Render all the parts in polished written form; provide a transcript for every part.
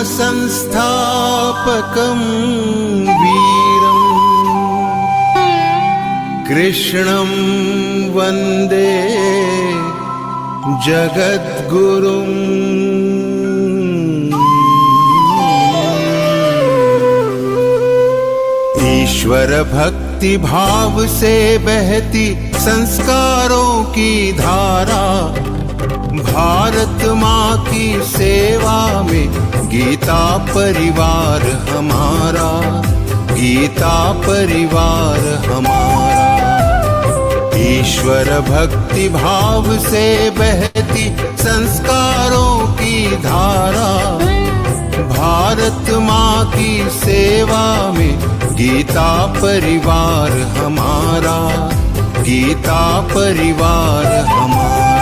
संस्थापकं वीरम् कृष्णं वन्दे जगद्गुरुम्। ईश्वर भक्ति भाव से बहती संस्कारों की धारा, भारत माँ की सेवा में गीता परिवार हमारा, गीता परिवार हमारा। ईश्वर भक्ति भाव से बहती संस्कारों की धारा, भारत माँ की सेवा में गीता परिवार हमारा, गीता परिवार हमारा।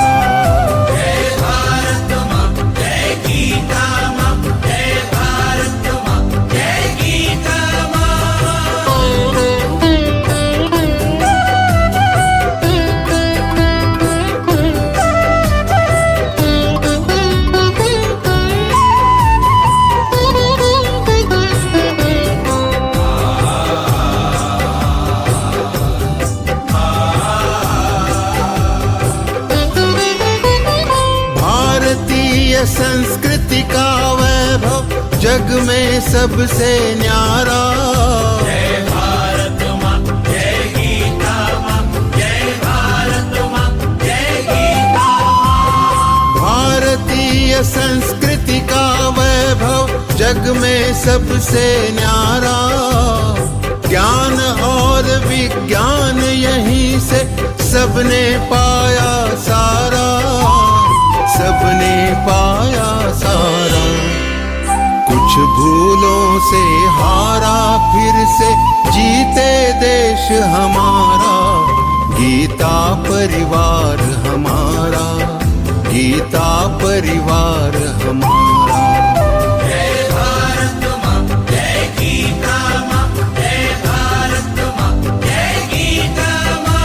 संस्कृति का वैभव जग में सबसे न्यारा, जय भारत माँ जय गीता माँ, जय भारत माँ जय गीता माँ। भारतीय संस्कृति का वैभव जग में सबसे न्यारा, ज्ञान और विज्ञान यहीं से सबने पाया सारा, सबने पाया सारा। कुछ भूलों से हारा फिर से जीते देश हमारा, गीता परिवार हमारा, गीता परिवार हमारा। जय भारत माँ जय गीता माँ, जय भारत माँ जय गीता माँ।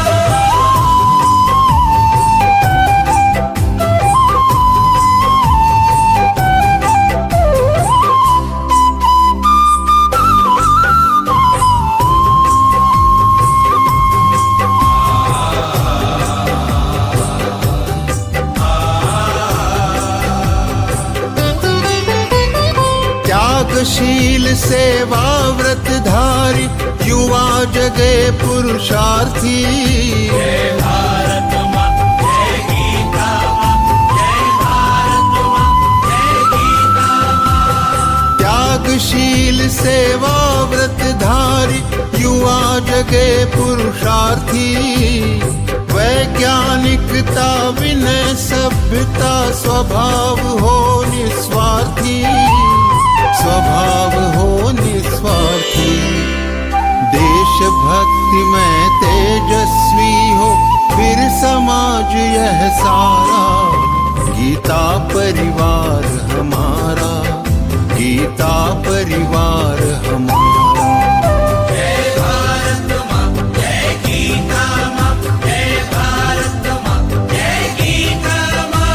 त्यागशील सेवा व्रतधारी युवा जगे पुरुषार्थी, जय भारत माँ जय गीता माँ, जय भारत माँ जय गीता माँ। त्यागशील सेवा व्रतधारी युवा जगे पुरुषार्थी, वैज्ञानिकता विनय सभ्यता स्वभाव हो निस्वार्थी, स्वभाव हो निस्वार्थी। देशभक्ति में तेजस्वी हो फिर समाज यह सारा, गीता परिवार हमारा, गीता परिवार हमारा। जय भारत माँ जय गीता माँ, जय भारत माँ जय गीता माँ।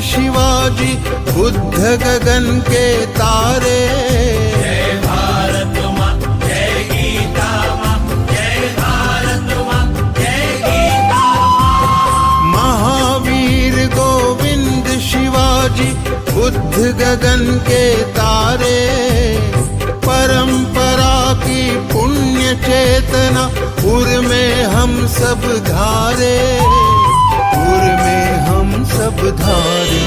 शिवाजी बुद्ध गगन के तारे, जय भारत माँ जय गीता माँ, जय भारत माँ जय गीता माँ। महावीर गोविंद शिवाजी बुद्ध गगन के तारे, परंपरा की पुण्य चेतना उर में हम सब धारे, उर में हम सब धारे।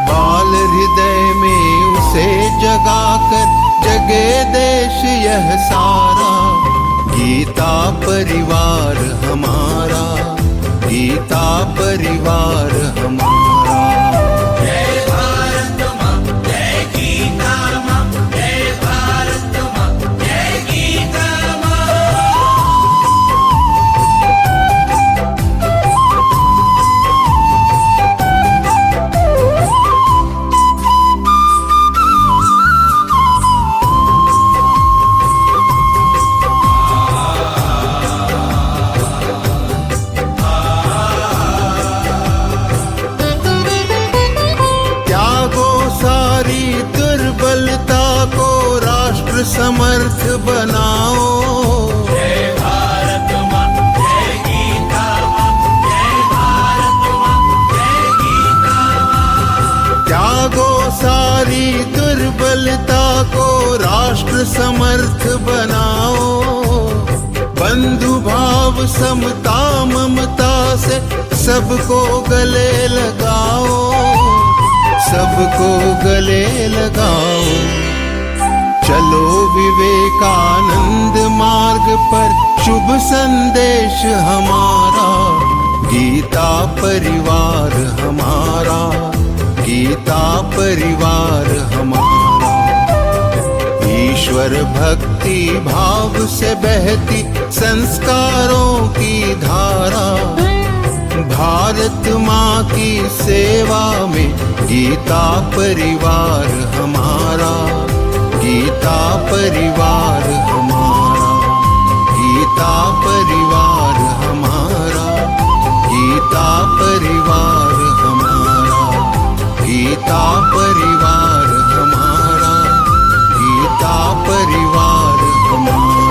बाल हृदय में उसे जगाकर जगे देश यह सारा, गीता परिवार हमारा, गीता परिवार हमारा। जय भारत माँ जय गीता माँ, जय भारत माँ जय गीता माँ। समर्थ बनाओ। जय भारत माँ जय गीता माँ, जय भारत माँ जय गीता माँ। त्यागो सारी दुर्बलता को राष्ट्र समर्थ बनाओ। बंधु भाव समता ममता से सबको गले लगाओ, सबको गले लगाओ। चलो विवेकानंद मार्ग पर शुभ संदेश हमारा, गीता परिवार हमारा, गीता परिवार हमारा। ईश्वर भक्ति भाव से बहती संस्कारों की धारा, भारत माँ की सेवा में गीता परिवार हमारा, गीता परिवार हमारा, गीता परिवार हमारा, गीता परिवार हमारा, गीता परिवार हमारा, गीता परिवार हमारा।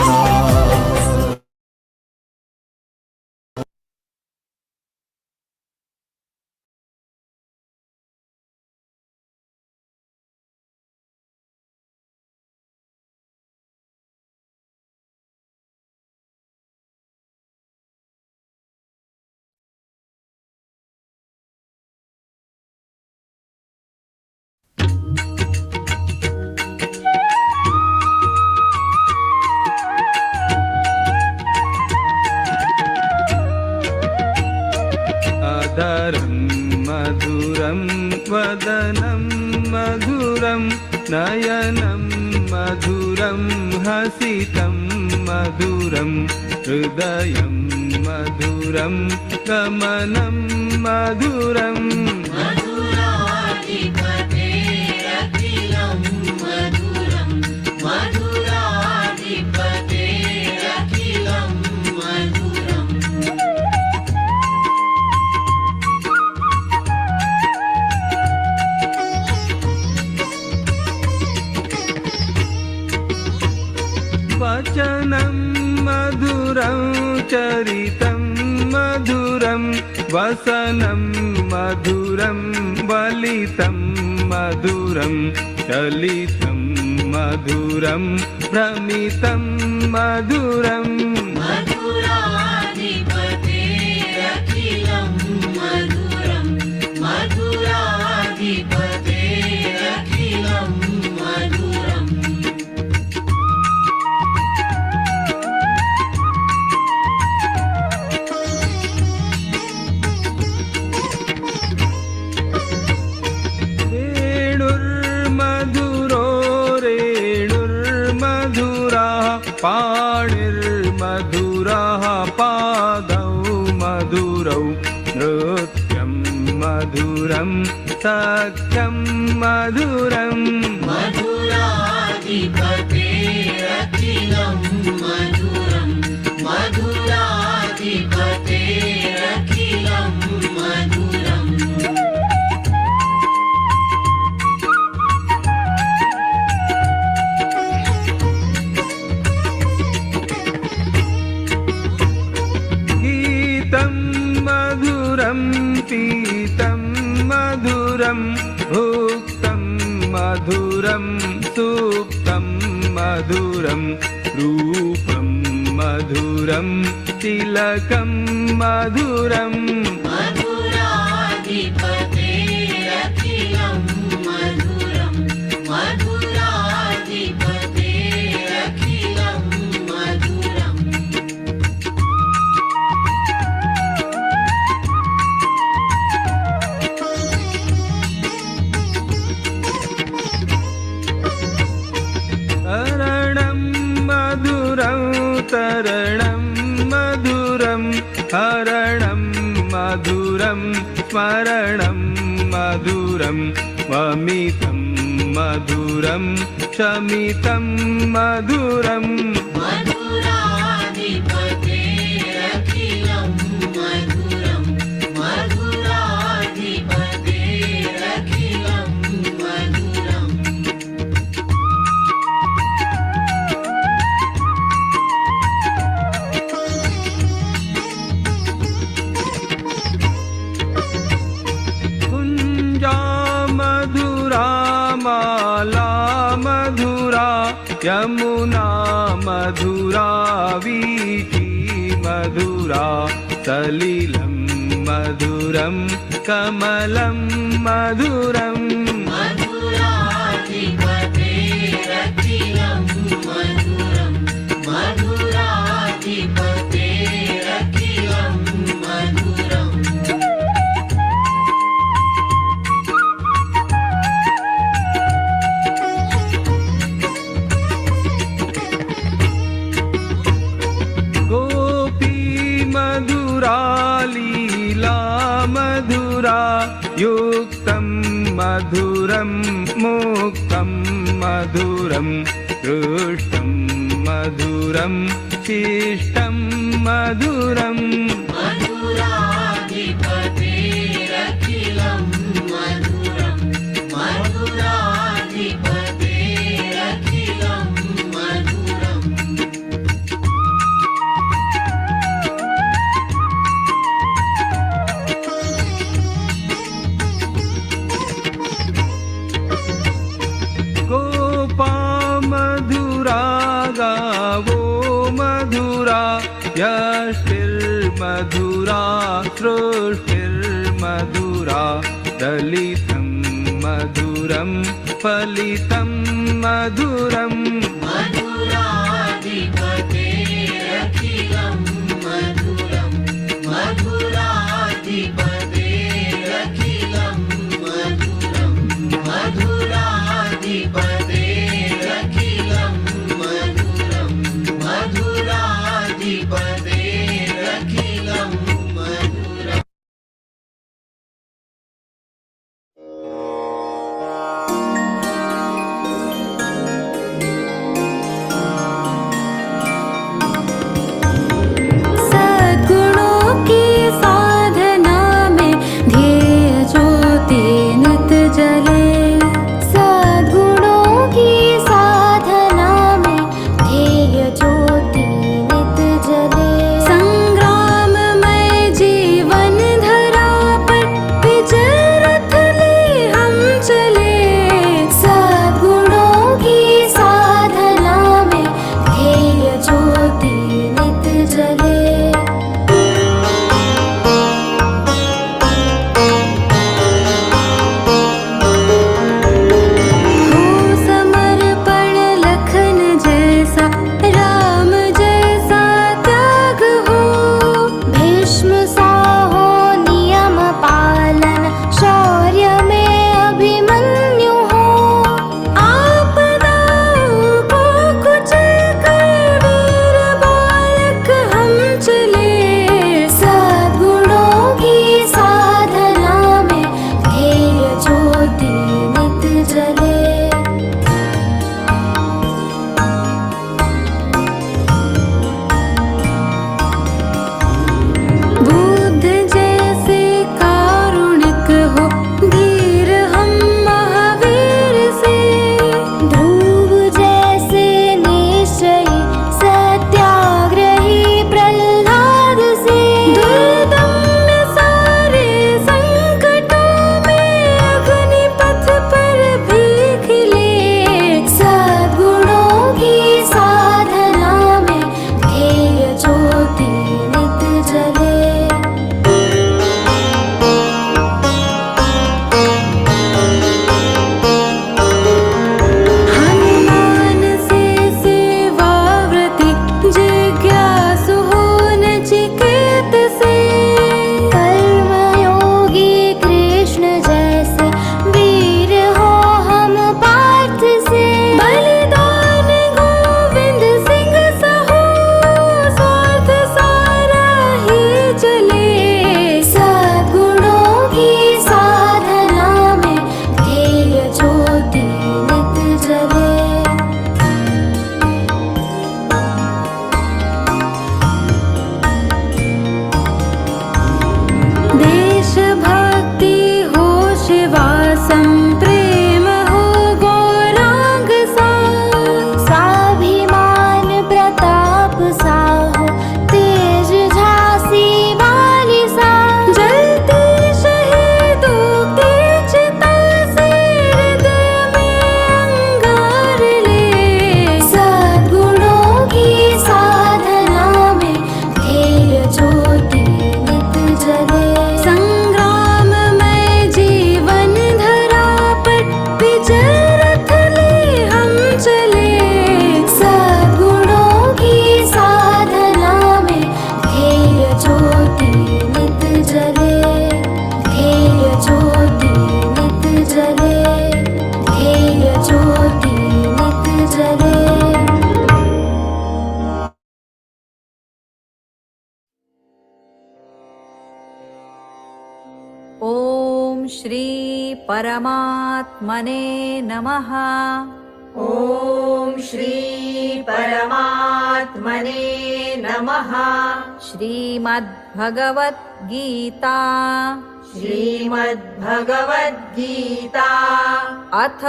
आदरं मधुरं वदनं मधुरं नयनं मधुरं हसितं मधुरं हृदयं मधुरं गमनं मधुरं। मधुराधिपतेरखिलं मधुरं, मधुराधिपतेरखिलं मधुरम्। वचनं मधुरं चरितं मधुरं वसनं मधुरं वलितं मधुरं चलितं मधुरं भ्रमितं मधुरम्। मधुराधिपतेरखिलं मधुरं, मधुराधिपतेरखिलं मधुरम्। वेणुर्मधुरो रेणुर्मधुराः पाणिर्मधुराः पादौ मधुरौ नृत्यं मधुरं सख्यं मधुरम्। मधुराधिपतेरखिलं मधुरं, मधुराधिपतेरखिलं मधुरम्। गीतं मधुरं पीतं मधुरं भुक्तं मधुरं सुप्तं मधुरं रूपं मधुरं तिलकं मधुरम्। मधुराधिपतेरखिलं मधुरं, मधुराधिपतेरखिलं मधुरम्। तरणं मधुरं तरणं मधुरं हरणं मधुरं स्मरणं मधुरं वमितं मधुरं शमितं मधुरम्। मधुराधिपतेरखिलं मधुरं, मधुराधिपतेरखिलं मधुरम्। मधुरा वीची मधुरा सलिलं मधुरं कमलं मधुरम् मधुराधिपतेरखिलं मधुरं मधुराधिपतेरखिलं मधुरम् गोपी मधुरा लीला मधुरा युक्तं मधुरं मुक्तं मधुरं दृष्टं मधुरं शिष्टं मधुरम् मधुराधिपतेरखिलं मधुरं मधुराधिपतेरखिलं मधुरम् गोपा मधुरा गावो मधुरा यष्टिर्मधुरा सृष्टिर्मधुरा दलितं मधुरं फलितं मधुरम् मधुराधिपतेरखिलं मधुरं मधुराधिपतेरखिलं मधुरं मधुराधिपतेरखिलं मधुरं मधुराधिपतेरखिलं मधुरम् श्री परमात्मने नमः। ॐ श्री परमात्मने नमः। श्रीमद्भगवद्गीता श्रीमद्भगवद्गीता अथ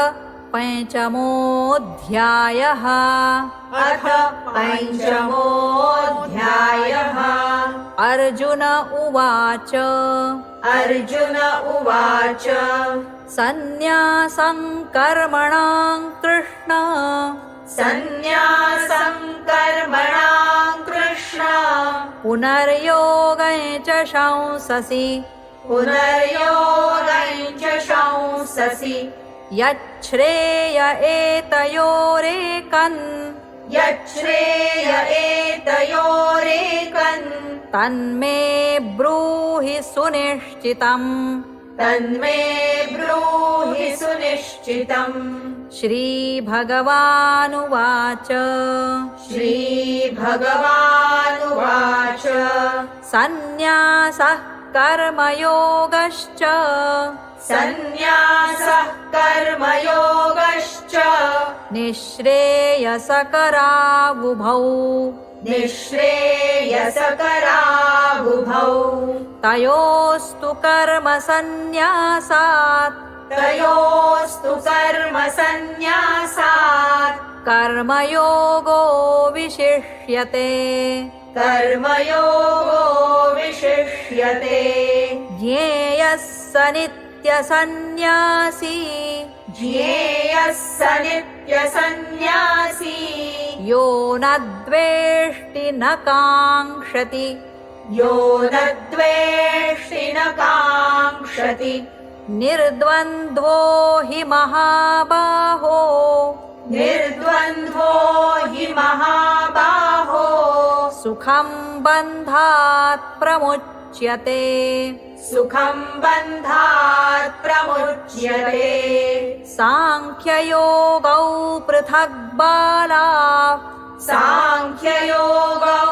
पञ्चमोऽध्यायः। अथ पञ्चमोऽध्यायः। अर्जुन उवाच अर्जुन उवाच सन्न्यासं कर्मणां कृष्ण सन्न्यासं कर्मणां कृष्ण पुनर्योगं च शंससि पुनर्योगं च शंससि यच्छ्रेय एतयोरेकन् यच्छ्रेय एतयोरेकन् तन्मे ब्रूहि सुनिश्चितम्। तन्मे ब्रूहि सुनिश्चितम्। श्रीभगवानुवाच श्रीभगवानुवाच सन्न्यासः कर्मयोगश्च सन्न्यासः कर्मयोगश्च निःश्रेयसकरावुभौ निःश्रेयसकरावुभौ तयोस्तु कर्मसन्न्यासात् तयोस्तु कर्मसन्न्यासात् कर्मयोगो विशिष्यते। कर्मयोगो विशिष्यते। ज्ञेयः स नित्यसन्न्यासी ज्ञेयः स नित्यसन्न्यासी यो न द्वेष्टि न काङ्क्षति यो न द्वेष्टि न काङ्क्षति निर्द्वन्द्वो हि महाबाहो निर्द्वन्द्वो हि महाबाहो सुखं बन्धात् प्रमुच्यते सुखं बन्धात् प्रमुच्यते। साङ्ख्ययोगौ पृथक् बालाः साङ्ख्ययोगौ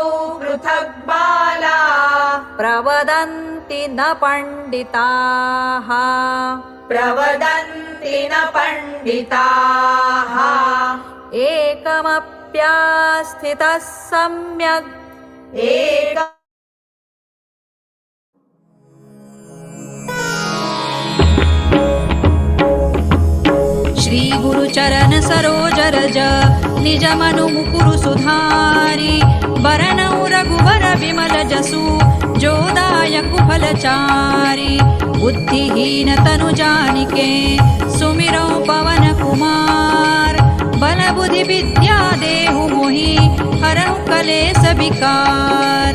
पृथक् बालाः प्रवदन्ति न पण्डिताः प्रवदन्ति न पण्डिताः एकमप्यास्थितः सम्यग् एक श्री गुरुचरण सरोज रज निज मनु मुकुरु सुधारी बरनौ रघुवर विमल जसु जोदायकु फलचारी बुद्धिहीन तनु जानिके सुमिरौ पवन कुमार बल बुद्धि विद्या देहु मोहि हरौ कलेस विकार।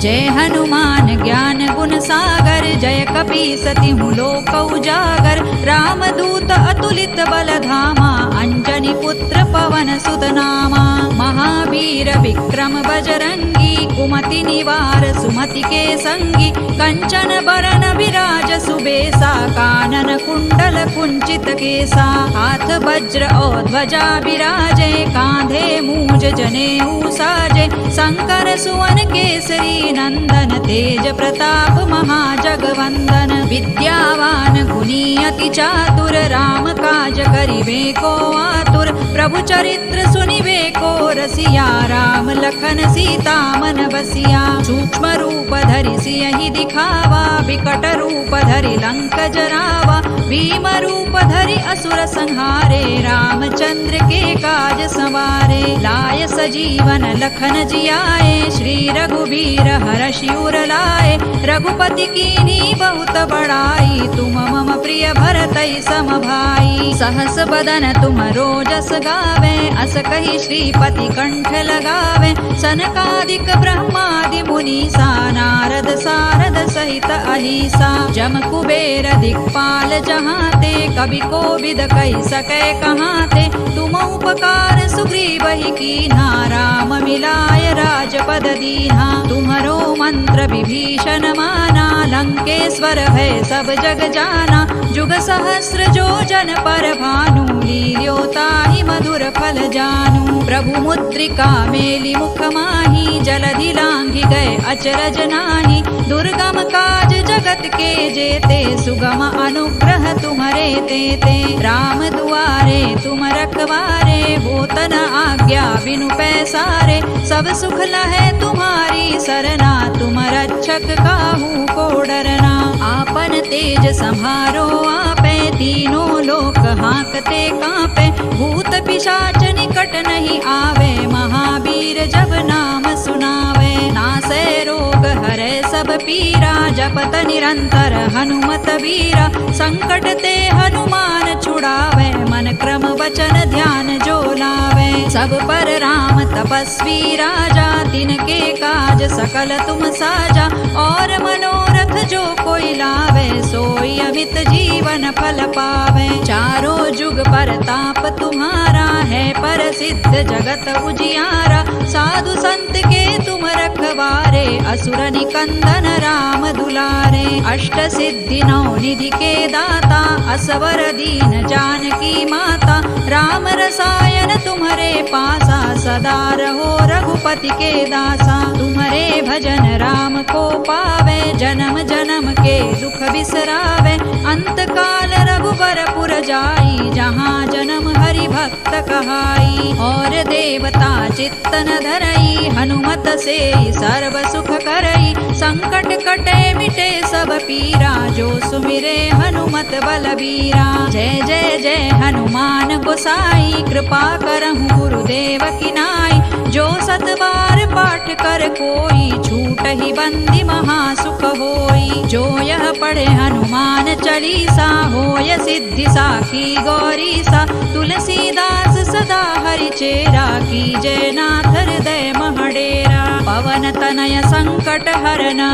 जय हनुमान ज्ञान गुण सागर जय कपीसतिहु लोक उजागर रामदूत अतुलित बल धामा अंजनी पुत्र पवन सुत नामा महावीर विक्रम बजरंगी कुमति निवार सुमति के संगी कंचन बरन विराज सुबेसा कानन कुंडल कुंचित केसा हाथ वज्र और ध्वजा विराजे कांधे मूज जनेऊ साजे शंकर सुवन केसरी नंदन तेज प्रताप महाजगवंदन विद्यावान गुणी अति चातुर राम काज करिबे को आतुर प्रभु चरित्र सुनिबे को रसिया राम लखन सीता मन बसिया सूक्ष्म रूप धरि सियहि दिखावा विकट रूप धरि लंक जरावा भीम रूप धरि असुर संहारे रामचंद्र के काज संवारे लाय सजीवन लखन जियाए श्री रघुबीर हरषि उर लाए रघुपति कीन्ही बहुत बड़ाई तुम मम प्रिय भरतई सम भाई सहस बदन तुम रोजस गावे अस कहि श्रीपति कंठ लगावे सनकादिक ब्रह्मादि मुनीसा नारद सारद सहित अहिसा जम कुबेर दिक्पाल जहाते कवि कोविद कहि सकै कहाते तुम उपकार सुग्रीवहि कीन्हा राम मिलाय राजपद दीन्हा तुम्हरो मंत्र विभीषण माना लंकेश्वर भय सब जग जाना जुग सहस्र जो जन पर भानु लील्योताहि मधुर फल जानू। प्रभु मुद्रिका मेली मुख माही, जलधि लांघि गए अचरज नाही। दुर्गम काज जगत के जेते, सुगम अनुग्रह तुम्हरे तेते। राम दुआरे तुम रखवारे, होत न आज्ञा बिनु पैसारे। सब सुख लहै तुम्हारी सरना, तुम रक्षक काहू को डरना। आपन तेज संहारो आपे, तीनों लोक हांकते कांपे। भूत पिशाच निकट नहीं आवे, महावीर जब नाम सुनावे। नासै रोग हरै सब पीरा, जपत निरंतर हनुमत वीरा। संकट ते हनुमान छुड़ावे, मन क्रम वचन ध्यान जो लावे। सब पर राम तपस्वी राजा, तिनके काज सकल तुम साजा। और मनोरथ जो कोई लावे, सोई अमित जीवन फल पावे। चारों जुग परताप तुम्हारा है, प्रसिद्ध जगत उजियारा। साधु संत के तुम रखवारे, असुर निकंदन राम दुलारे। अष्ट सिद्धि नौ निधि के दाता, असवर दीन जानकी माता। राम रसायन तुम्हारे पासा, सदा रहो रघुपति के दासा। तुम्हारे भजन राम को पावे, जन्म जन्म के दुख बिसरावे। अंत काल रघुबर पुर जाई, जहाँ जन्म हरि भक्त कहाई। और देवता चित्तन धरई, हनुमत से सर्व सुख करई। संकट कटे मिटे सब पीरा, जो सुमिरे हनुमत बलबीरा। जय जय जय हनुमान गोसाई, कृपा करहु गुरुदेव की नाई। जो सत बार पाठ कर कोई, छूट ही बंदी महासुख होई। जो यह पढ़े हनुमान चालीसा, होय सिद्धि साखी गौरीसा। तुलसीदास सदा हरि चेरा, कीजय नाथ हृदय महडेरा। पवन तनय संकट हरना,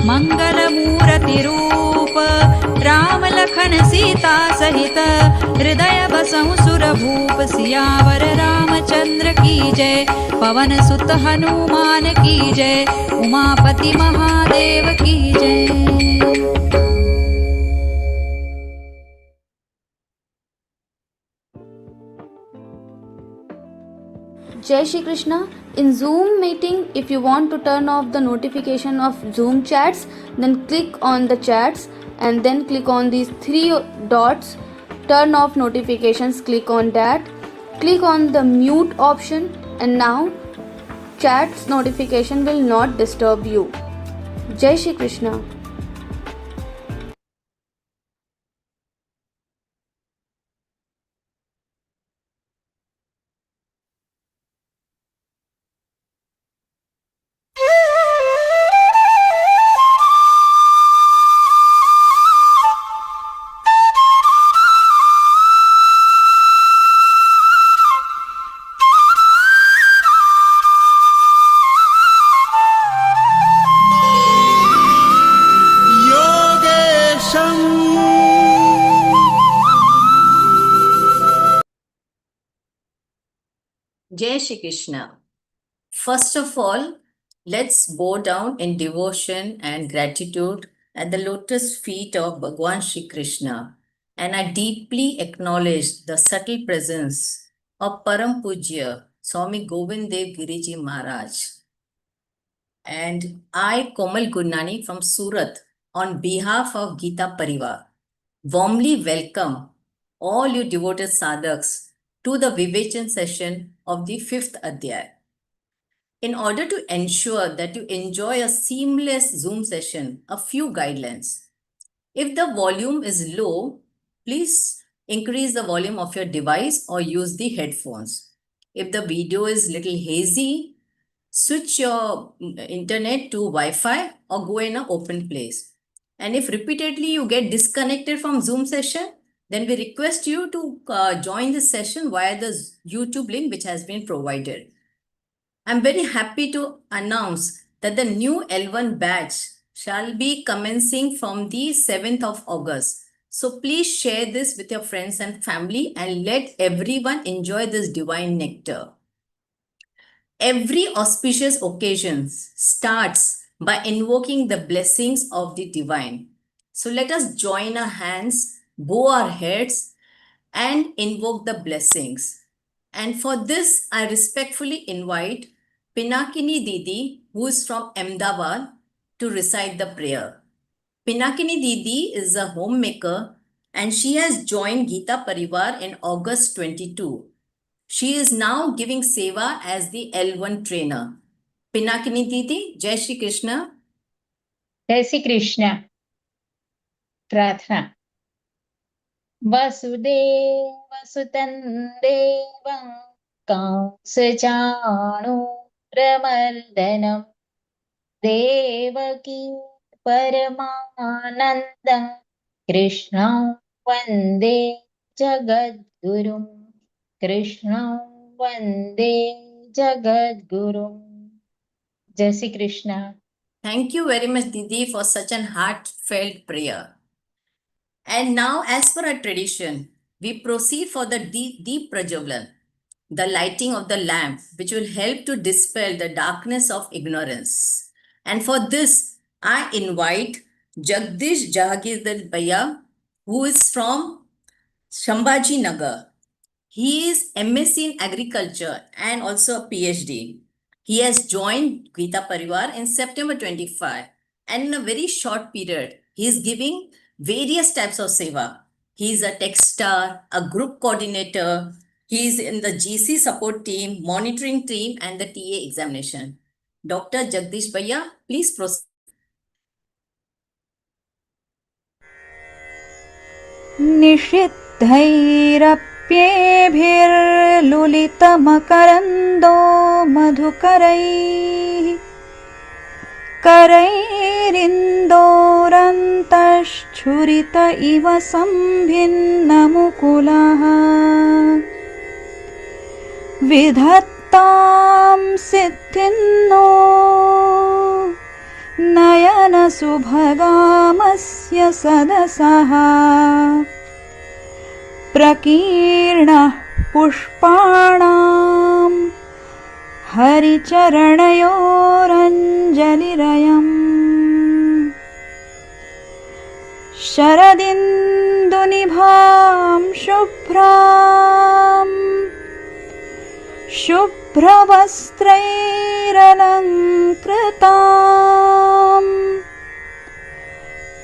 मंगल मूर्ति रूप। राम लखन सीता सहित, हृदय बसहु सुर भूप। सियावर रामचंद्र की जय, पवन सुत हनुमान की जय। उमापति महादेव की जय। Jai Shri Krishna. In Zoom meeting, if you want to turn off the notification of Zoom chats, then click on the chats and then click on these three dots. Turn off notifications, click on that. Click on the mute option, and now chats notification will not disturb you. Jai Shri Krishna. Jai Shri Krishna. First of all, let's bow down in devotion and gratitude at the lotus feet of Bhagwan Shri Krishna. And I deeply acknowledge the subtle presence of Param Pujya Swami Govind Dev Giriji Maharaj. And I, Komal Gurnani from Surat, on behalf of Geeta Pariwar, warmly welcome all you devoted sadhaks to the Vivechan session of the 5th Adhyay. In order to ensure that you enjoy a seamless Zoom session, a few guidelines. If the volume is low, please increase the volume of your device or use the headphones. If the video is little hazy, switch your internet to Wi-Fi or go in an open place. And if repeatedly you get disconnected from Zoom session, then we request you to join the session via the YouTube link which has been provided. I'm very happy to announce that the new L1 batch shall be commencing from the 7th of August. So please share this with your friends and family and let everyone enjoy this divine nectar. Every auspicious occasion starts by invoking the blessings of the divine. So let us join our hands, bow our heads, and invoke the blessings. And for this, I respectfully invite Pinakini Didi, who is from Ahmedabad, to recite the prayer. Pinakini Didi is a homemaker and she has joined Geeta Pariwar in August 22. She is now giving seva as the L1 trainer. Pinakini Didi, Jai Shri Krishna. जय श्री कृष्ण प्रार्थना वसुदेव सुतं देवं कंसचाणूरमर्दनं देवकी परमानन्दं कृष्णं वन्दे जगद्गुरुं कृष्णं वन्दे जगद्गुरुं जय Shri Krishna Thank you very much, Didi, for such an heartfelt prayer. And now, as per our tradition, we proceed for the deep Prajvalan, the lighting of the lamp, which will help to dispel the darkness of ignorance. And for this, I invite Jagdish Jahagir Bhaiya, who is from Shambhaji Nagar. He is MSc in Agriculture and also a PhD. He has joined Geeta Pariwar in September 25, and in a very short period, he is giving various types of seva. He is a tech star, a group coordinator, he is in the GC support team, monitoring team, and the TA examination. Dr. Jagdish Bhaiya, please proceed. निषिद्धैरप्येभिर्लुलितमकरन्दो मधुकरैः करैरिन्दोरन्तश्छुरित इव सम्भिन्नमुकुलः विधत्तां सिद्धिन्नो नयनसुभगामस्य सदसः प्रकीर्णः पुष्पाणां हरिचरणयोरञ्जलिरयम् शरदिन्दुनिभां शुभ्रवस्त्रैरलङ्कृताम्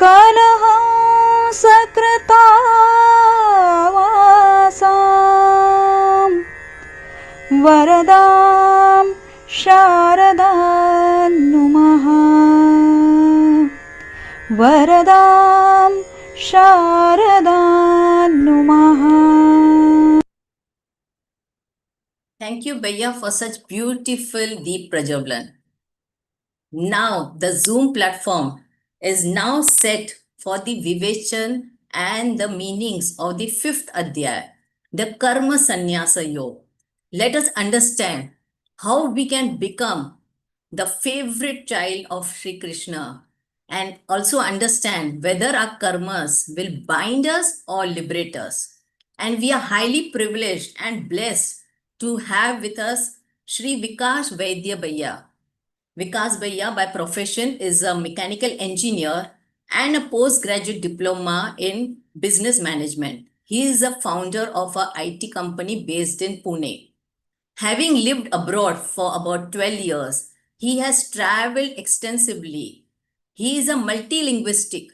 कलहंसकृतावासाम् वरदां शारदां नुमः वरदां शारदां नुमः. Thank you, Bhaiya, for such beautiful deep Prajvalan. Now, the Zoom platform is now set for the Vivechan and the meanings of the 5th Adhyaya, the Karma Sannyasa Yoga. Let us understand how we can become the favorite child of Shri Krishna and also understand whether our karmas will bind us or liberate us. And we are highly privileged and blessed to have with us Shri Vikas Vaidya Bhaiya. Vikas Bhaiya by profession is a mechanical engineer and a postgraduate diploma in business management. He is a founder of a IT company based in Pune. Having lived abroad for about 12 years, he has traveled extensively. He is a multilinguistic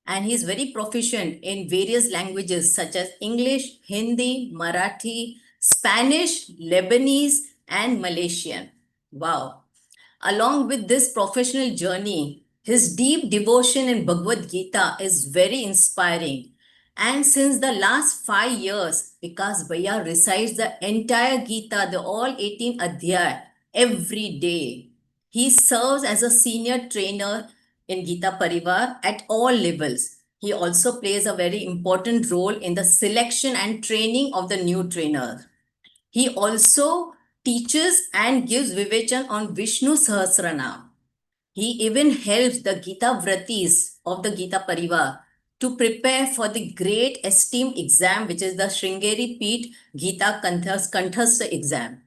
and he is very proficient in various languages such as English, Hindi, Marathi, Spanish, Lebanese, and Malaysian. Wow. Along with this professional journey, his deep devotion in Bhagavad Gita is very inspiring. And since the last 5 years, Vikas Bhaiya recites the entire Gita, the all 18 Adhyaya, every day. He serves as a senior trainer in Geeta Pariwar at all levels. He also plays a very important role in the selection and training of the new trainer. He also teaches and gives Vivechan on Vishnu Sahasranam. He even helps the Gita Vratis of the Geeta Pariwar to prepare for the great esteemed exam, which is the Sringeri Peeth Gita Kanthastha exam.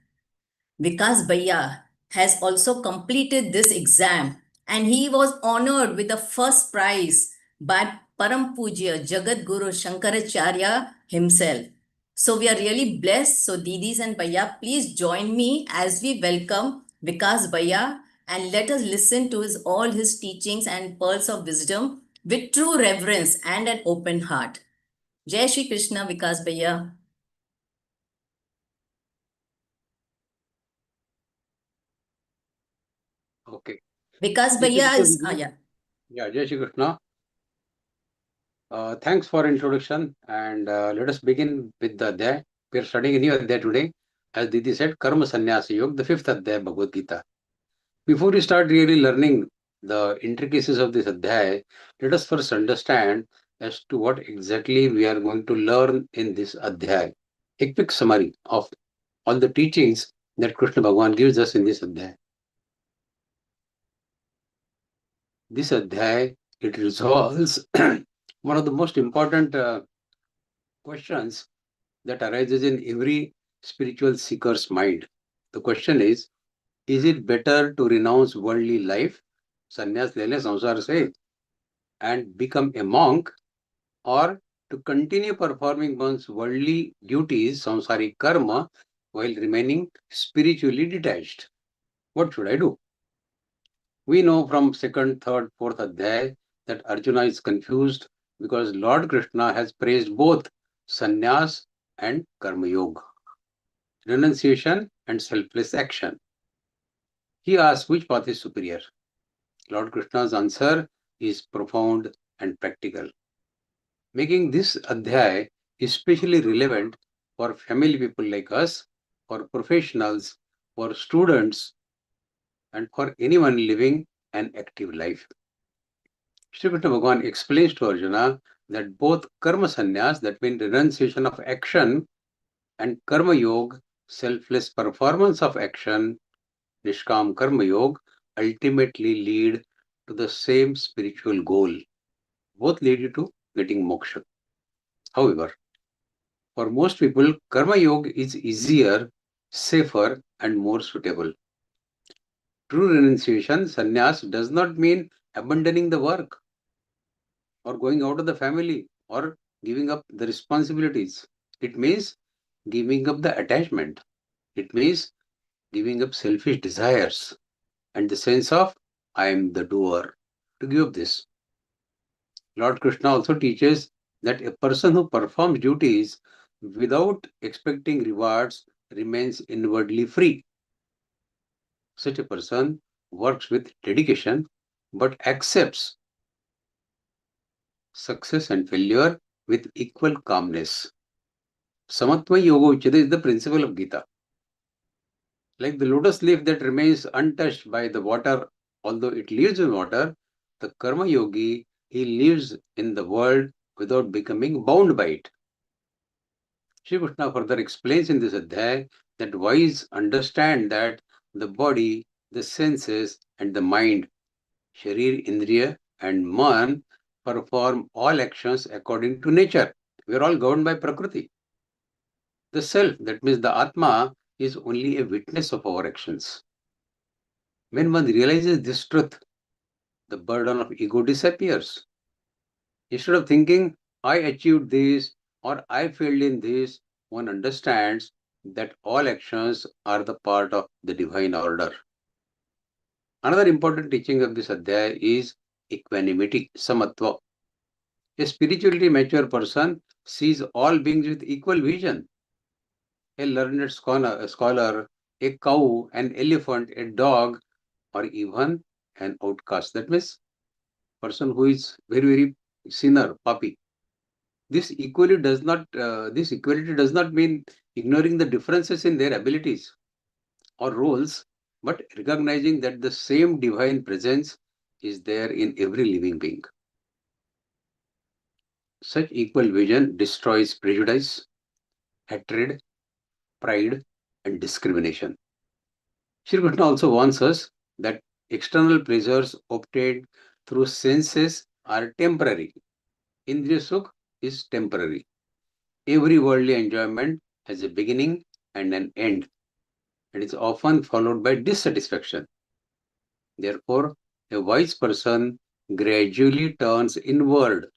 Vikas Bhaiya has also completed this exam and he was honored with the first prize by Param Pujya Jagat Guru Shankaracharya himself. So we are really blessed. So Didis and Bhaiya, please join me as we welcome Vikas Bhaiya and let us listen to all his teachings and pearls of wisdom with true reverence and an open heart. Jai Shri Krishna, Vikas Bhaiya. Okay. Vikas Jai Shri Bhaiya Krishna, is, Didi. yeah. Yeah, Jai Shri Krishna. Thanks for introduction, and let us begin with the Adhyay. We are studying a new Adhyay today. As Didi said, Karma Sannyasa Yoga, the fifth Adhyay Bhagavad Gita. Before we start really learning the intricacies of this Adhyay, let us first understand as to what exactly we are going to learn in this Adhyay. A quick summary of all the teachings that Krishna Bhagavan gives us in this Adhyay. This Adhyay, it resolves one of the most important questions that arises in every spiritual seeker's mind. The question is it better to renounce worldly life, sannyas le le samsar se, and become a monk, or to continue performing one's worldly duties, samsaric karma, while remaining spiritually detached? What should I do? We know from second, third, fourth Adhyay that Arjuna is confused because Lord Krishna has praised both sannyas and karma yoga, renunciation and selfless action. He asks which path is superior. Lord Krishna's answer is profound and practical, making this Adhyay especially relevant for family people like us, for professionals, for students, and for anyone living an active life. Shri Krishna Bhagavan explains to Arjuna that both karma sannyas, that means renunciation of action, and karma yoga, selfless performance of action, nishkam karma yoga, ultimately lead to the same spiritual goal. Both lead you to getting moksha. However, for most people, karma yoga is easier, safer, and more suitable. True renunciation, sannyas, does not mean abandoning the work or going out of the family or giving up the responsibilities. It means giving up the attachment. It means giving up selfish desires and the sense of I am the doer. To give up this, Lord Krishna also teaches that a person who performs duties without expecting rewards remains inwardly free. Such a person works with dedication but accepts success and failure with equal calmness. Samatva Yoga Uchyate is the principle of Gita. Like the lotus leaf that remains untouched by the water, although it lives in water, the karma yogi, he lives in the world without becoming bound by it. Shri Krishna further explains in this Adhyay that wise understand that the body, the senses, and the mind, Sharir, Indriya, and Man, perform all actions according to nature. We are all governed by Prakriti. The self, that means the Atma, is only a witness of our actions. When one realizes this truth, the burden of ego disappears. Instead of thinking, I achieved this or I failed in this, one understands that all actions are the part of the divine order. Another important teaching of this Adhyay is equanimity, samatva. A spiritually mature person sees all beings with equal vision. A learned scholar, a cow, an elephant, a dog, or even an outcast. That means person who is very sinner, papi. This equality does not mean ignoring the differences in their abilities or roles, but recognizing that the same divine presence is there in every living being. Such equal vision destroys prejudice, hatred, pride, and discrimination. Shri Krishna also warns us that external pleasures obtained through senses are temporary. Indriya Sukh is temporary. Every worldly enjoyment has a beginning and an end, and is often followed by dissatisfaction. Therefore, a wise person gradually turns inward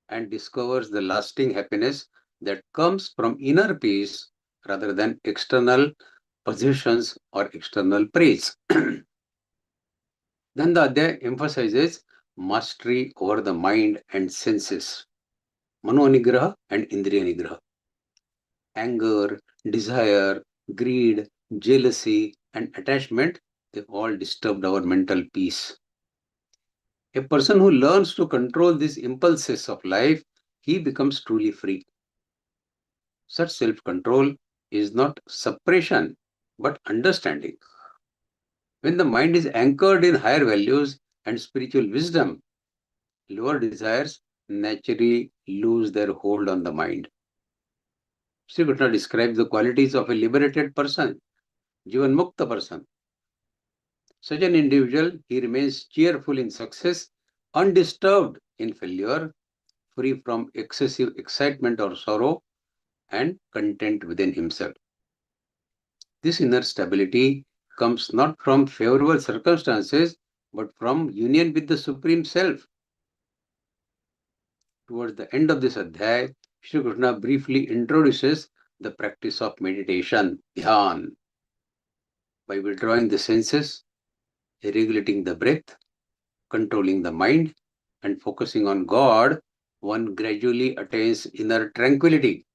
and discovers the lasting happiness that comes from inner peace rather than external possessions or external praise. Then the Adhyaya emphasizes mastery over the mind and senses, Mano Nigraha and Indriya Nigraha. Anger, desire, greed, jealousy, and attachment, they all disturbed our mental peace. A person who learns to control these impulses of life, he becomes truly free. Such self-control is not suppression, but understanding. When the mind is anchored in higher values and spiritual wisdom, lower desires naturally lose their hold on the mind. Sri Krishna describes the qualities of a liberated person, Jivan Mukta person. Such an individual, he remains cheerful in success, undisturbed in failure, free from excessive excitement or sorrow, and content within himself. This inner stability comes not from favorable circumstances, but from union with the Supreme Self. Towards the end of this Adhyaya, Shri Krishna briefly introduces the practice of meditation, dhyan. By withdrawing the senses, regulating the breath, controlling the mind, and focusing on God, one gradually attains inner tranquility.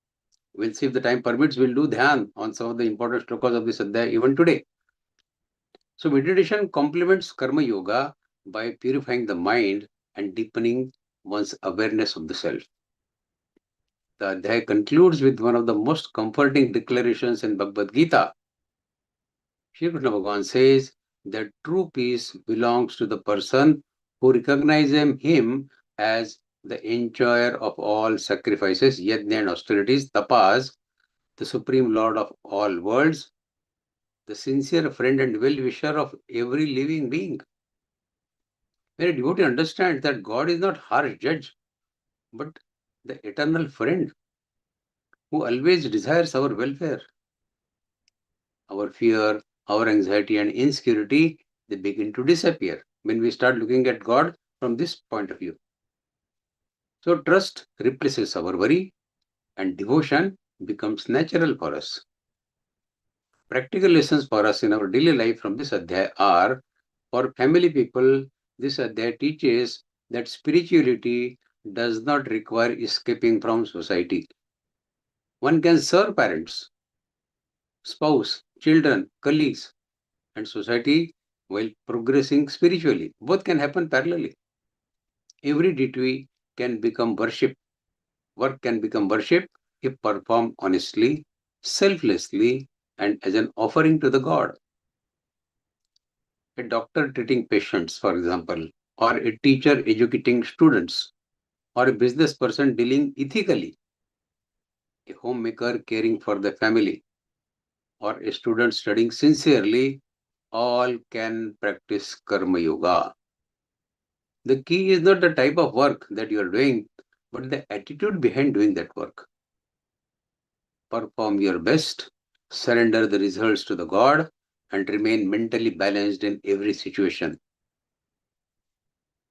We'll see if the time permits, we'll do dhyan on some of the important shlokas of this Adhyaya even today. So meditation complements Karma Yoga by purifying the mind and deepening one's awareness of the self. The Adhyaya concludes with one of the most comforting declarations in Bhagavad Gita. Shri Krishna Bhagavan says that true peace belongs to the person who recognizes him as the enjoyer of all sacrifices, yajna and austerities, tapas, the supreme lord of all worlds, the sincere friend and well-wisher of every living being. When a devotee understands that God is not harsh judge, but the eternal friend who always desires our welfare, our fear, our anxiety and insecurity, they begin to disappear when we start looking at God from this point of view. So trust replaces our worry and devotion becomes natural for us. Practical lessons for us in our daily life from this Adhyaya are, for family people, this Adhyaya teaches that spirituality does not require escaping from society. One can serve parents, spouse, children, colleagues, and society while progressing spiritually. Both can happen parallelly. Every duty can become worship. Work can become worship if performed honestly, selflessly, and as an offering to the God. A doctor treating patients, for example, or a teacher educating students, or a business person dealing ethically, a homemaker caring for the family, or a student studying sincerely, all can practice Karma Yoga. The key is not the type of work that you are doing, but the attitude behind doing that work. Perform your best, surrender the results to the God, and remain mentally balanced in every situation.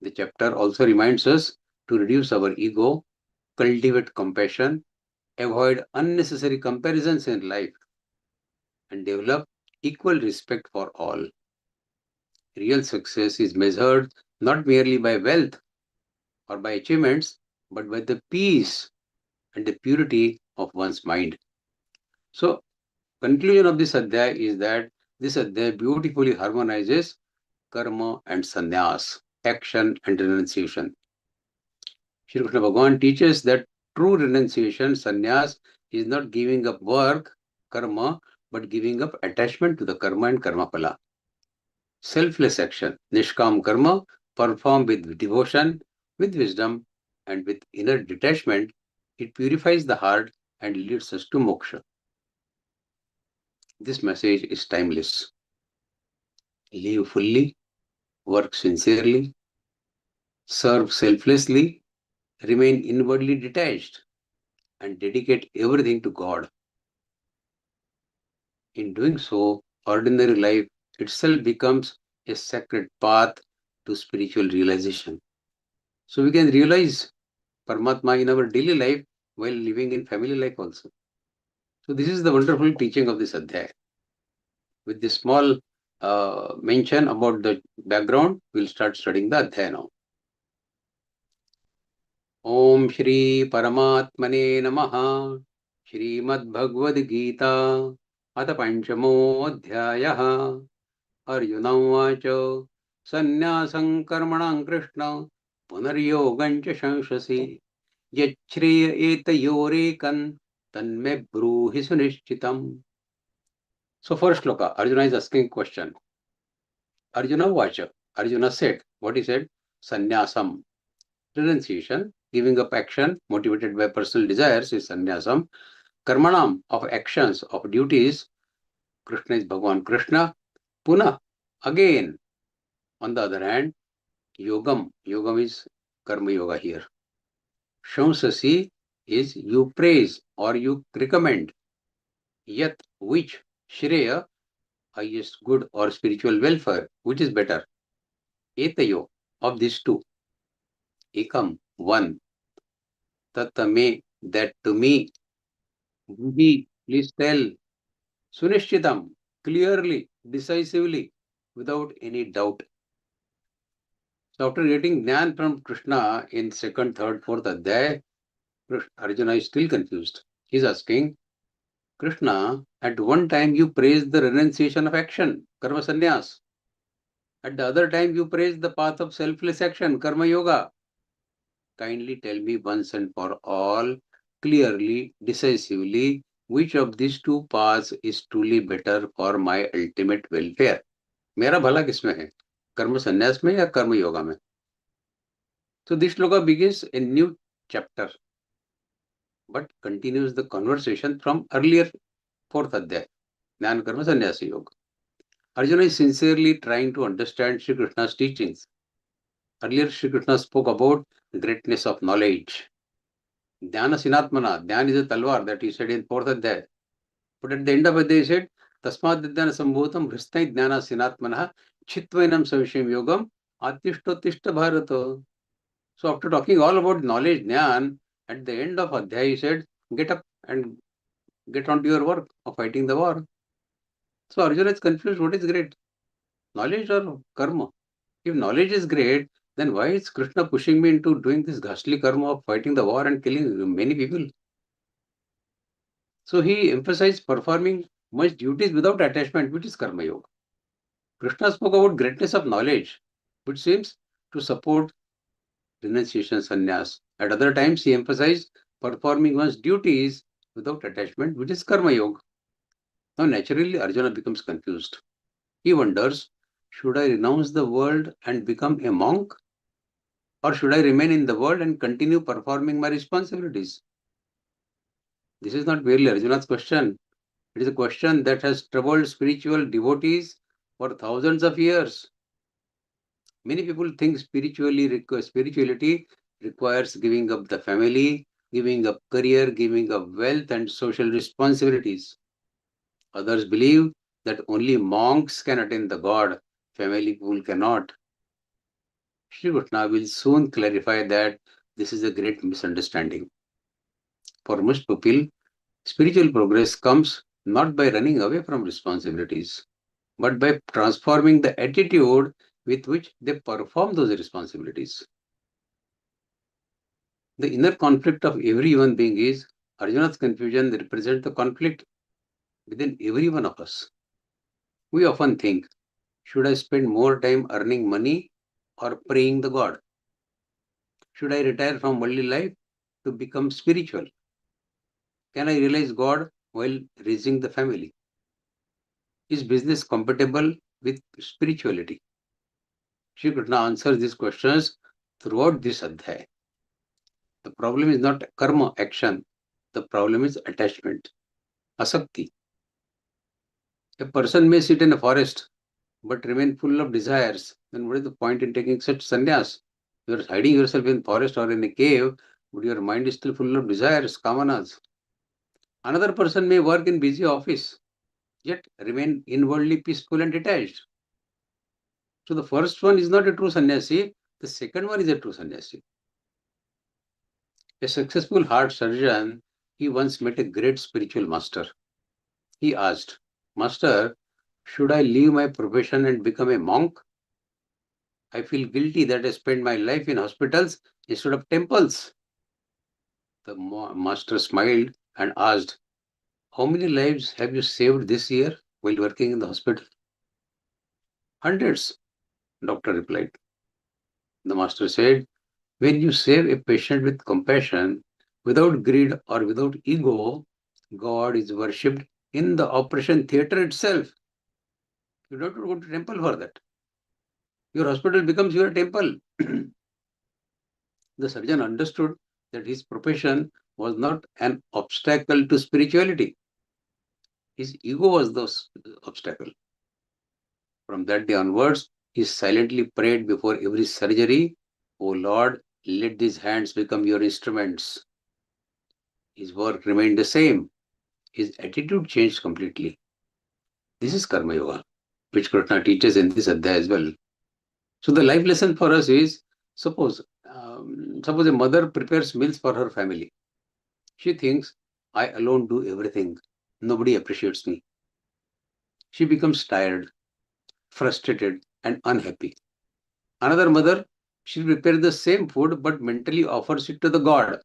The chapter also reminds us to reduce our ego, cultivate compassion, avoid unnecessary comparisons in life, and develop equal respect for all. Real success is measured not merely by wealth or by achievements, but by the peace and the purity of one's mind. So, conclusion of this Adhyaya is that this Adhyaya beautifully harmonizes karma and sannyas, action and renunciation. Shri Krishna Bhagavan teaches that true renunciation, sannyas, is not giving up work, karma, but giving up attachment to the karma and karma phala. Selfless action, nishkam karma, performed with devotion, with wisdom, and with inner detachment, it purifies the heart and leads us to moksha. This message is timeless. Live fully, work sincerely, serve selflessly, remain inwardly detached, and dedicate everything to God. In doing so, ordinary life itself becomes a sacred path to spiritual realization. So we can realize Paramatma in our daily life while living in family life also. So this is the wonderful teaching of this adhyaya. With this small mention about the background, we'll start studying the adhyaya now. Om Shri Paramatmane Namaha. Śrīmad-Bhagavadgītā Atha Panchamo Adhyayah. Arjuna Vacha Sannyasam Karmanam Krishna Punaryogan Cha Shanshasi Yachriya Etayorekan Tanme Bruhi Sunishchitam. So first shloka, Arjuna is asking question. Arjuna Vacha. Arjuna said. What he said? Sannyasam. Renunciation, giving up action motivated by personal desires is sannyasam. Karmanam, of actions, of duties. Krishna is Bhagavan Krishna. Puna, again. On the other hand, yogam. Yogam is karma yoga here. Shamsasi is you praise or you recommend. Yat, which. Shreya, highest good or spiritual welfare. Which is better? Etayo, of these two. Ekam, one. Tatame, that to me. Bhuhi, please tell. Sunishchitam, clearly, decisively, without any doubt. So after getting Jnana from Krishna in second, third, fourth adhyaya, Arjuna is still confused. He is asking, Krishna, at one time you praised the renunciation of action, karma sannyas. At the other time you praised the path of selfless action, karma yoga. Kindly tell me once and for all, clearly, decisively, which of these two paths is truly better for my ultimate welfare. मेरा भला किसमें है? कर्म संन्यास में या कर्म योगा में? So this shloka begins a new chapter, but continues the conversation from earlier fourth adhyaya, Jnana Karma Sannyasa Yoga. Arjuna is sincerely trying to understand Shri Krishna's teachings. Earlier, Shri Krishna spoke about the greatness of knowledge. Dhyana sinatmana, Dhyan is a talwar, that he said in fourth adhyaya. But at the end of adhyaya he said, Tasmad Dhyana Sambhutam Hristai Dhyana sinatmana Chitvainam Savishim Yogam Atishto Bharata. So after talking all about knowledge, Jnana, at the end of adhyaya he said, get up and get on to your work of fighting the war. So Arjuna is confused, what is great? Knowledge or karma? If knowledge is great, then why is Krishna pushing me into doing this ghastly karma of fighting the war and killing many people? So he emphasized performing much duties without attachment, which is karma yoga. Krishna spoke about greatness of knowledge, which seems to support renunciation sannyas. At other times, he emphasized performing one's duties without attachment, which is karma yoga. Now, naturally, Arjuna becomes confused. He wonders, should I renounce the world and become a monk? Or should I remain in the world and continue performing my responsibilities? This is not merely Arjuna's question. It is a question that has troubled spiritual devotees for thousands of years. Many people think spirituality requires giving up the family, giving up career, giving up wealth and social responsibilities. Others believe that only monks can attain the God, family people cannot. Shri Krishna will soon clarify that this is a great misunderstanding. For most people, spiritual progress comes not by running away from responsibilities, but by transforming the attitude with which they perform those responsibilities. The inner conflict of every human being is Arjuna's confusion represents the conflict within every one of us. We often think, should I spend more time earning money or praying the God? Should I retire from worldly life to become spiritual? Can I realize God while raising the family? Is business compatible with spirituality? Shri Krishna answers these questions throughout this adhyaya. The problem is not karma, action. The problem is attachment, asakti. A person may sit in a forest but remain full of desires. Then what is the point in taking such sannyas? You are hiding yourself in forest or in a cave, but your mind is still full of desires, kamanas. Another person may work in busy office, yet remain inwardly peaceful and detached. So the first one is not a true sannyasi, the second one is a true sannyasi. A successful heart surgeon, he once met a great spiritual master. He asked, Master, should I leave my profession and become a monk? I feel guilty that I spend my life in hospitals instead of temples. The master smiled and asked, How many lives have you saved this year while working in the hospital? Hundreds, doctor replied. The master said, When you save a patient with compassion, without greed or without ego, God is worshipped in the operation theatre itself. You don't have to go to temple for that. Your hospital becomes your temple. The surgeon understood that his profession was not an obstacle to spirituality. His ego was the obstacle. From that day onwards, he silently prayed before every surgery, O Lord, let these hands become your instruments. His work remained the same. His attitude changed completely. This is Karma Yoga, which Krishna teaches in this Adhyaya as well. So the life lesson for us is, suppose a mother prepares meals for her family. She thinks, I alone do everything. Nobody appreciates me. She becomes tired, frustrated, and unhappy. Another mother, she prepares the same food but mentally offers it to the God.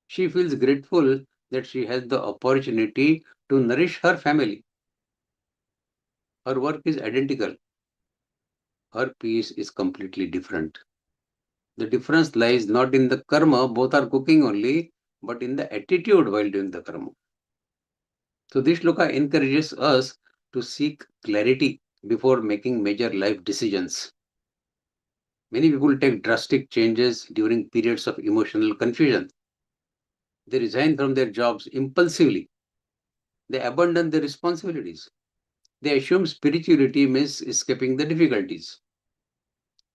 She feels grateful that she has the opportunity to nourish her family. Her work is identical. Her peace is completely different. The difference lies not in the karma, both are cooking only, but in the attitude while doing the karma. So this shloka encourages us to seek clarity before making major life decisions. Many people take drastic changes during periods of emotional confusion. They resign from their jobs impulsively. They abandon their responsibilities. They assume spirituality means escaping the difficulties.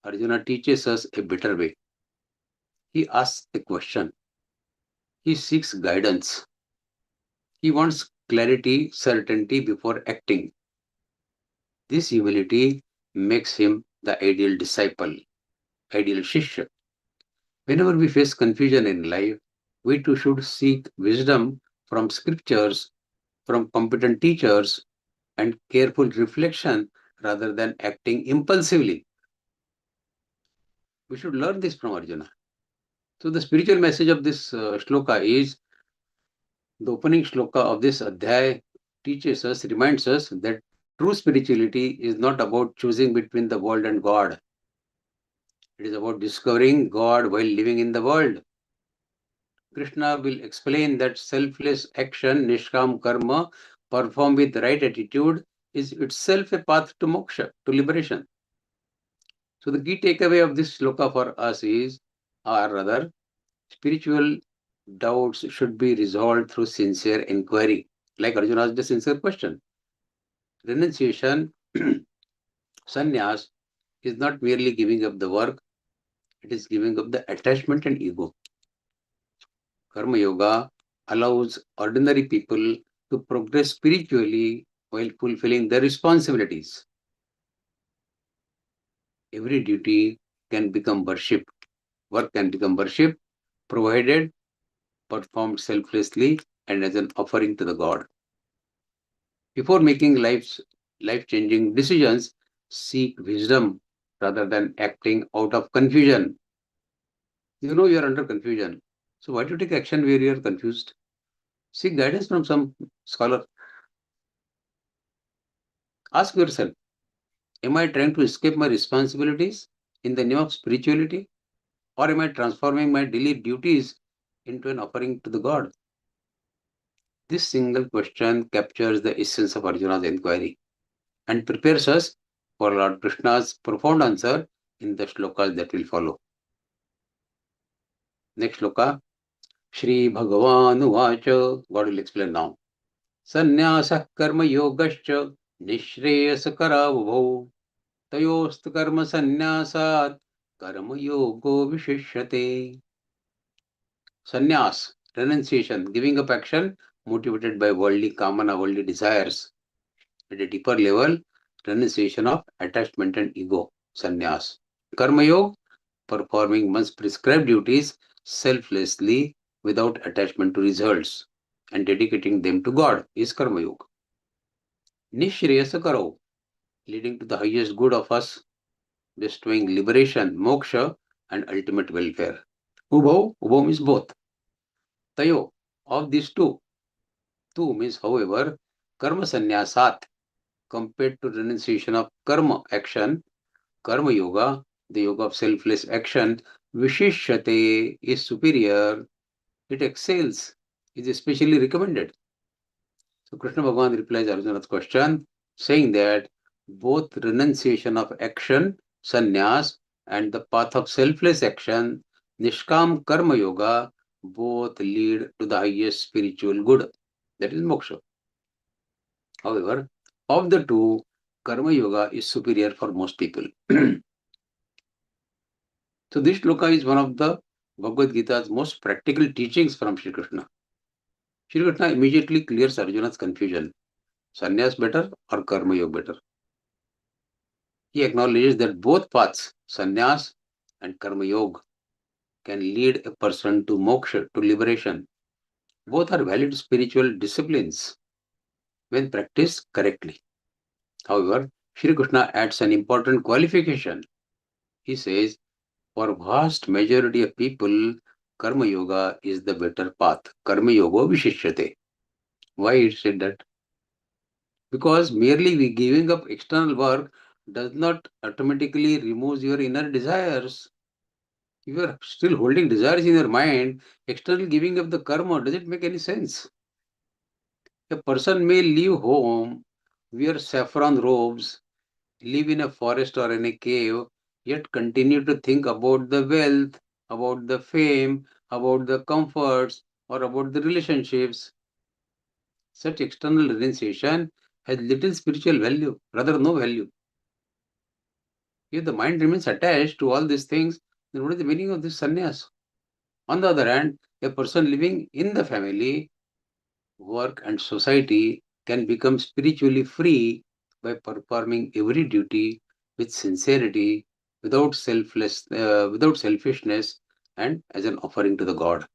Arjuna teaches us a better way. He asks a question. He seeks guidance. He wants clarity, certainty before acting. This humility makes him the ideal disciple, ideal Shishya. Whenever we face confusion in life, we too should seek wisdom from scriptures, from competent teachers, and careful reflection rather than acting impulsively. We should learn this from Arjuna. So the spiritual message of this shloka is, the opening shloka of this adhyaya teaches us, reminds us that true spirituality is not about choosing between the world and God. It is about discovering God while living in the world. Krishna will explain that selfless action, nishkam karma, performed with right attitude, is itself a path to moksha, to liberation. So the key takeaway of this shloka for us is, or rather, spiritual doubts should be resolved through sincere inquiry. Like Arjuna asked a sincere question. Renunciation, sannyas, is not merely giving up the work, it is giving up the attachment and ego. Karma Yoga allows ordinary people to progress spiritually while fulfilling their responsibilities. Every duty can become worship. Work can become worship, provided performed selflessly and as an offering to the God. Before making life-changing decisions, seek wisdom rather than acting out of confusion. You know you are under confusion. So why do you take action where you are confused? Seek guidance from some scholar. Ask yourself, am I trying to escape my responsibilities in the name of spirituality? Or am I transforming my daily duties into an offering to the God? This single question captures the essence of Arjuna's inquiry and prepares us for Lord Krishna's profound answer in the shlokas that will follow. Next shloka, Śrī-Bhagavānuvaca, God will explain now. Sannyāsah karma yogascha nishreyasakaravabhau tayostu karma sannyāsāt karma yogo vishishyate. Sannyas, renunciation, giving up action motivated by worldly kamana, worldly desires. At a deeper level, renunciation of attachment and ego, sannyas. Karma yoga, performing one's prescribed duties selflessly without attachment to results and dedicating them to God is Karma Yoga. Nishreyasa Karo, leading to the highest good of us, bestowing liberation, moksha, and ultimate welfare. Ubho means both. Tayo, of these two means, however, karma sannyasat, compared to renunciation of karma action, karma yoga, the yoga of selfless action, vishishyate, is superior, it excels, is especially recommended. So Krishna Bhagavan replies Arjuna's question, saying that both renunciation of action, sannyas, and the path of selfless action, nishkam karma yoga, both lead to the highest spiritual good, that is moksha. However, of the two, karma yoga is superior for most people. So this shloka is one of the Bhagavad Gita's most practical teachings from Shri Krishna. Shri Krishna immediately clears Arjuna's confusion. Sannyas better or karma yoga better? He acknowledges that both paths, sannyas and karma yoga, can lead a person to moksha, to liberation. Both are valid spiritual disciplines when practiced correctly. However, Shri Krishna adds an important qualification. He says, for vast majority of people, karma yoga is the better path. Karma yoga vishishyate. Why he said that? Because merely giving up external work does not automatically remove your inner desires. If you are still holding desires in your mind, external giving up the karma, does it make any sense? A person may leave home, wear saffron robes, live in a forest or in a cave, yet continue to think about the wealth, about the fame, about the comforts, or about the relationships. Such external renunciation has little spiritual value, rather no value. If the mind remains attached to all these things, then what is the meaning of this sannyas? On the other hand, a person living in the family, work, and society can become spiritually free by performing every duty with sincerity, without selfishness, and as an offering to the God.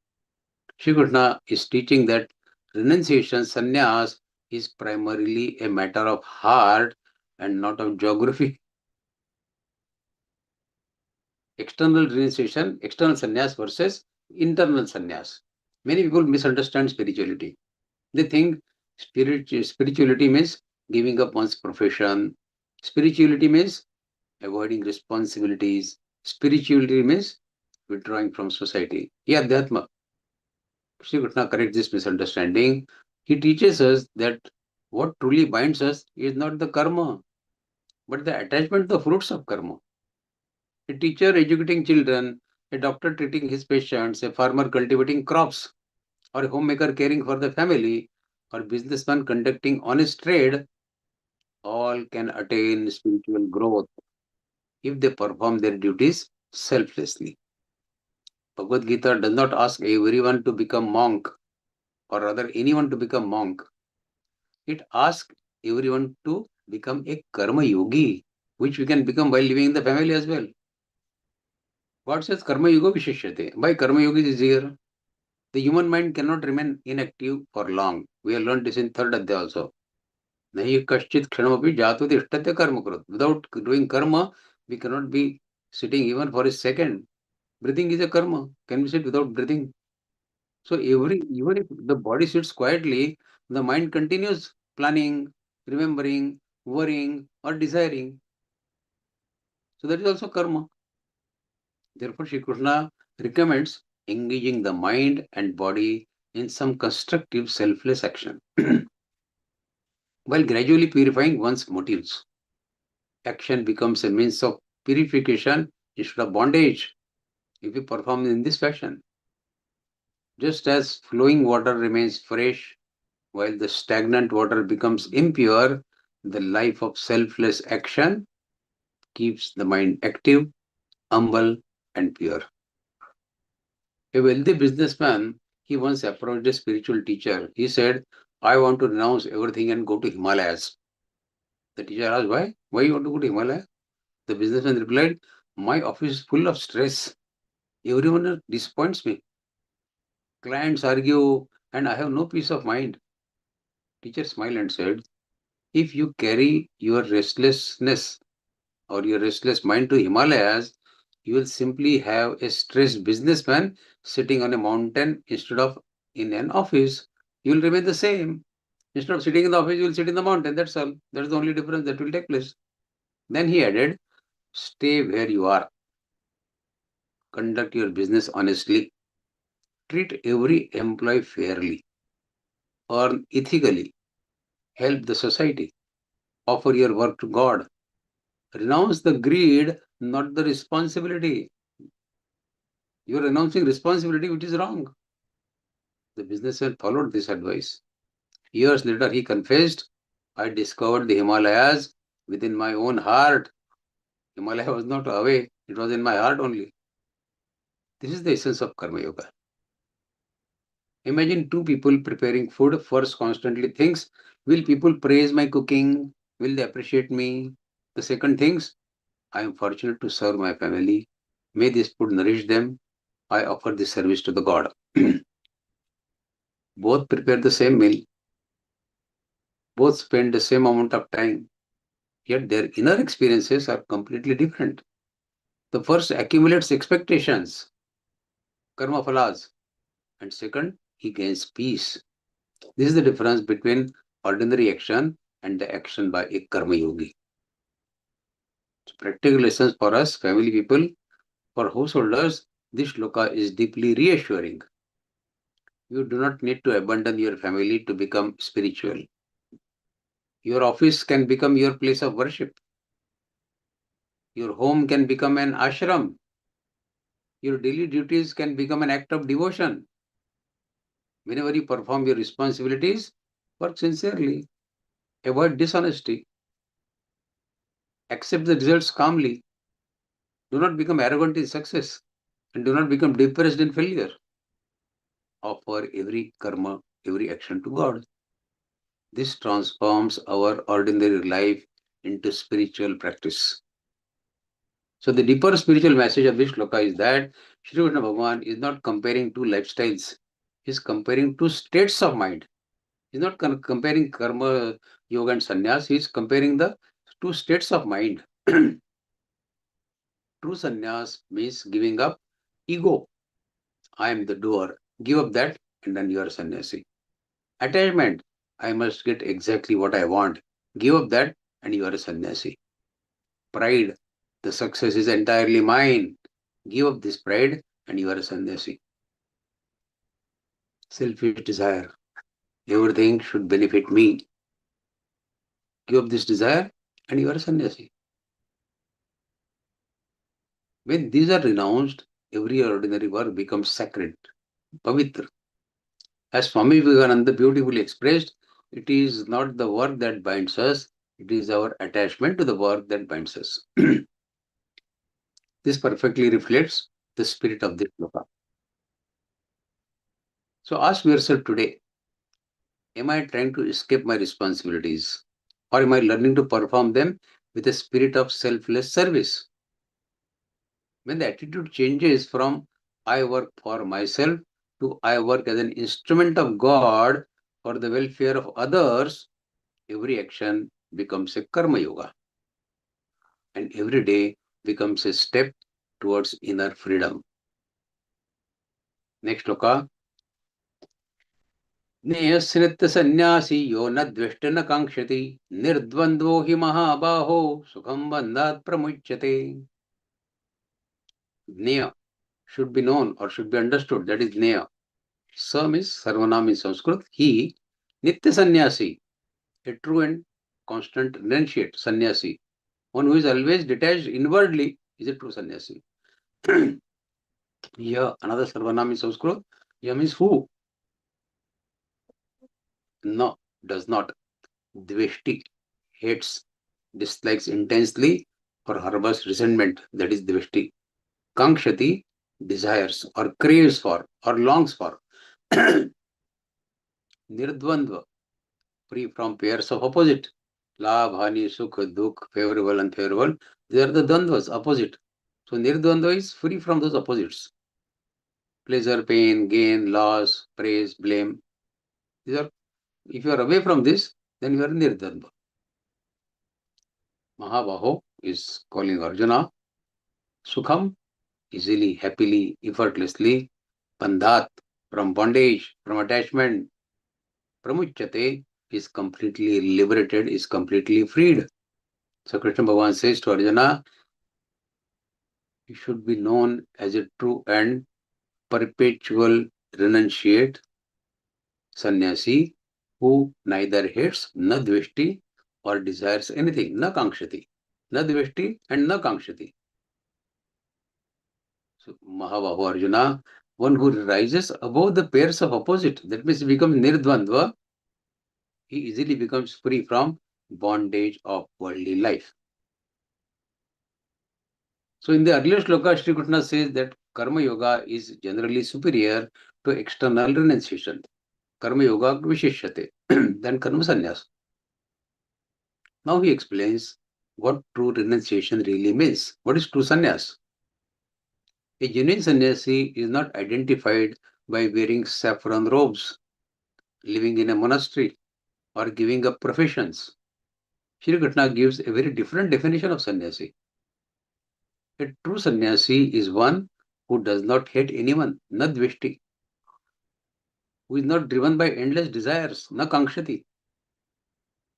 Shri Krishna is teaching that renunciation, sannyas, is primarily a matter of heart and not of geography. External renunciation, external sannyas versus internal sannyas. Many people misunderstand spirituality. They think spirituality means giving up one's profession. Spirituality means avoiding responsibilities. Spirituality means withdrawing from society. Yeah, Adhyatma. Shri Krishna corrects this misunderstanding. He teaches us that what truly binds us is not the karma, but the attachment to the fruits of karma. A teacher educating children, a doctor treating his patients, a farmer cultivating crops, or a homemaker caring for the family, or businessman conducting honest trade, all can attain spiritual growth if they perform their duties selflessly. Bhagavad Gita does not ask everyone to become monk, or rather anyone to become monk. It asks everyone to become a karma yogi, which we can become while living in the family as well. What says karma yoga vishishyate? Why karma yogi is here? The human mind cannot remain inactive for long. We have learned this in third adhyaya also. Nahi kaschit kshanamapi jatu tishtate karma karot. Without doing karma, we cannot be sitting even for a second. Breathing is a karma. Can we sit without breathing? So even if the body sits quietly, the mind continues planning, remembering, worrying, or desiring. So that is also karma. Therefore, Shri Krishna recommends engaging the mind and body in some constructive selfless action while gradually purifying one's motives. Action becomes a means of purification instead of bondage if we perform in this fashion. Just as flowing water remains fresh while the stagnant water becomes impure, the life of selfless action keeps the mind active, humble, and pure. A wealthy businessman, he once approached a spiritual teacher. He said, I want to renounce everything and go to Himalayas. The teacher asked, why? Why you want to go to Himalaya? The businessman replied, my office is full of stress. Everyone disappoints me. Clients argue, and I have no peace of mind. Teacher smiled and said, if you carry your restlessness or your restless mind to Himalayas, you will simply have a stressed businessman sitting on a mountain instead of in an office. You will remain the same. Instead of sitting in the office, you will sit in the mountain. That's all. That's the only difference that will take place. Then he added, stay where you are. Conduct your business honestly. Treat every employee fairly. Earn ethically. Help the society. Offer your work to God. Renounce the greed, not the responsibility. You are renouncing responsibility, which is wrong. The businessman followed this advice. Years later, he confessed, I discovered the Himalayas within my own heart. Himalaya was not away, it was in my heart only. This is the essence of Karma Yoga. Imagine two people preparing food. First constantly thinks, will people praise my cooking? Will they appreciate me? The second thinks, I am fortunate to serve my family. May this food nourish them. I offer this service to the God. Both prepare the same meal. Both spend the same amount of time. Yet their inner experiences are completely different. The first accumulates expectations, karma phalas, and second, he gains peace. This is the difference between ordinary action and the action by a karma yogi. So practical lessons for us, family people, for householders, this shloka is deeply reassuring. You do not need to abandon your family to become spiritual. Your office can become your place of worship. Your home can become an ashram. Your daily duties can become an act of devotion. Whenever you perform your responsibilities, work sincerely. Avoid dishonesty. Accept the results calmly. Do not become arrogant in success. And do not become depressed in failure. Offer every karma, every action to God. This transforms our ordinary life into spiritual practice. So the deeper spiritual message of this shloka is that Shri Krishna Bhagavan is not comparing two lifestyles. He is comparing two states of mind. He is not comparing karma, yoga and sannyas. He is comparing the two states of mind. True sannyas means giving up ego. I am the doer. Give up that and then you are sannyasi. Attachment. I must get exactly what I want. Give up that and you are a sannyasi. Pride. The success is entirely mine. Give up this pride and you are a sannyasi. Selfish desire. Everything should benefit me. Give up this desire and you are a sannyasi. When these are renounced, every ordinary work becomes sacred, pavitra. As Swami Vivekananda beautifully expressed, it is not the work that binds us, it is our attachment to the work that binds us. This perfectly reflects the spirit of this shloka. So ask yourself today, am I trying to escape my responsibilities? Or am I learning to perform them with a spirit of selfless service? When the attitude changes from I work for myself to I work as an instrument of God for the welfare of others, every action becomes a karma yoga. And every day becomes a step towards inner freedom. Next shloka. Neyasritta sannyasi yo na dveshta na kankshati nirdvandvo hi mahabaho sukham bandhat pramuchyate. Neya should be known or should be understood. That is Neya. Sam is Sarvanam in Sanskrit. He, Nitya Sannyasi, a true and constant renunciate sannyasi. One who is always detached inwardly is a true sannyasi. Here, another Sarvanam in Sanskrit. Here means who? No, does not. Dveshti, hates, dislikes intensely or harbors resentment. That is Dveshti. Kankshati, desires or craves for or longs for. Nirdvandva, free from pairs of opposite. Labh, hani, sukh, dukh, favorable, unfavorable. They are the dandvas, opposite. So Nirdvandva is free from those opposites. pleasure, pain, gain, loss, praise, blame. These are, if you are away from this, then you are nirdvandva. Mahabaho is calling Arjuna, Sukham, easily, happily, effortlessly, Bandhat, from bondage, from attachment, Pramuchyate, is completely liberated, is completely freed. So Krishna Bhagavan says to Arjuna, you should be known as a true and perpetual renunciate sannyasi who neither hates, na dveshti, or desires anything, na kankshati. Na dveshti and na kankshati. So Mahabahu Arjuna, one who rises above the pairs of opposite, that means he becomes nirdvandva, he easily becomes free from bondage of worldly life. So in the earlier shloka, Shri Krishna says that Karma Yoga is generally superior to external renunciation. Karma Yoga Vishishyate, then Karma Sannyas. Now he explains what true renunciation really means. What is true sannyas? A genuine sannyasi is not identified by wearing saffron robes, living in a monastery, or giving up professions. Shri Krishna gives a very different definition of sannyasi. A true sannyasi is one who does not hate anyone, na dveshti, who is not driven by endless desires, na kankshati.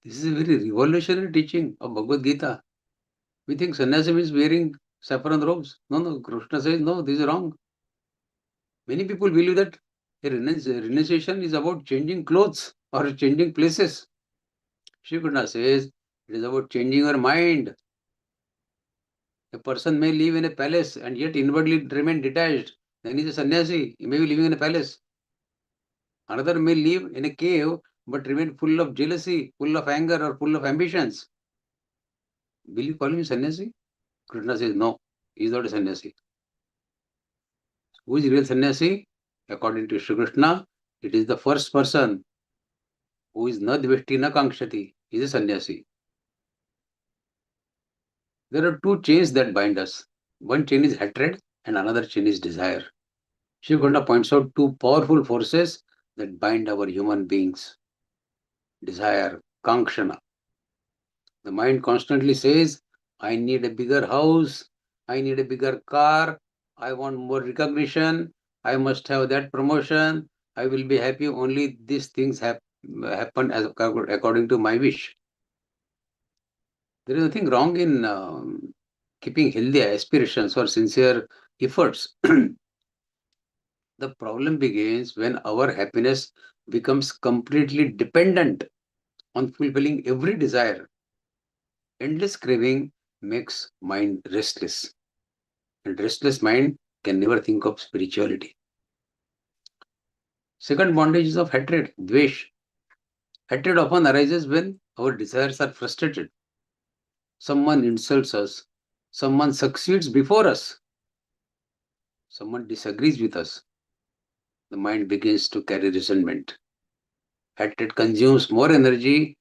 This is a very revolutionary teaching of Bhagavad Gita. We think sannyasi means wearing saffron robes. No, Krishna says, no, this is wrong. Many people believe that a renunciation is about changing clothes or changing places. Shri Krishna says it is about changing your mind. A person may live in a palace and yet inwardly remain detached. Then he is a sannyasi. He may be living in a palace. Another may live in a cave but remain full of jealousy, full of anger, or full of ambitions. Will you call him sannyasi? Krishna says no, he is not a sannyasi. Who is real sannyasi? According to Shri Krishna, it is the first person who is na dveshti na kankshati. He is a sannyasi. There are two chains that bind us. One chain is hatred and another chain is desire. Shri Krishna points out two powerful forces that bind our human beings. Desire, kankshana. The mind constantly says, I need a bigger house, I need a bigger car, I want more recognition, I must have that promotion, I will be happy only these things happen as according to my wish. There is nothing wrong in keeping healthy aspirations or sincere efforts. The problem begins when our happiness becomes completely dependent on fulfilling every desire. Endless craving makes mind restless, and restless mind can never think of spirituality. Second bondage is of hatred, dvesh. Hatred often arises when our desires are frustrated. Someone insults us, someone succeeds before us, someone disagrees with us. The mind begins to carry resentment. Hatred consumes more energy,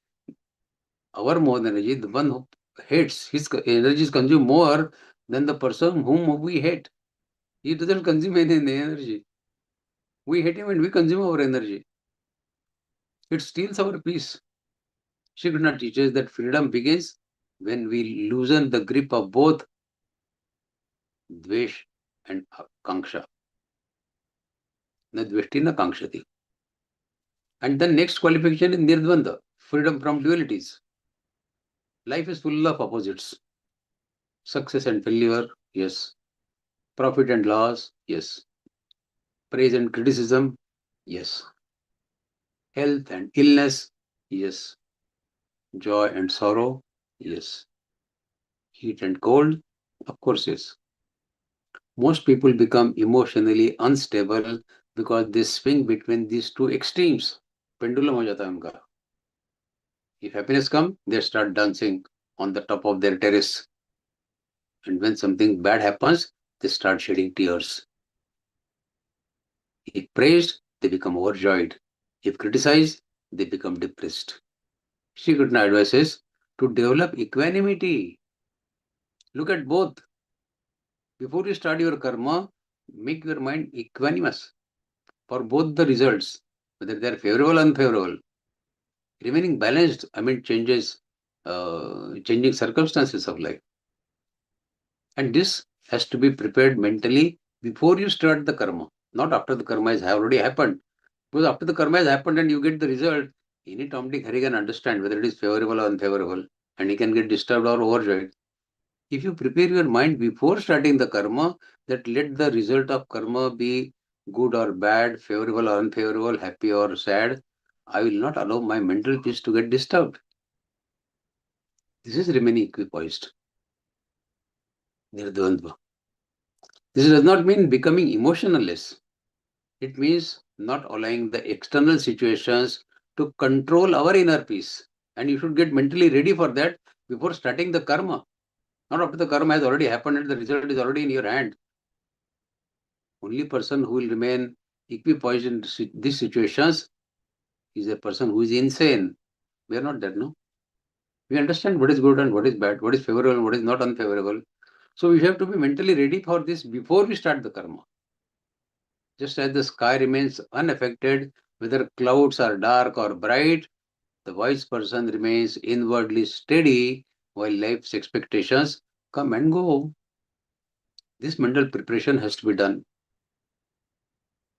the one who hates, his energy is consumed more than the person whom we hate. He doesn't consume any energy. We hate him and we consume our energy. It steals our peace. Shri Krishna teaches that freedom begins when we loosen the grip of both dvesh and kanksha. Na dveshti na kankshati. And the next qualification is nirdvanda, freedom from dualities. Life is full of opposites. Success and failure, yes. Profit and loss, yes. Praise and criticism, yes. Health and illness, yes. Joy and sorrow, yes. Heat and cold, of course, yes. Most people become emotionally unstable because they swing between these two extremes. Pendulum ho jata hai unka. If happiness comes, they start dancing on the top of their terrace. And when something bad happens, they start shedding tears. If praised, they become overjoyed. If criticized, they become depressed. Shri Krishna advises to develop equanimity. Look at both. Before you start your karma, make your mind equanimous for both the results, whether they are favorable or unfavorable. Remaining balanced amid changing circumstances of life. And this has to be prepared mentally before you start the karma, not after the karma has already happened. Because after the karma has happened and you get the result, any Tom, Dick, Harry can understand whether it is favorable or unfavorable, and he can get disturbed or overjoyed. If you prepare your mind before starting the karma, that let the result of karma be good or bad, favorable or unfavorable, happy or sad, I will not allow my mental peace to get disturbed. This is remaining equipoised. Nirdvandva. This does not mean becoming emotionless. It means not allowing the external situations to control our inner peace. And you should get mentally ready for that before starting the karma. Not after the karma has already happened and the result is already in your hand. Only person who will remain equipoised in these situations is a person who is insane. We are not that, no? We understand what is good and what is bad, what is favorable and what is not unfavorable. So we have to be mentally ready for this before we start the karma. Just as the sky remains unaffected, whether clouds are dark or bright, the wise person remains inwardly steady while life's expectations come and go. This mental preparation has to be done.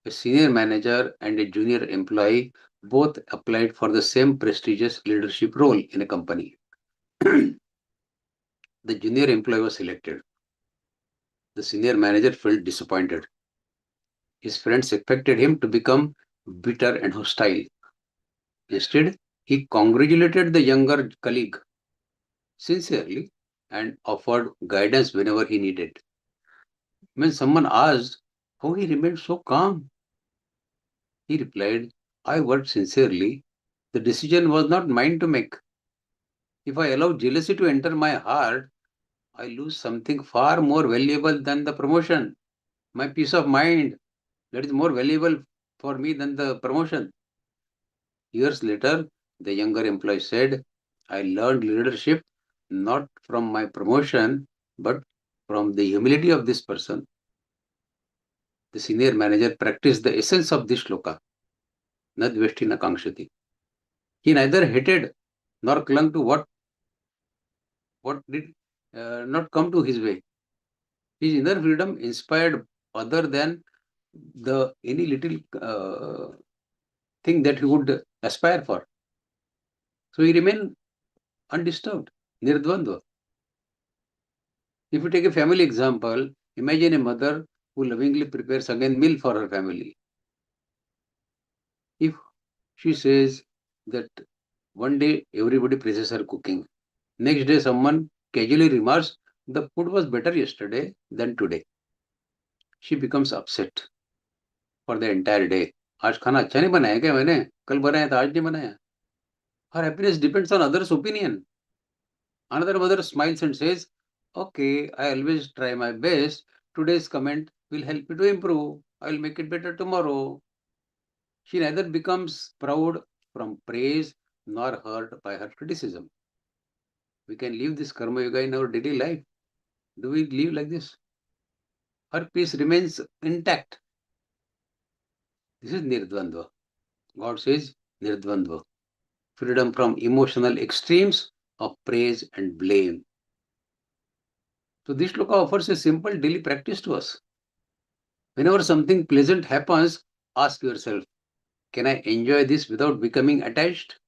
A senior manager and a junior employee both applied for the same prestigious leadership role in a company. The junior employee was selected. The senior manager felt disappointed. His friends expected him to become bitter and hostile. Instead, he congratulated the younger colleague sincerely and offered guidance whenever he needed. When someone asked how he remained so calm, he replied, I worked sincerely. The decision was not mine to make. If I allow jealousy to enter my heart, I lose something far more valuable than the promotion. My peace of mind, that is more valuable for me than the promotion. Years later, the younger employee said, I learned leadership not from my promotion, but from the humility of this person. The senior manager practiced the essence of this shloka, Nadveshtina Kankshati. He neither hated nor clung to what did not come to his way. His inner freedom inspired other than the any little thing that he would aspire for. So he remained undisturbed, nirdvandva. If you take a family example, imagine a mother who lovingly prepares again meal for her family. If she says that one day everybody praises her cooking, next day someone casually remarks the food was better yesterday than today, she becomes upset for the entire day. आज खाना अच्छा नहीं बनाया क्या मैंने? कल बनाया था आज नहीं बनाया. Her happiness depends on others' opinion. Another mother smiles and says, okay, I always try my best. Today's comment will help me to improve. I will make it better tomorrow. She neither becomes proud from praise nor hurt by her criticism. We can live this karma yoga in our daily life. Do we live like this? Her peace remains intact. This is nirdvandva. God says nirdvandva. Freedom from emotional extremes of praise and blame. So this shloka offers a simple daily practice to us. Whenever something pleasant happens, ask yourself, can I enjoy this without becoming attached?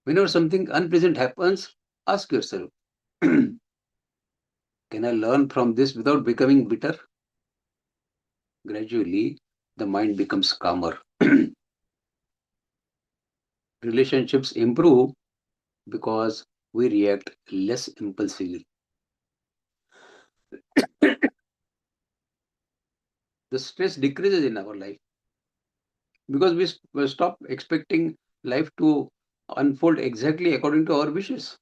Whenever something unpleasant happens, ask yourself, can I learn from this without becoming bitter? Gradually, the mind becomes calmer. Relationships improve because we react less impulsively. The stress decreases in our life because we stop expecting life to unfold exactly according to our wishes.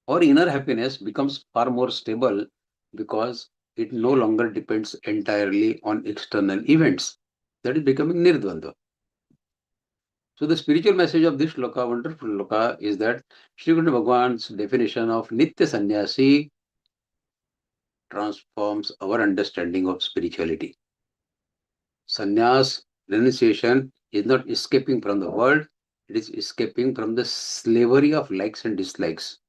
Our inner happiness becomes far more stable because it no longer depends entirely on external events. That is becoming nirdvandva. So the spiritual message of this shloka, wonderful shloka, is that Shri Krishna Bhagwan's definition of Nitya Sannyasi transforms our understanding of spirituality. Sannyas, renunciation, is not escaping from the world, it is escaping from the slavery of likes and dislikes.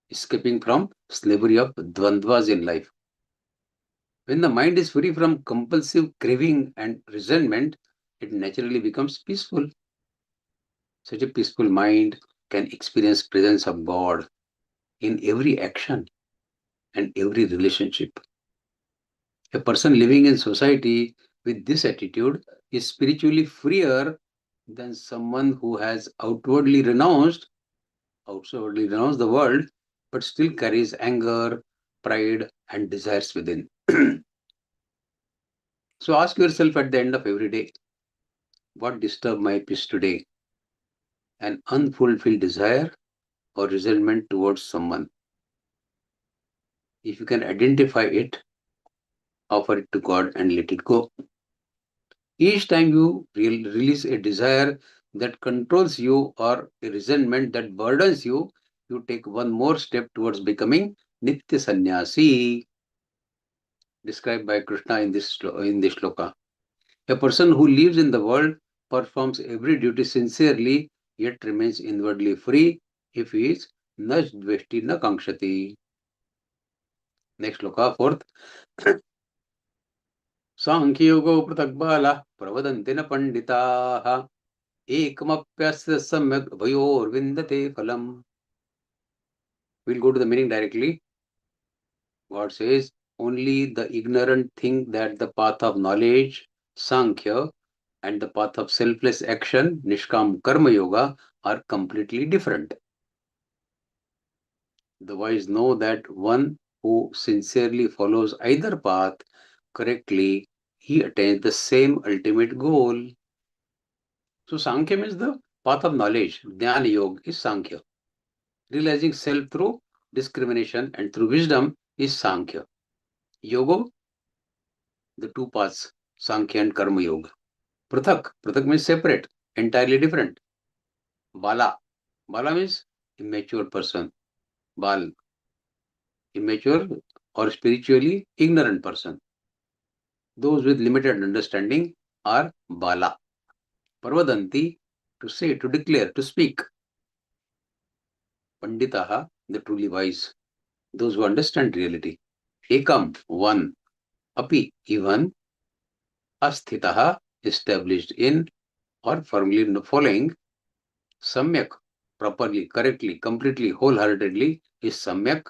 Escaping from slavery of dvandvas in life. When the mind is free from compulsive craving and resentment, it naturally becomes peaceful. Such a peaceful mind can experience presence of God in every action and every relationship. A person living in society with this attitude is spiritually freer than someone who has outwardly renounced the world, but still carries anger, pride, and desires within. So ask yourself at the end of every day, what disturbed my peace today? An unfulfilled desire or resentment towards someone? If you can identify it, offer it to God and let it go. Each time you release a desire that controls you or a resentment that burdens you, you take one more step towards becoming Nitya Sannyasi, described by Krishna in this shloka. A person who lives in the world, performs every duty sincerely, yet remains inwardly free if he is na dveshti na kankshati. Next shloka, fourth. Sankhyogo pratagbala pravadanti na panditaha ekamapyasya samyak bhayor vindate phalam. We'll go to the meaning directly. God says, only the ignorant think that the path of knowledge, Sankhya, and the path of selfless action, Nishkam Karma Yoga, are completely different. The wise know that one who sincerely follows either path correctly, he attains the same ultimate goal. So Sankhya means the path of knowledge. Jnana Yoga is Sankhya. Realizing self through discrimination and through wisdom is Sankhya. Yoga, the two paths, Sankhya and Karma Yoga. Prathak means separate, entirely different. Bala means immature person. Bal, immature or spiritually ignorant person. Those with limited understanding are Bala. Parvadanti, to say, to declare, to speak. Panditaha, the truly wise, those who understand reality. Ekam, one. Api, even. Asthitaha, established in or firmly following. Samyak, properly, correctly, completely, wholeheartedly, is Samyak.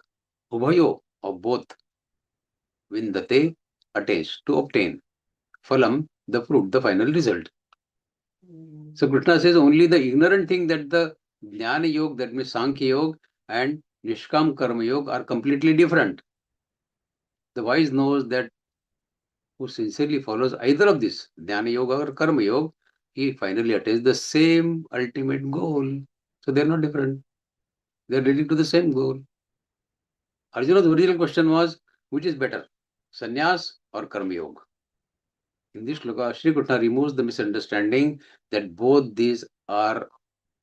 Ubhayo, of both. Vindate, attains, to obtain. Phalam, the fruit, the final result. So Krishna says only the ignorant think that the Jnana Yoga, that means Sankhya Yoga, and Nishkam Karma Yoga are completely different. The wise knows that who sincerely follows either of this, Jnana Yoga or Karma Yoga, he finally attains the same ultimate goal. So they are not different. They are leading to the same goal. Arjuna's original question was, which is better, Sannyas or Karma Yoga? In this shloka, Shri Krishna removes the misunderstanding that both these are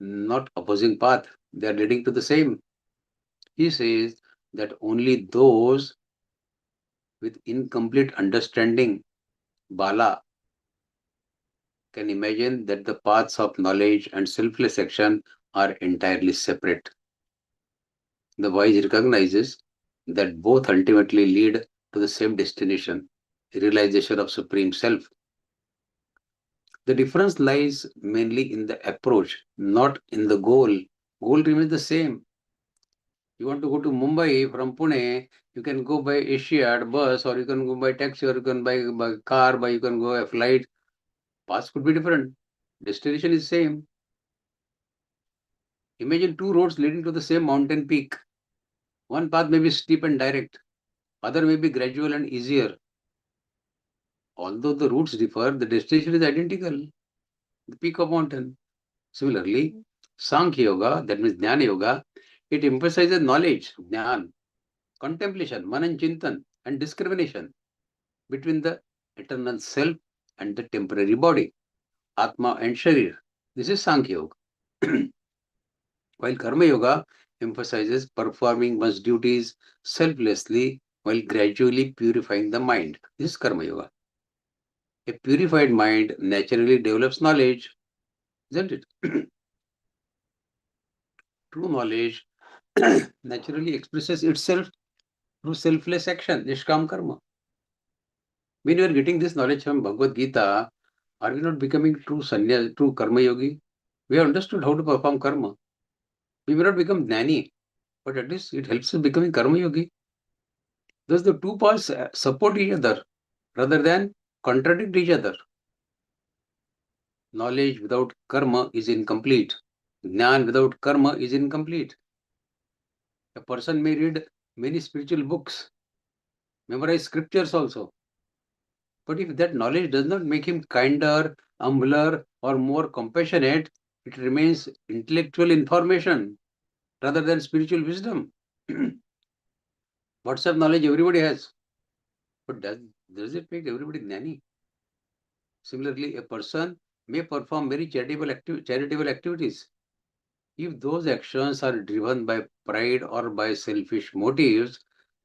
not opposing path. They are leading to the same. He says that only those with incomplete understanding, Bala, can imagine that the paths of knowledge and selfless action are entirely separate. The wise recognizes that both ultimately lead to the same destination, realization of Supreme Self. The difference lies mainly in the approach, not in the goal. Goal remains the same. You want to go to Mumbai from Pune, you can go by Asiad bus, or you can go by taxi, or you can by car, you can go a flight. Paths could be different. Destination is same. Imagine two roads leading to the same mountain peak. One path may be steep and direct, other may be gradual and easier. Although the routes differ, the destination is identical, the peak of mountain. Similarly, Sankhya Yoga, that means Jnana Yoga, it emphasizes knowledge, Jnana, contemplation, Manan Chintan, and discrimination between the eternal self and the temporary body. Atma and Sharir. This is Sankhya Yoga. While Karma Yoga emphasizes performing one's duties selflessly while gradually purifying the mind. This is Karma Yoga. A purified mind naturally develops knowledge, isn't it? True knowledge naturally expresses itself through selfless action, Nishkam Karma. When we are getting this knowledge from Bhagavad Gita, are we not becoming true sannyas, true karma yogi? We have understood how to perform karma. We may not become jnani, but at least it helps us becoming karma yogi. Thus the two paths support each other rather than contradict each other. Knowledge without karma is incomplete. Jnana without karma is incomplete. A person may read many spiritual books, memorize scriptures also. But if that knowledge does not make him kinder, humbler, or more compassionate, it remains intellectual information rather than spiritual wisdom. WhatsApp knowledge everybody has. But does it make everybody jnani? Similarly, a person may perform very charitable activities. If those actions are driven by pride or by selfish motives,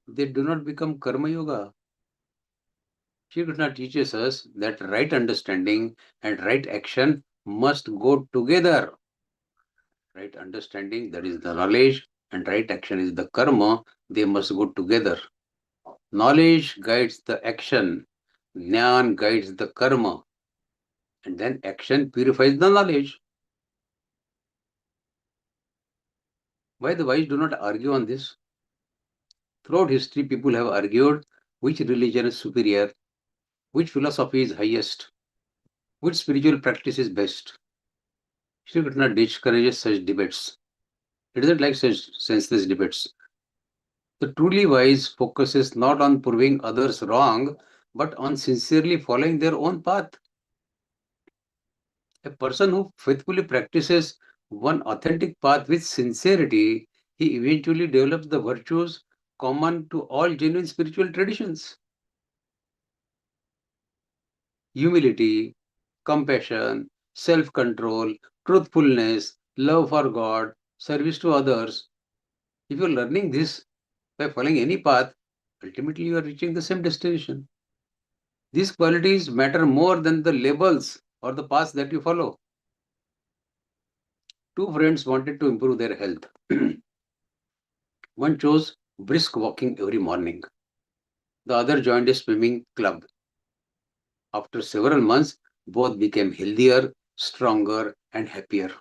they do not become karma yoga. Shri Krishna teaches us that right understanding and right action must go together. Right understanding, that is the knowledge, and right action is the karma. They must go together. Knowledge guides the action, jnana guides the karma, and then action purifies the knowledge. Why the wise do not argue on this? Throughout history, people have argued which religion is superior, which philosophy is highest, which spiritual practice is best. Shri Krishna discourages such debates. He doesn't like such senseless debates. The truly wise focuses not on proving others wrong, but on sincerely following their own path. A person who faithfully practices one authentic path with sincerity, he eventually develops the virtues common to all genuine spiritual traditions. Humility, compassion, self-control, truthfulness, love for God, service to others. If you are learning this by following any path, ultimately you are reaching the same destination. These qualities matter more than the labels or the paths that you follow. Two friends wanted to improve their health. One chose brisk walking every morning. The other joined a swimming club. After several months, both became healthier, stronger, and happier.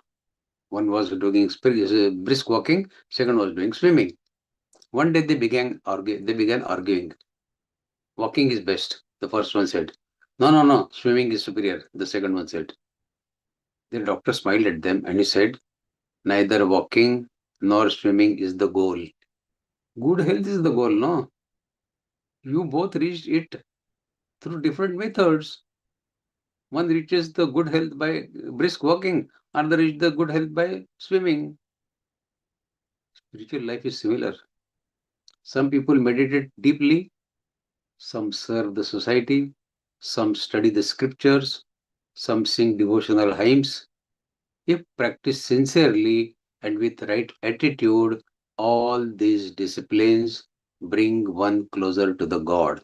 One was doing brisk walking, second was doing swimming. One day they began arguing. Walking is best, the first one said. No, swimming is superior, the second one said. The doctor smiled at them and he said, neither walking nor swimming is the goal. Good health is the goal, no? You both reached it through different methods. One reaches the good health by brisk walking, another reaches the good health by swimming. Spiritual life is similar. Some people meditate deeply, some serve the society, some study the scriptures, some sing devotional hymns. If practiced sincerely and with right attitude, all these disciplines bring one closer to the God.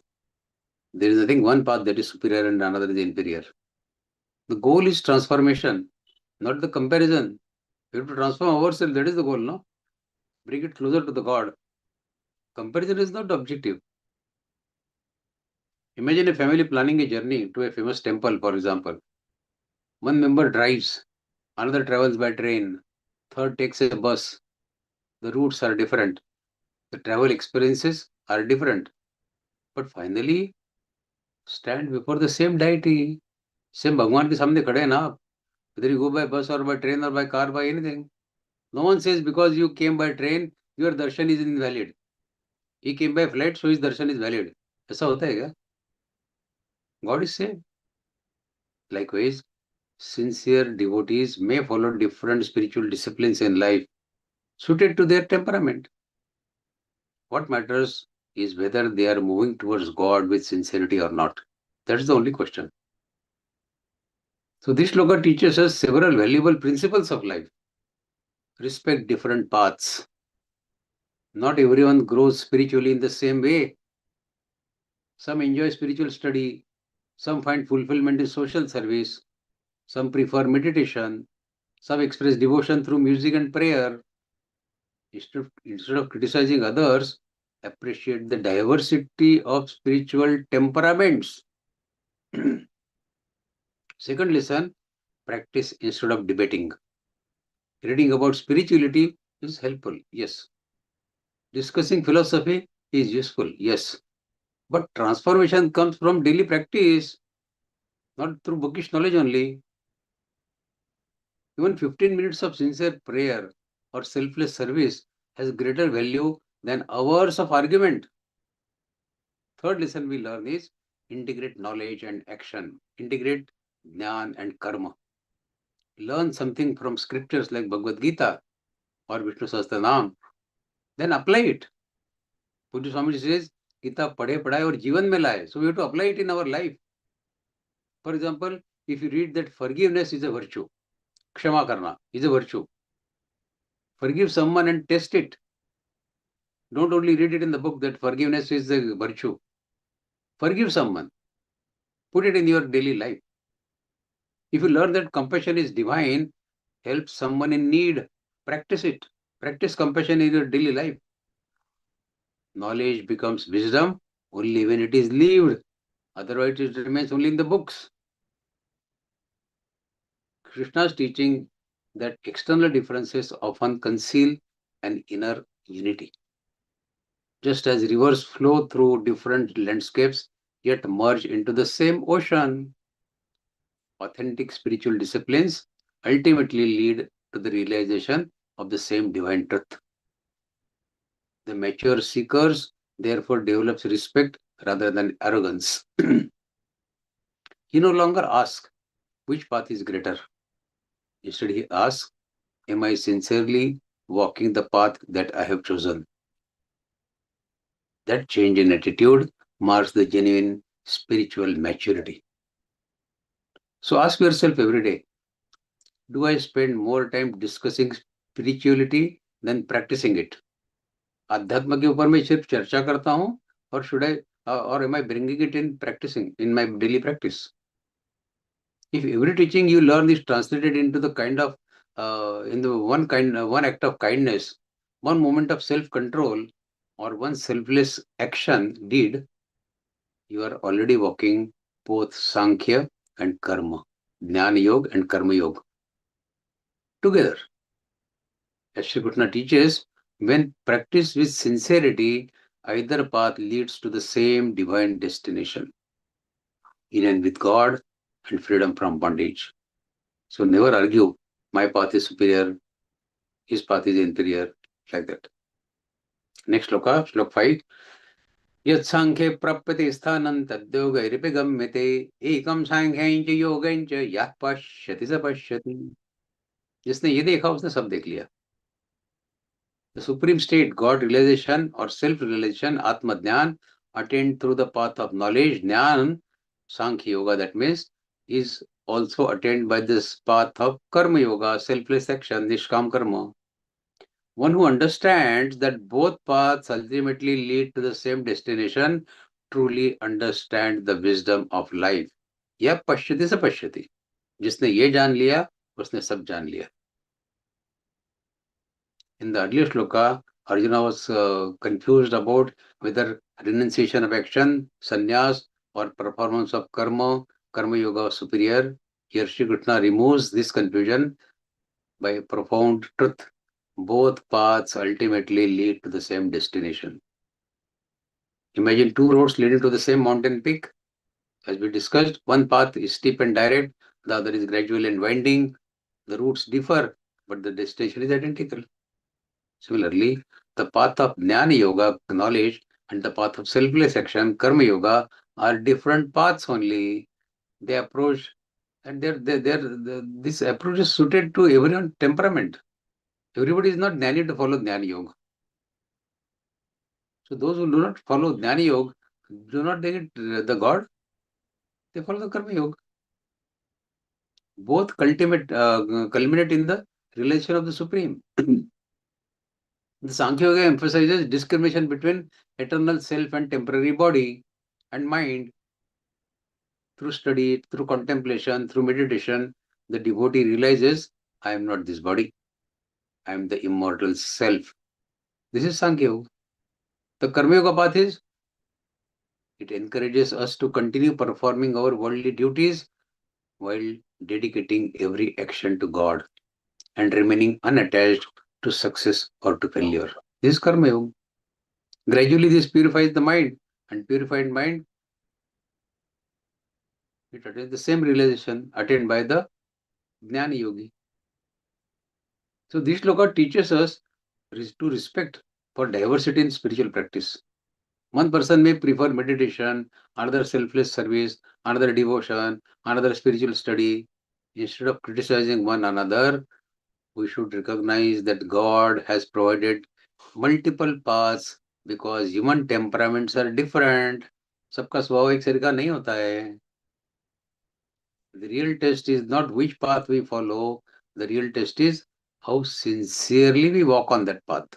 There is nothing one path that is superior and another is inferior. The goal is transformation, not the comparison. We have to transform ourselves, that is the goal, no? Bring it closer to the God. Comparison is not the objective. Imagine a family planning a journey to a famous temple, for example. One member drives, another travels by train, third takes a bus. The routes are different. The travel experiences are different. But finally, stand before the same deity. Same Bhagwan ke samne khade na aap. Whether you go by bus or by train or by car, by anything. No one says because you came by train, your darshan is invalid. He came by flight, so his darshan is valid. ऐसा होता है क्या? God is same. Likewise, sincere devotees may follow different spiritual disciplines in life suited to their temperament. What matters is whether they are moving towards God with sincerity or not. That's the only question. So this shloka teaches us several valuable principles of life. Respect different paths. Not everyone grows spiritually in the same way. Some enjoy spiritual study, some find fulfillment in social service, some prefer meditation, some express devotion through music and prayer. Instead of criticizing others, appreciate the diversity of spiritual temperaments. Second lesson, practice instead of debating. Reading about spirituality is helpful, yes. Discussing philosophy is useful, yes. But transformation comes from daily practice, not through bookish knowledge only. Even 15 minutes of sincere prayer or selfless service has greater value than hours of argument. Third lesson we learn is integrate knowledge and action. Integrate jnana and karma. Learn something from scriptures like Bhagavad-Gītā or Vishnu Sahasranam, then apply it. Pujya Swamiji says, Gita padhe padhaye aur जीवन में लाए. So we have to apply it in our life. For example, if you read that forgiveness is a virtue, kshama karna is a virtue. Forgive someone and test it. Don't only read it in the book that forgiveness is a virtue. Forgive someone. Put it in your daily life. If you learn that compassion is divine, help someone in need, practice it. Practice compassion in your daily life. Knowledge becomes wisdom only when it is lived. Otherwise, it remains only in the books. Krishna's teaching that external differences often conceal an inner unity. Just as rivers flow through different landscapes, yet merge into the same ocean. Authentic spiritual disciplines ultimately lead to the realization of the same divine truth. The mature seekers therefore develops respect rather than arrogance. He no longer asks which path is greater. Instead, he asks, am I sincerely walking the path that I have chosen? That change in attitude marks the genuine spiritual maturity. So ask yourself every day, do I spend more time discussing spirituality than practicing it? अध्यात्म के ऊपर मैं सिर्फ चर्चा करता हूँ और should I or am I bringing it in practicing in my daily practice? If every teaching you learn is translated into the kind of in the one act of kindness, one moment of self-control, or one selfless action deed, you are already walking both Sankhya and Karma, Jnana Yoga and Karma Yoga together. As Shri Krishna teaches, when practiced with sincerity, either path leads to the same divine destination, union with God and freedom from bondage. So never argue, my path is superior, his path is inferior, like that. Next shloka, shlok 5. Yat sankhye prapyate sthanam tadyogairepi gamyate ekam sankhyaincha yogaincha yat pashyati sa pashyati. जिसने ये देखा उसने सब देख लिया. The supreme state, God realization or self-realization, Atma Jnana, attained through the path of knowledge, Jnana, Sankhya Yoga, that means, is also attained by this path of Karma Yoga, selfless action, Nishkam Karma. One who understands that both paths ultimately lead to the same destination truly understands the wisdom of life. यह पश्यति स पश्यति. जिसने ये जान लिया, उसने सब जान लिया. In the earlier shloka, Arjuna was confused about whether renunciation of action, sannyas, or performance of karma yoga was superior. Here Shri Krishna removes this confusion by a profound truth. Both paths ultimately lead to the same destination. Imagine two roads leading to the same mountain peak. As we discussed, one path is steep and direct, the other is gradual and winding. The routes differ, but the destination is identical. Similarly, the path of Jnana Yoga, knowledge, and the path of selfless action, Karma Yoga, are different paths only. They approach, and this approach is suited to everyone's temperament. Everybody is not Jnani to follow Jnana Yoga. So those who do not follow Jnana Yoga do not get the God. They follow the Karma Yoga. both culminate in the realization of the Supreme. The Sankhya Yoga emphasizes discrimination between eternal self and temporary body and mind. Through study, through contemplation, through meditation, the devotee realizes, I am not this body, I am the immortal self. This is Sankhya Yoga. The Karma Yoga path is, it encourages us to continue performing our worldly duties while dedicating every action to God and remaining unattached to success or to failure. This is Karma Yoga. Gradually, this purifies the mind, and purified mind, it attains the same realization attained by the Jnana Yogi. So, this sloka teaches us to respect for diversity in spiritual practice. One person may prefer meditation, another selfless service, another devotion, another spiritual study. Instead of criticizing one another, we should recognize that God has provided multiple paths because human temperaments are different. सबका स्वभाव एक शरीर का नहीं होता है. The real test is not which path we follow. The real test is how sincerely we walk on that path.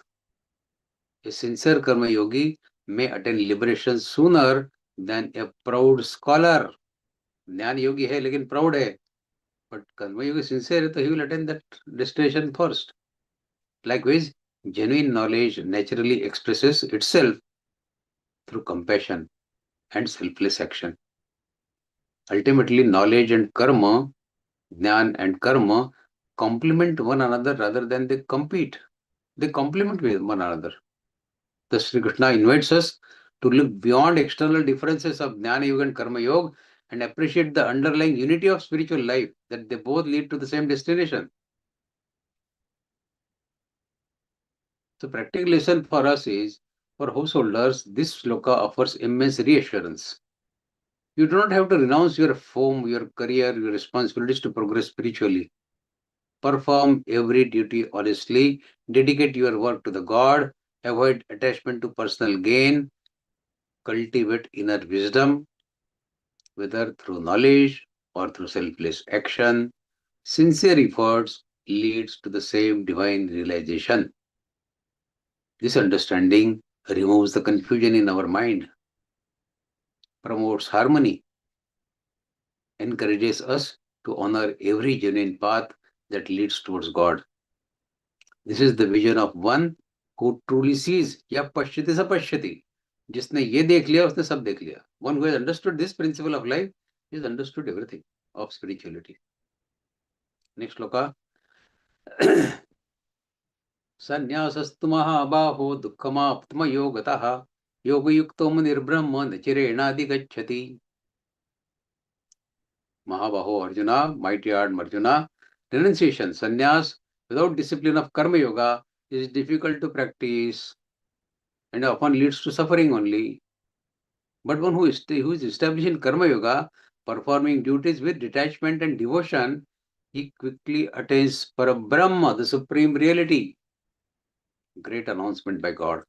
A sincere karma yogi may attain liberation sooner than a proud scholar. ज्ञान योगी है लेकिन proud है, but karma yogi sincere है तो he will attain that destination first. Likewise, genuine knowledge naturally expresses itself through compassion and selfless action. Ultimately, knowledge and karma, jnana and karma, complement one another rather than they compete. They complement with one another. Thus, Sri Krishna invites us to look beyond external differences of Jnana Yoga and Karma Yoga and appreciate the underlying unity of spiritual life, that they both lead to the same destination. The practical lesson for us is, for householders, this sloka offers immense reassurance. You do not have to renounce your home, your career, your responsibilities to progress spiritually. Perform every duty honestly, dedicate your work to the God, avoid attachment to personal gain, cultivate inner wisdom, whether through knowledge or through selfless action. Sincere efforts leads to the same divine realization. This understanding removes the confusion in our mind, promotes harmony, encourages us to honor every genuine path that leads towards God. This is the vision of one who truly sees, ya pashyati sa pashyati. जिसने ये देख लिया उसने सब देख लिया. One who has understood this principle of life has understood everything of spirituality. Next sloka. Sannyasasthu mahabaho dukkhamaptma yogatah yogayuktom nirbrahma nachirenadi gacchati. Mahabaho Arjuna, mighty Arjuna, renunciation, sannyas, without discipline of karma yoga is difficult to practice and often leads to suffering only. But one who is established in karma yoga, performing duties with detachment and devotion, he quickly attains Parabrahma, the supreme reality. Great announcement by God.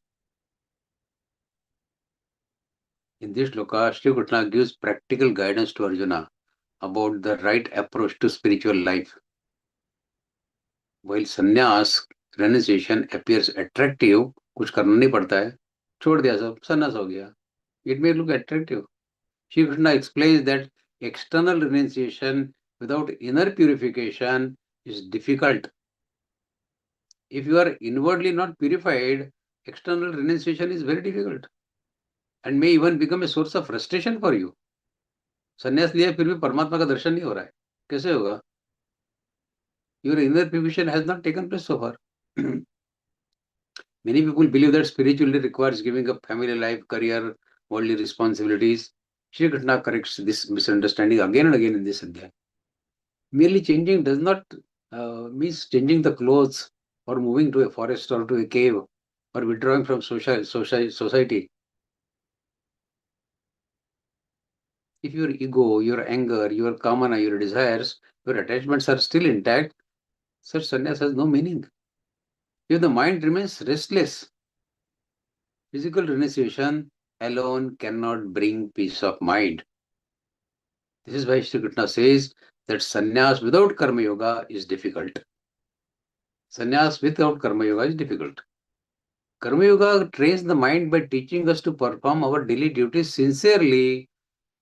In this sloka, Shri Krishna gives practical guidance to Arjuna about the right approach to spiritual life. While sannyas, renunciation appears attractive, कुछ करना नहीं पड़ता है, छोड़ दिया सब, sannyas हो गया. It may look attractive. Shri Krishna explains that external renunciation without inner purification is difficult. If you are inwardly not purified, external renunciation is very difficult and may even become a source of frustration for you. संन्यास लिया फिर भी परमात्मा का दर्शन नहीं हो रहा है, कैसे होगा? Your inner purification has not taken place so far. Many people believe that spirituality requires giving up family life, career, worldly responsibilities. Shri Krishna corrects this misunderstanding again and again in this adhyaya. Merely changing does not means changing the clothes or moving to a forest or to a cave or withdrawing from society. If your ego, your anger, your kamana, your desires, your attachments are still intact, such sannyas has no meaning. If the mind remains restless, physical renunciation alone cannot bring peace of mind. This is why Shri Krishna says, that sannyas without karma yoga is difficult. Sannyas without karma yoga is difficult. Karma yoga trains the mind by teaching us to perform our daily duties sincerely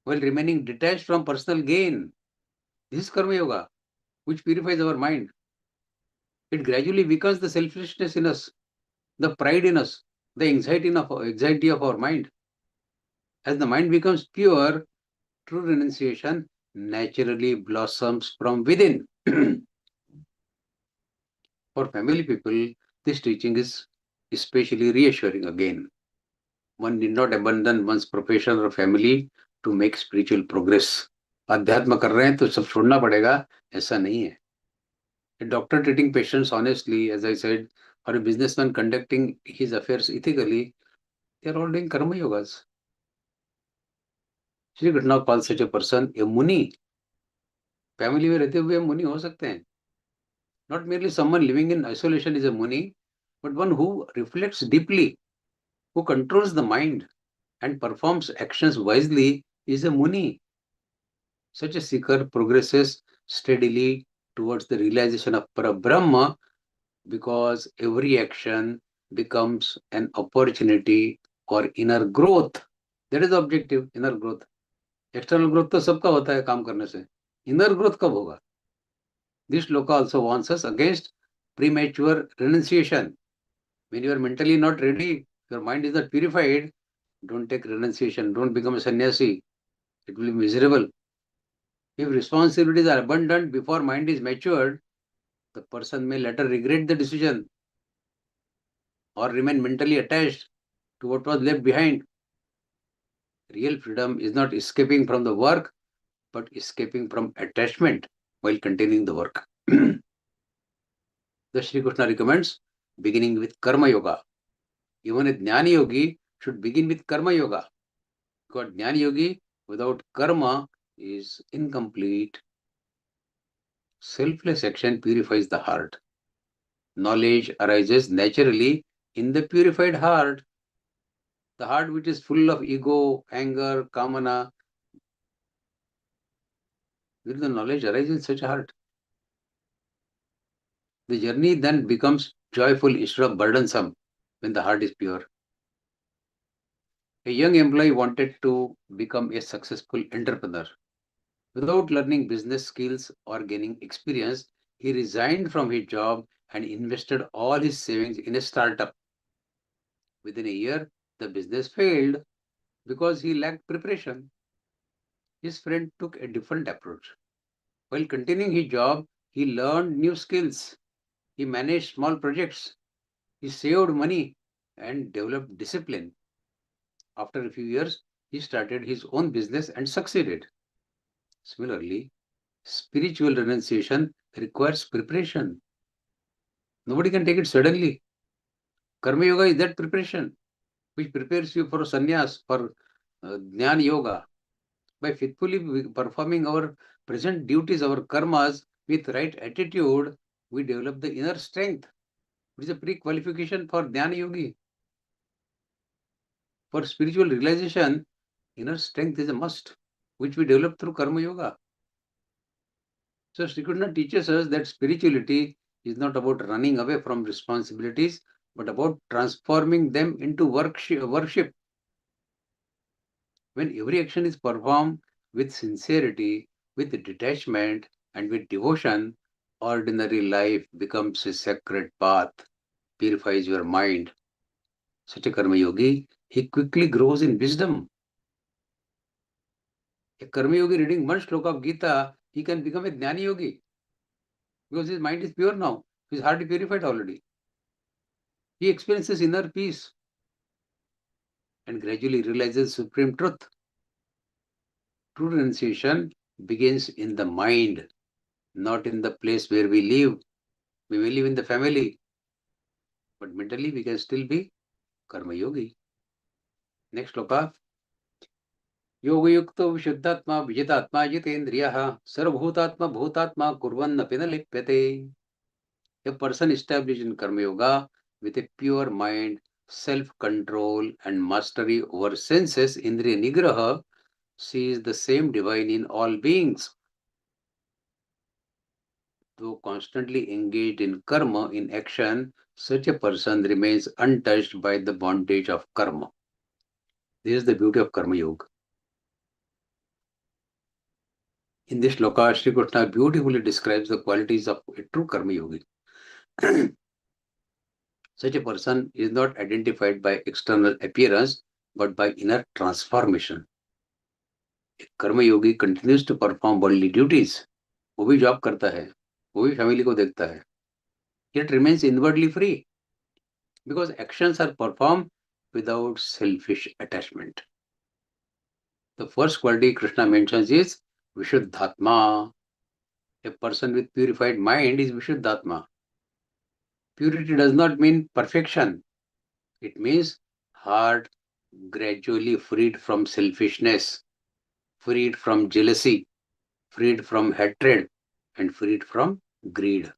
while remaining detached from personal gain. This is karma yoga, which purifies our mind. It gradually weakens the selfishness in us, the pride in us, the anxiety of our mind. As the mind becomes pure, true renunciation naturally blossoms from within. For family people, this teaching is especially reassuring again. One need not abandon one's profession or family to make spiritual progress. अध्यात्म कर रहे हैं तो सब छोड़ना पड़ेगा, ऐसा नहीं है. A doctor treating patients honestly, as I said, or a businessman conducting his affairs ethically, they are all doing karma yogas. Shri Krishna calls such a person a muni. Family में रहते हुए मुनि हो सकते हैं. Not merely someone living in isolation is a muni, but one who reflects deeply, who controls the mind and performs actions wisely is a muni. Such a seeker progresses steadily towards the realization of Parabrahma because every action becomes an opportunity for inner growth. That is the objective, inner growth. External growth तो सबका होता है काम करने से. Inner growth कब होगा? This shloka also warns us against premature renunciation. When you are mentally not ready, your mind is not purified, don't take renunciation, don't become a sannyasi. It will be miserable. If responsibilities are abundant before mind is matured, the person may later regret the decision or remain mentally attached to what was left behind. Real freedom is not escaping from the work, but escaping from attachment while continuing the work. The Shri Krishna recommends beginning with Karma Yoga. Even a Jnani Yogi should begin with Karma Yoga, because Jnani Yogi without Karma is incomplete. Selfless action purifies the heart. Knowledge arises naturally in the purified heart. The heart which is full of ego, anger, kamana, will the knowledge arise in such a heart? The journey then becomes joyful instead of burdensome when the heart is pure. A young employee wanted to become a successful entrepreneur. Without learning business skills or gaining experience, he resigned from his job and invested all his savings in a startup. Within a year, the business failed because he lacked preparation. His friend took a different approach. While continuing his job, he learned new skills. He managed small projects. He saved money and developed discipline. After a few years, he started his own business and succeeded. Similarly, spiritual renunciation requires preparation. Nobody can take it suddenly. Karma Yoga is that preparation which prepares you for sannyas, for Jnana Yoga. By faithfully performing our present duties, our karmas, with right attitude, we develop the inner strength, which is a pre-qualification for Jnana Yogi. For spiritual realization, inner strength is a must, which we develop through Karma Yoga. So Sri Krishna teaches us that spirituality is not about running away from responsibilities, but about transforming them into worship. When every action is performed with sincerity, with detachment, and with devotion, ordinary life becomes a sacred path, purifies your mind. Such a Karma Yogi, he quickly grows in wisdom. A Karma Yogi reading one shloka of Gita, he can become a Jnani Yogi because his mind is pure now. His heart is purified already. He experiences inner peace and gradually realizes supreme truth. True renunciation begins in the mind, not in the place where we live. We may live in the family, but mentally we can still be Karma Yogi. Next shloka. योगयुक्तो विशुद्धात्मा विजितात्मा जितेन्द्रियः सर्वभूतात्मा भूतात्मा कुर्वन्नपि न लिप्यते. A person established in Karma Yoga with a pure mind, self-control and mastery over senses, Indriya Nigraha, sees the same divine in all beings. Though constantly engaged in karma, in action, such a person remains untouched by the bondage of karma. This is the beauty of Karma Yoga. In this shloka, Shri Krishna beautifully describes the qualities of a true Karma Yogi. Such a person is not identified by external appearance, but by inner transformation. A Karma Yogi continues to perform worldly duties. वो भी job करता है, वो भी family को देखता है. Yet remains inwardly free, because actions are performed without selfish attachment. The first quality Krishna mentions is Vishuddhatma. A person with purified mind is Vishuddhatma. Purity does not mean perfection. It means heart gradually freed from selfishness, freed from jealousy, freed from hatred, and freed from greed.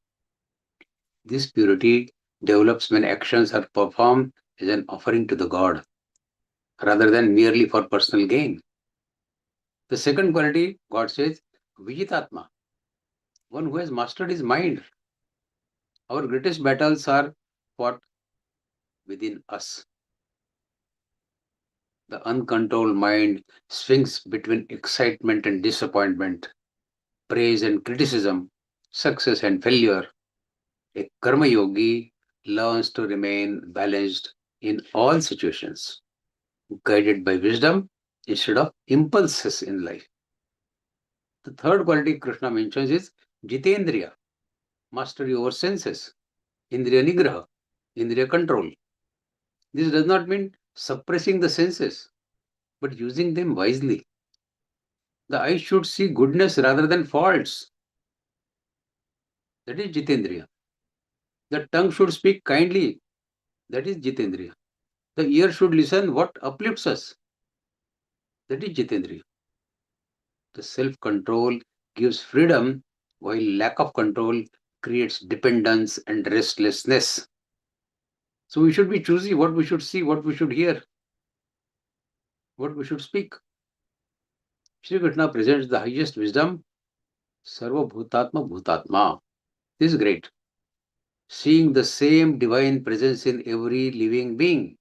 This purity develops when actions are performed as an offering to the God, rather than merely for personal gain. The second quality, God says, Vijitatma, one who has mastered his mind. Our greatest battles are fought within us. The uncontrolled mind swings between excitement and disappointment, praise and criticism, success and failure. A karma yogi learns to remain balanced in all situations, guided by wisdom instead of impulses in life. The third quality Krishna mentions is Jitendriya, mastery over senses, Indriya Nigraha, Indriya control. This does not mean suppressing the senses, but using them wisely. The eye should see goodness rather than faults. That is Jitendriya. The tongue should speak kindly. That is Jitendriya. The ear should listen what uplifts us. That is Jitendriya. The self-control gives freedom, while lack of control creates dependence and restlessness. So we should be choosy what we should see, what we should hear, what we should speak. Shri Krishna presents the highest wisdom, Sarva Bhutatma Bhutatma. This is great. Seeing the same divine presence in every living being.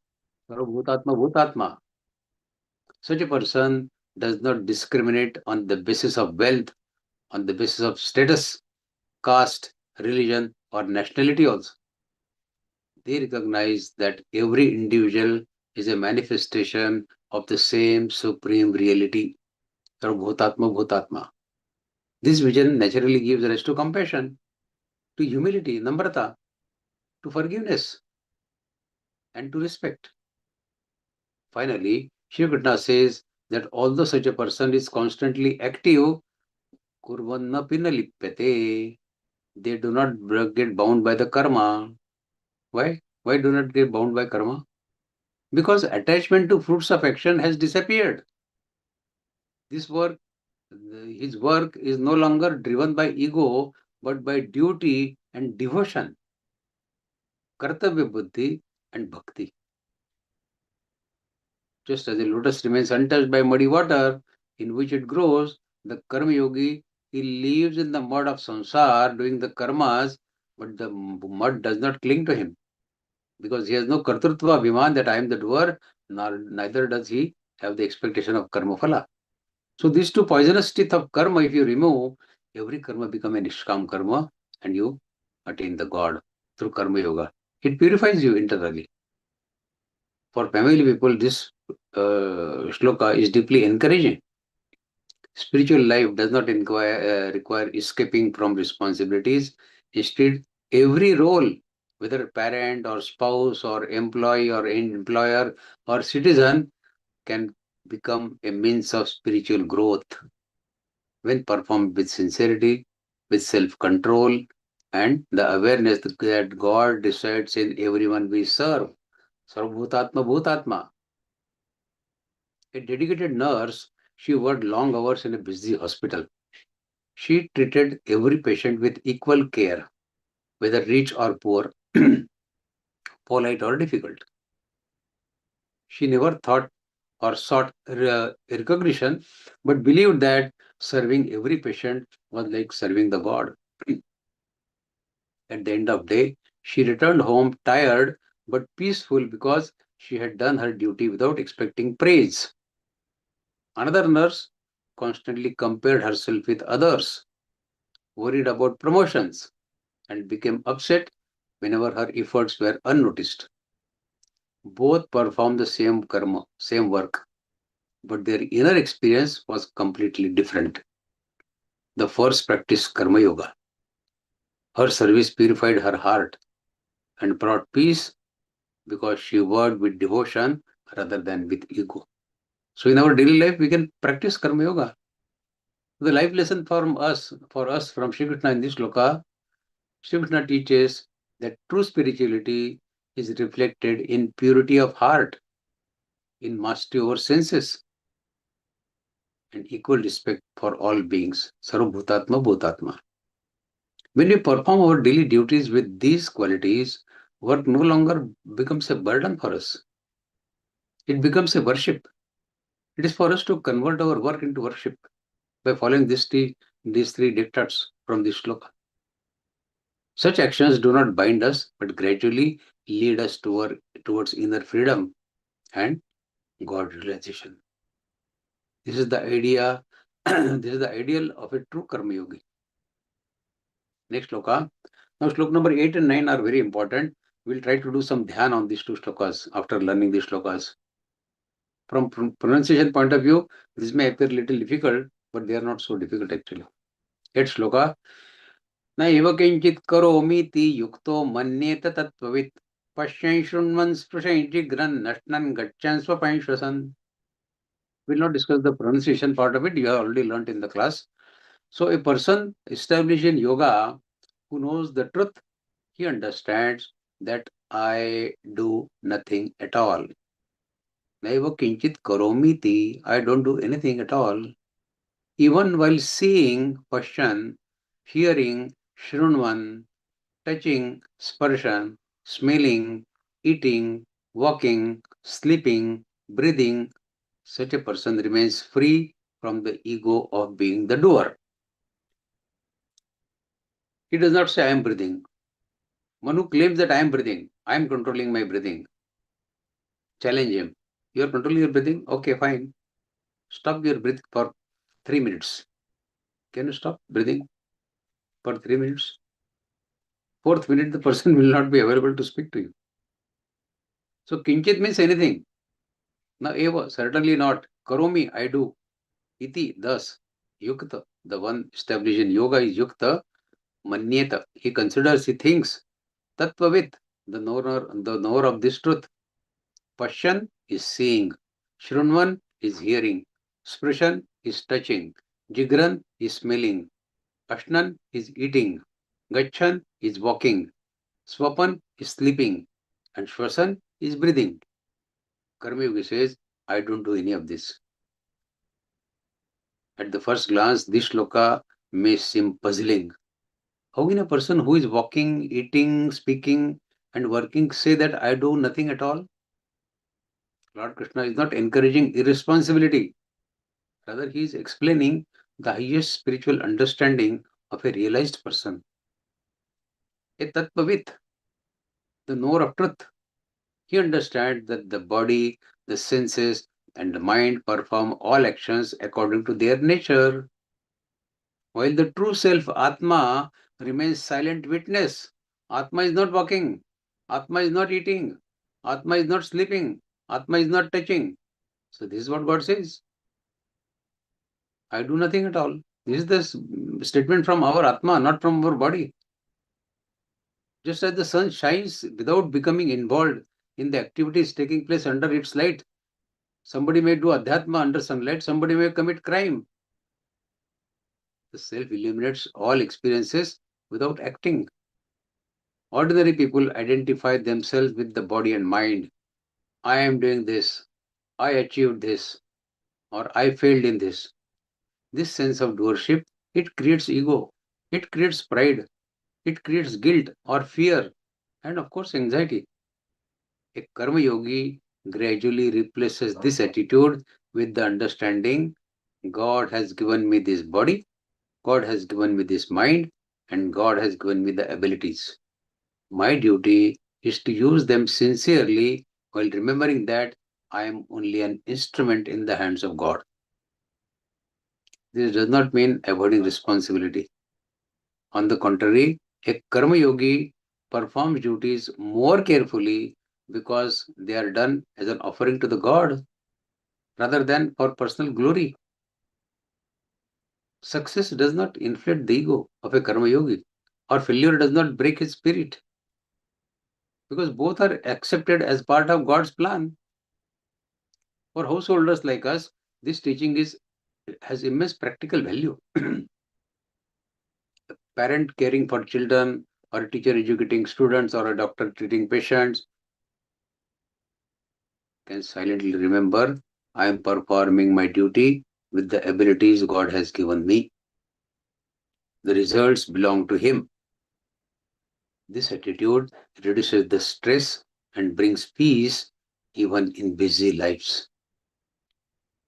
Sarva Bhutatma Bhutatma. Such a person does not discriminate on the basis of wealth, on the basis of status, caste, religion, or nationality also. They recognize that every individual is a manifestation of the same supreme reality. Bhutatma Bhutatma. This vision naturally gives rise to compassion, to humility, namrata, to forgiveness, and to respect. Finally, Shri Krishna says that although such a person is constantly active, kurvanna pinalipyate, they do not get bound by the karma. Why? Why do not get bound by karma? Because attachment to fruits of action has disappeared. His work is no longer driven by ego, but by duty and devotion, kartavya buddhi and bhakti. Just as a lotus remains untouched by muddy water in which it grows, the karma yogi, he lives in the mud of samsara doing the karmas, but the mud does not cling to him, because he has no kartrutva abhiman that I am the doer, neither does he have the expectation of karma phala. So these two poisonous teeth of karma, if you remove, every karma become a nishkam karma and you attain the God through karma yoga. It purifies you internally. For family people, this shloka is deeply encouraging. Spiritual life does not require escaping from responsibilities. Instead, every role, whether parent or spouse or employee or employer or citizen, can become a means of spiritual growth when performed with sincerity, with self-control, and the awareness that God resides in everyone we serve. Sarvabhutatma Bhutatma. A dedicated nurse, she worked long hours in a busy hospital. She treated every patient with equal care, whether rich or poor, polite or difficult. She never thought or sought recognition, but believed that serving every patient was like serving the God. At the end of the day, she returned home tired but peaceful because she had done her duty without expecting praise. Another nurse constantly compared herself with others, worried about promotions, and became upset whenever her efforts were unnoticed. Both performed the same karma, same work, but their inner experience was completely different. The first practiced karma yoga. Her service purified her heart and brought peace because she worked with devotion rather than with ego. So in our daily life, we can practice karma yoga. The life lesson for us from Shri Krishna in this sloka, Shri Krishna teaches that true spirituality is reflected in purity of heart, in mastery over senses, and equal respect for all beings. Sarvabhutatma Bhutatma. When we perform our daily duties with these qualities, work no longer becomes a burden for us. It becomes a worship. It is for us to convert our work into worship by following these three dictats from this sloka. Such actions do not bind us, but gradually lead us towards inner freedom and God realization. This is the idea, this is the ideal of a true karma yogi. Next sloka. Now, slok number 8 and 9 are very important. We'll try to do some dhyan on these two slokas after learning these slokas. From pronunciation point of view, this may appear a little difficult, but they are not so difficult actually. 8th sloka. नैव किञ्चित् करोमीति युक्तो मन्येत तत्त्ववित् पश्यन् शृण्वन् स्पृशन् जिघ्रन् नश्नन् गच्छन् स्वपन् श्वसन्. We'll not discuss the pronunciation part of it. You have already learnt in the class. So a person established in yoga who knows the truth, he understands that I do nothing at all. Naiva kinchit karomiti, I don't do anything at all. Even while seeing, pashan, hearing, shrunvan, touching, sparshan, smelling, eating, walking, sleeping, breathing, such a person remains free from the ego of being the doer. He does not say, I am breathing. One who claims that I am breathing, I am controlling my breathing. Challenge him. You are controlling your breathing? Okay, fine. Stop your breath for 3 minutes. Can you stop breathing for 3 minutes? 4th minute, the person will not be available to speak to you. So, kinchit means anything. Now, eva, certainly not. Karomi, I do. Iti, thus. Yukta, the one established in yoga is yukta. Manyeta, he considers, he thinks. Tattvavit, the knower of this truth. Pashyan is seeing. Shrunvan is hearing. Sprishan is touching. Jigran is smelling. Ashnan is eating. Gachan is walking. Swapan is sleeping. And Shwasan is breathing. Karma Yogi says, I don't do any of this. At the first glance, this shloka may seem puzzling. How can a person who is walking, eating, speaking, and working say that I do nothing at all? Lord Krishna is not encouraging irresponsibility. Rather, he is explaining the highest spiritual understanding of a realized person. A tattvavit, the knower of truth. He understands that the body, the senses, and the mind perform all actions according to their nature. While the true self, Atma, remains silent witness. Atma is not walking. Atma is not eating. Atma is not sleeping. Atma is not touching. So this is what God says. I do nothing at all. This is the statement from our Atma, not from our body. Just as the sun shines without becoming involved in the activities taking place under its light, somebody may do adhyatma under sunlight, somebody may commit crime. The self illuminates all experiences without acting. Ordinary people identify themselves with the body and mind. I am doing this, I achieved this, or I failed in this. This sense of doership, it creates ego, it creates pride, it creates guilt or fear, and of course anxiety. A karma yogi gradually replaces this attitude with the understanding God has given me this body, God has given me this mind, and God has given me the abilities. My duty is to use them sincerely while remembering that I am only an instrument in the hands of God. This does not mean avoiding responsibility. On the contrary, a karma yogi performs duties more carefully because they are done as an offering to the God rather than for personal glory. Success does not inflate the ego of a karma yogi, or failure does not break his spirit, because both are accepted as part of God's plan. For householders like us, this teaching has immense practical value. A parent caring for children, or a teacher educating students, or a doctor treating patients can silently remember, I am performing my duty with the abilities God has given me. The results belong to Him. This attitude reduces the stress and brings peace even in busy lives.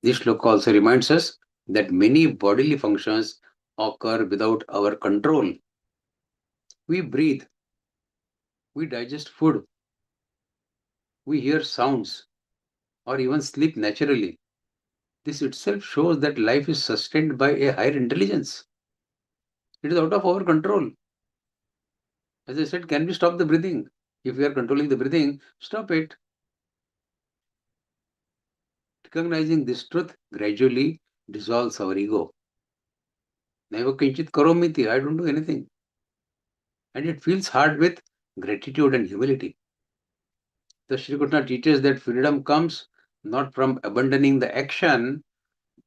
This shloka also reminds us that many bodily functions occur without our control. We breathe, we digest food, we hear sounds, or even sleep naturally. This itself shows that life is sustained by a higher intelligence. It is out of our control. As I said, can we stop the breathing? If we are controlling the breathing, stop it. Recognizing this truth gradually dissolves our ego. Naiva kinchit karomiti, I don't do anything. And it feels hard with gratitude and humility. The Shri Krishna teaches that freedom comes not from abandoning the action,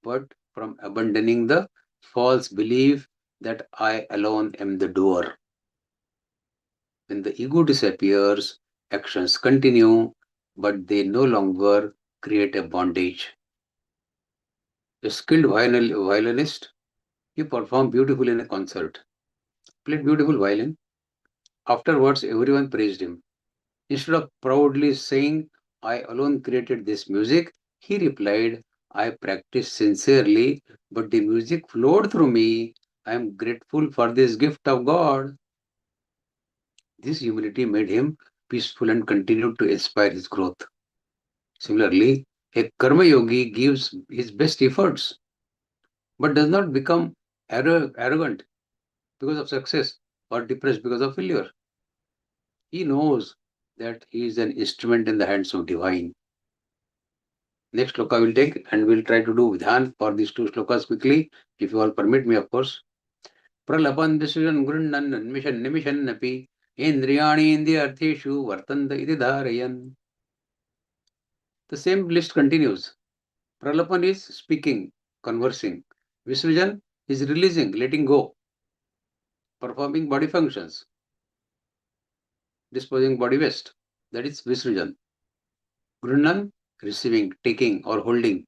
but from abandoning the false belief that I alone am the doer. When the ego disappears, actions continue, but they no longer create a bondage. A skilled violinist, he performed beautifully in a concert, played beautiful violin. Afterwards, everyone praised him. Instead of proudly saying, I alone created this music, he replied, I practiced sincerely, but the music flowed through me. I am grateful for this gift of God. This humility made him peaceful and continued to inspire his growth. Similarly, a karma yogi gives his best efforts, but does not become arrogant because of success or depressed because of failure. He knows that he is an instrument in the hands of divine. Next shloka we'll take, and we'll try to do vidhan for these two shlokas quickly, if you all permit me, of course. Pralapan decision grundan mission nimishan napi indriyani indriyartheshu vartanta iti dharayan. The same list continues. Pralapan is speaking, conversing. Visvijan is releasing, letting go, performing body functions, disposing body waste. That is Visvijan. Grundan, receiving, taking or holding.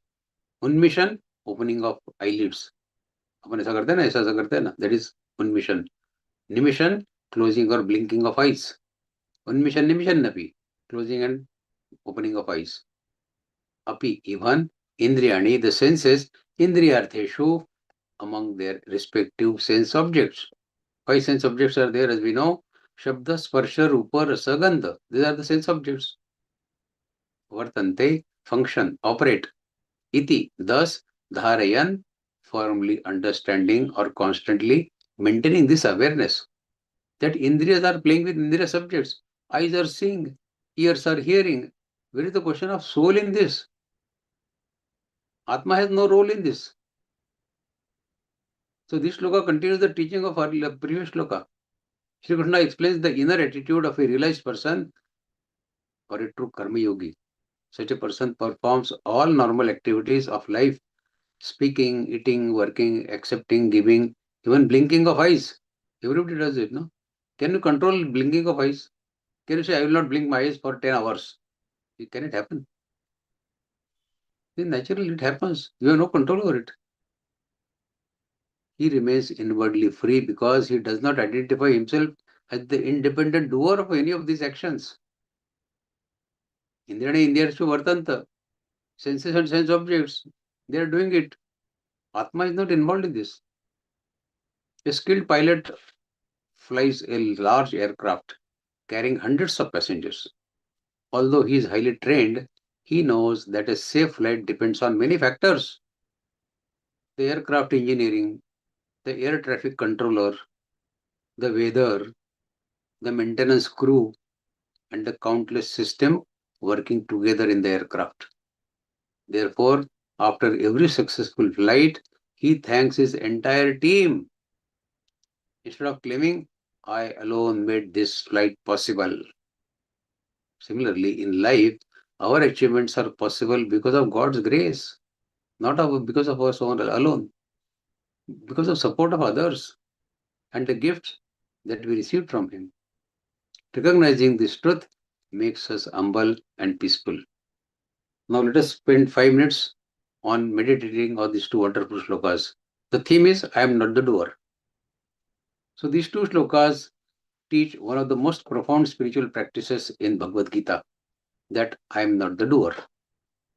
Unmission, opening of eyelids. अपन ऐसा करते हैं ना, ऐसा करते हैं ना, that is unmission. Nimission, closing or blinking of eyes. Unmission nimission napi, closing and opening of eyes. Api, even indriyani, the senses, indriyartheshu, among their respective sense objects. 5 sense objects are there, as we know. Shabda, Sparsha, Rupa, Rasa, Gandha. These are the sense objects. Vartante, function, operate. Iti, thus, dharayan, firmly understanding or constantly maintaining this awareness that indriyas are playing with indriya subjects. Eyes are seeing, ears are hearing. Where is the question of soul in this? Atma has no role in this. So this shloka continues the teaching of our previous shloka. Shri Krishna explains the inner attitude of a realized person or a true karma yogi. Such a person performs all normal activities of life, speaking, eating, working, accepting, giving, even blinking of eyes. Everybody does it, no? Can you control blinking of eyes? Can you say, I will not blink my eyes for 10 hours? Can it happen? Then naturally it happens. You have no control over it. He remains inwardly free because he does not identify himself as the independent doer of any of these actions. Indriyani indriyarsu vartanta. Senses and sense objects, they are doing it. Atma is not involved in this. A skilled pilot flies a large aircraft. carrying hundreds of passengers. Although he is highly trained, he knows that a safe flight depends on many factors: the aircraft engineering, the air traffic controller, the weather, the maintenance crew, and the countless systems working together in the aircraft. Therefore, after every successful flight, he thanks his entire team. Instead of claiming, I alone made this flight possible. Similarly, in life, our achievements are possible because of God's grace, not because of us alone, because of support of others and the gifts that we received from Him. Recognizing this truth makes us humble and peaceful. Now let us spend 5 minutes on meditating on these two wonderful shlokas. The theme is I am not the doer. So these two shlokas teach one of the most profound spiritual practices in Bhagavad Gita, that I am not the doer.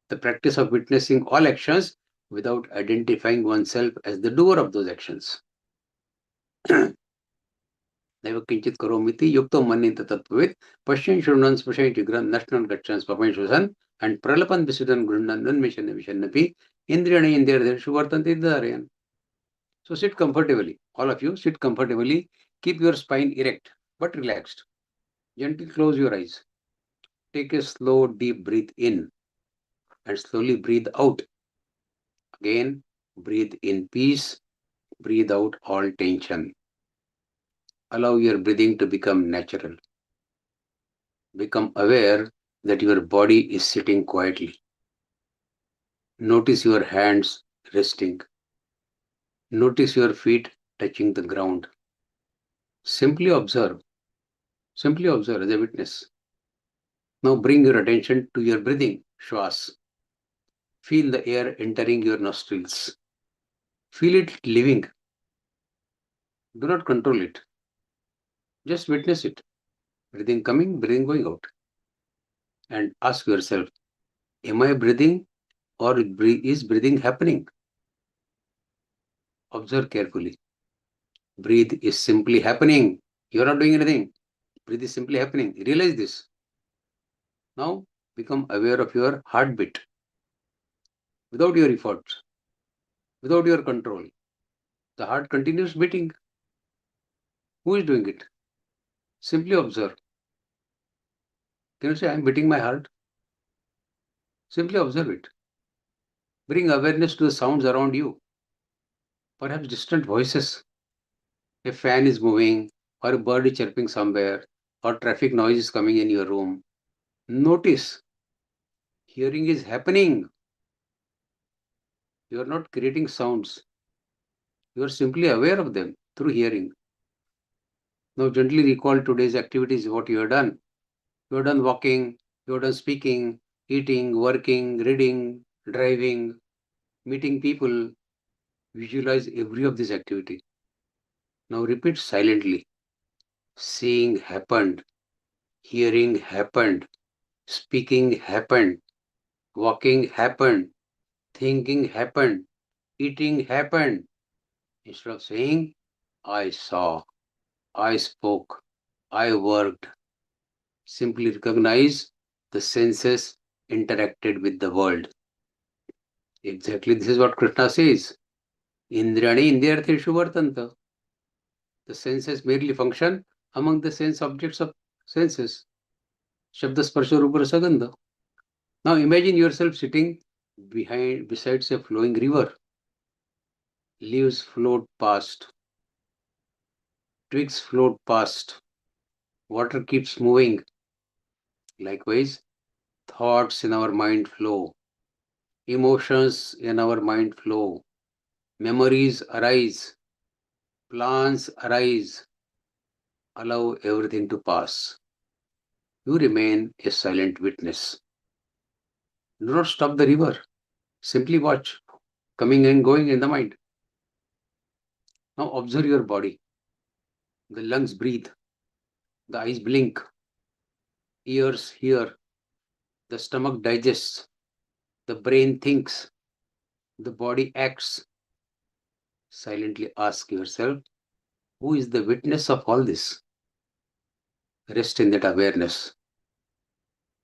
The practice of witnessing all actions without identifying oneself as the doer of those actions. नैव किंचित करोमीति युक्तो मन्येत तत्त्ववित् पश्यन् शृण्वन् स्पृशन् जिघ्रन् नश्नन् गच्छन् स्वपन् श्वसन् and pralapan visuddhan grundhan nunmishanna vishannapi indriyani indriyadershu vartanti dharayan. So sit comfortably. All of you sit comfortably. Keep your spine erect but relaxed. Gently close your eyes. Take a slow deep breath in and slowly breathe out. Again, breathe in peace. Breathe out all tension. Allow your breathing to become natural. Become aware that your body is sitting quietly. Notice your hands resting. Notice your feet touching the ground. Simply observe. Simply observe as a witness. Now bring your attention to your breathing, shwas. Feel the air entering your nostrils. Feel it living. Do not control it. Just witness it. Breathing coming, breathing going out. And ask yourself, am I breathing or is breathing happening? Observe carefully. Breathe is simply happening. You are not doing anything. Breathe is simply happening. Realize this. Now become aware of your heartbeat. Without your efforts, without your control, the heart continues beating. Who is doing it? Simply observe. Can you say, I am beating my heart? Simply observe it. Bring awareness to the sounds around you. Perhaps distant voices. A fan is moving, or a bird is chirping somewhere, or traffic noise is coming in your room. Notice. Hearing is happening. You are not creating sounds. You are simply aware of them through hearing. Now gently recall today's activities, what you have done. You have done walking, you have done speaking, eating, working, reading, driving, meeting people. Visualize every of this activity. Now repeat silently. Seeing happened, hearing happened, speaking happened, walking happened, thinking happened, eating happened. Instead of saying, I saw, I spoke, I worked, simply recognize the senses interacted with the world. Exactly this is what Krishna says. Indriyani indriyartheshu vartanta. The senses merely function among the sense objects of senses. Shabda sparsha rupa rasa gandha. Now imagine yourself sitting besides a flowing river. Leaves float past. Twigs float past. Water keeps moving. Likewise, thoughts in our mind flow. Emotions in our mind flow. Memories arise. Plans arise. Allow everything to pass. You remain a silent witness. Do not stop the river. Simply watch, coming and going in the mind. Now observe your body. The lungs breathe. The eyes blink. Ears hear. The stomach digests. The brain thinks. The body acts. Silently ask yourself, who is the witness of all this? Rest in that awareness.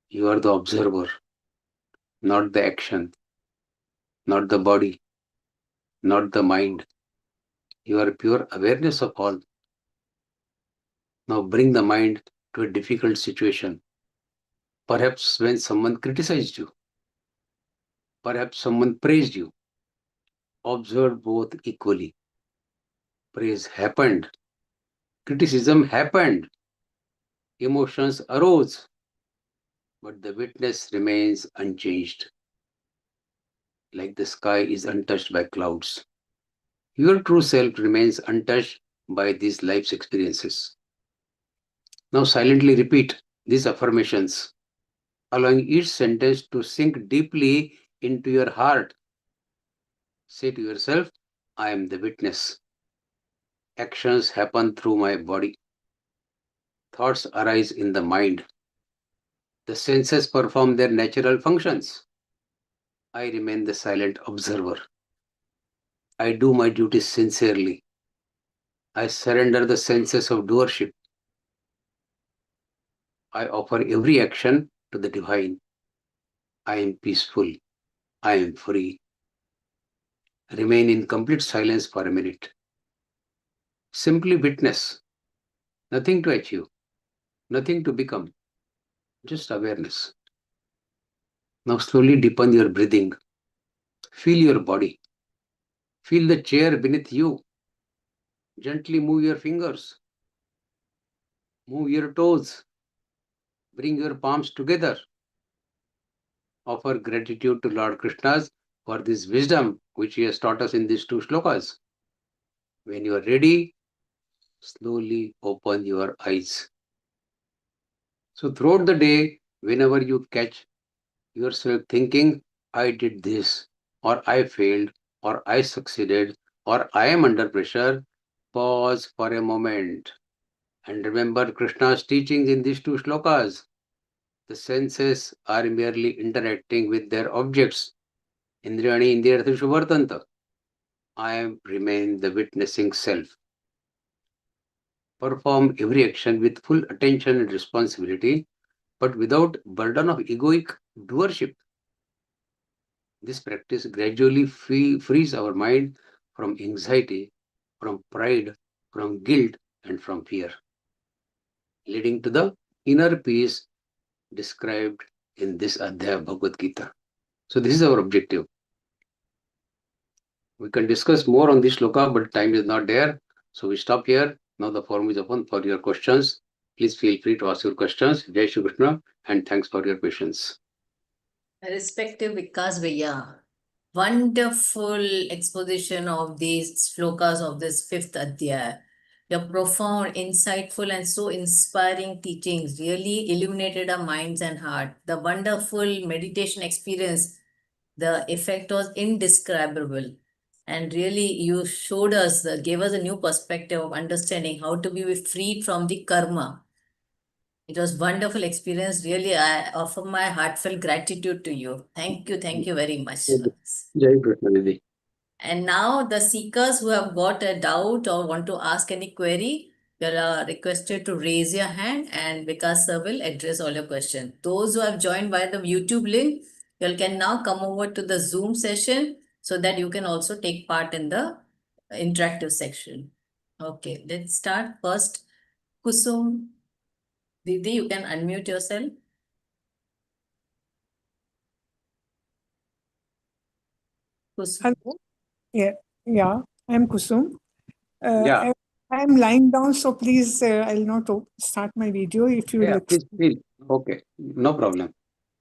You are the observer, not the action, not the body, not the mind. You are pure awareness of all. Now bring the mind to a difficult situation. Perhaps when someone criticized you, perhaps someone praised you. Observe both equally. Praise happened, criticism happened, emotions arose, but the witness remains unchanged, like the sky is untouched by clouds. Your true self remains untouched by these life's experiences. Now silently repeat these affirmations, allowing each sentence to sink deeply into your heart. Say to yourself, I am the witness. Actions happen through my body. Thoughts arise in the mind. The senses perform their natural functions. I remain the silent observer. I do my duties sincerely. I surrender the senses of doership. I offer every action to the divine. I am peaceful. I am free. Remain in complete silence for a minute. Simply witness. Nothing to achieve. Nothing to become. Just awareness. Now slowly deepen your breathing. Feel your body. Feel the chair beneath you. Gently move your fingers. Move your toes. Bring your palms together. Offer gratitude to Lord Krishna for this wisdom which he has taught us in these two shlokas. When you are ready, slowly open your eyes. So throughout the day, whenever you catch yourself thinking, I did this, or I failed, or I succeeded, or I am under pressure, pause for a moment and remember Krishna's teachings in these two shlokas. The senses are merely interacting with their objects. Indriyani indriyarthishu vartanta. I remain the witnessing self. Perform every action with full attention and responsibility, but without burden of egoic doership. This practice gradually frees our mind from anxiety, from pride, from guilt, and from fear, leading to the inner peace described in this Adhyaya Bhagavad-Gītā. So this is our objective. We can discuss more on this shloka, but time is not there. So we stop here. Now the forum is open for your questions. Please feel free to ask your questions. Jai Shri Krishna, and thanks for your patience. Respective Vikas Bhaiya, wonderful exposition of these shlokas of this fifth Adhyaya. Your profound, insightful, and so inspiring teachings really illuminated our minds and heart. The wonderful meditation experience, the effect was indescribable. And really, you showed us, gave us a new perspective of understanding how to be freed from the karma. It was wonderful experience. Really, I offer my heartfelt gratitude to you. Thank you very much. Jai Krishna Didi. And now the seekers who have got a doubt or want to ask any query, you are requested to raise your hand and Vikas sir will address all your questions. Those who have joined via the YouTube link, you can now come over to the Zoom session so that you can also take part in the interactive section. Okay, let's start first. Kusum, Didi, you can unmute yourself. Kusum. Hello. Yeah, I'm Kusum. Yeah. I'm lying down, so please, I'll not start my video if you Yeah, let. please. Okay, no problem.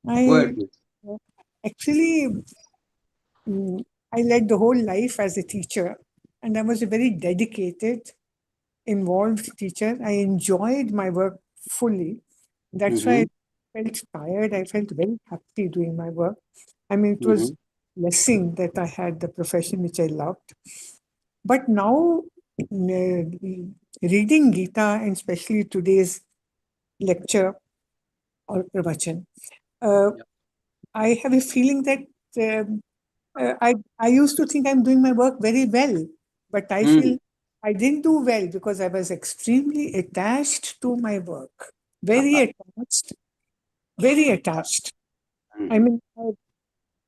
Go I ahead, please. actually, I led the whole life as a teacher, and I was a very dedicated, involved teacher. I enjoyed my work fully. That's why I felt tired. I felt very happy doing my work. I mean, it was blessing that I had the profession which I loved. But now, reading Gita, and especially today's lecture or pravachan, I have a feeling that I used to think I'm doing my work very well, but I feel I didn't do well because I was extremely attached to my work. very attached, very attached. I mean,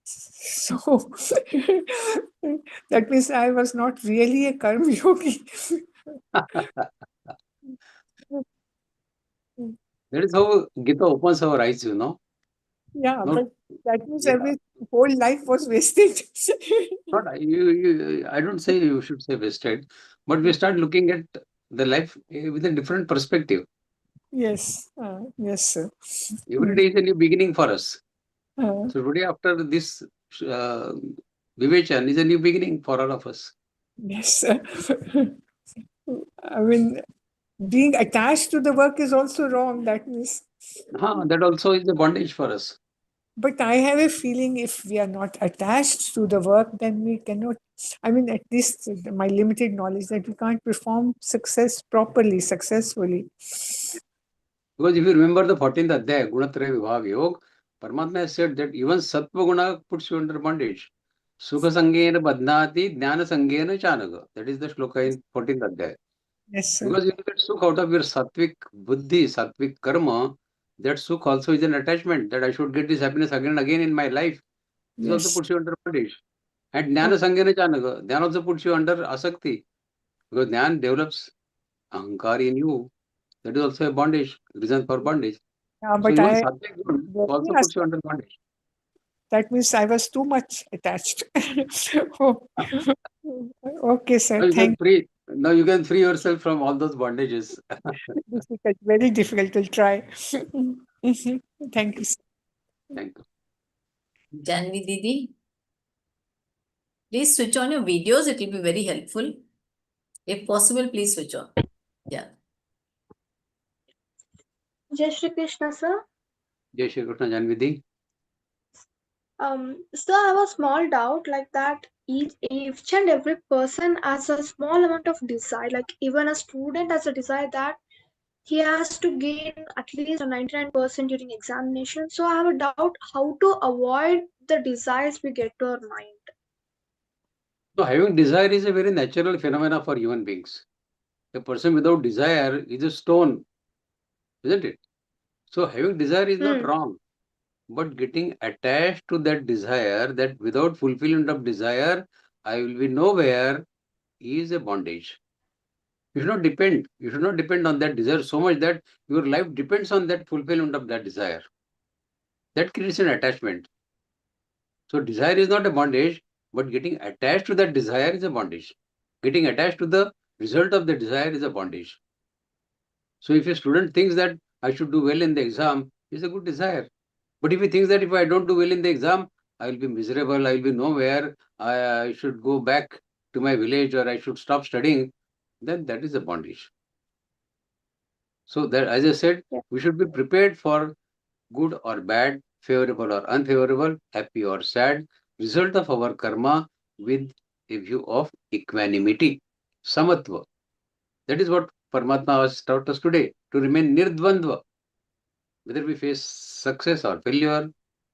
so that means I was not really a karma yogi. That is how Gita opens our eyes, you know. Yeah, Not, but that means yeah, every whole life was wasted. I don't say you should say wasted, but we start looking at the life with a different perspective. Yes, yes, sir. Every day is a new beginning for us. Uh, So today, after this uh, Vivechan, is a new beginning for all of us. yes, sir. I mean, being attached to the work is also wrong. That means, That also is a bondage for us. but I have a feeling if we are not attached to the work, then we cannot. I mean, at least my limited knowledge that we can't perform success properly, successfully. Because if you remember the 14th Adhyaya, Gunatraya Vibhaga Yoga, Paramatma has said that even Sattva Guna puts you under bondage. Sukha Sangena Badnati, Jnana Sangena Chanaga. That is the shloka in 14th Adhyaya. Yes, sir. Because you get sukh out of your sattvic buddhi, sattvic karma, that sukh also is an attachment that I should get this happiness again and again in my life. This also Yes. puts you under bondage. And Jnana Sangena Chanaga, Jnana also puts you under asakti. Because Jnana develops ahankar in you. That is also a bondage, reason for bondage. Yeah, So but even I. sattvic good also puts you under bondage. That means I was too much attached. Oh, okay, sir. Now you can Thank free. Now you can free yourself from all those bondages. you. Difficult, very difficult to try. Mhm. Thank you, sir. Thank you. Janvi Didi, please switch on your videos. It will be very helpful. If possible, please switch on. Yeah. Jai Shri Krishna, sir. Jai Shri Krishna Janvidhi. So I have a small doubt like that each and every person has a small amount of desire, like even a student has a desire that he has to gain at least a 99% during examination. So I have a doubt how to avoid the desires we get to our mind. So having desire is a very natural phenomena for human beings. A person without desire is a stone, isn't it? So having desire is not Hmm. wrong, but getting attached to that desire, that without fulfillment of desire, I will be nowhere, is a bondage. You should not depend. You should not depend on that desire so much that your life depends on that fulfillment of that desire. That creates an attachment. So desire is not a bondage, but getting attached to that desire is a bondage. Getting attached to the result of the desire is a bondage. So if a student thinks that I should do well in the exam, it's a good desire. But if he thinks that if I don't do well in the exam, I will be miserable, I will be nowhere, I should go back to my village or I should stop studying, then that is a bondage. So that, as I said, Yeah. we should be prepared for good or bad, favorable or unfavorable, happy or sad, result of our karma with a view of equanimity, samatva. That is what Paramatma has taught us today, to remain nirdvandva. Whether we face success or failure,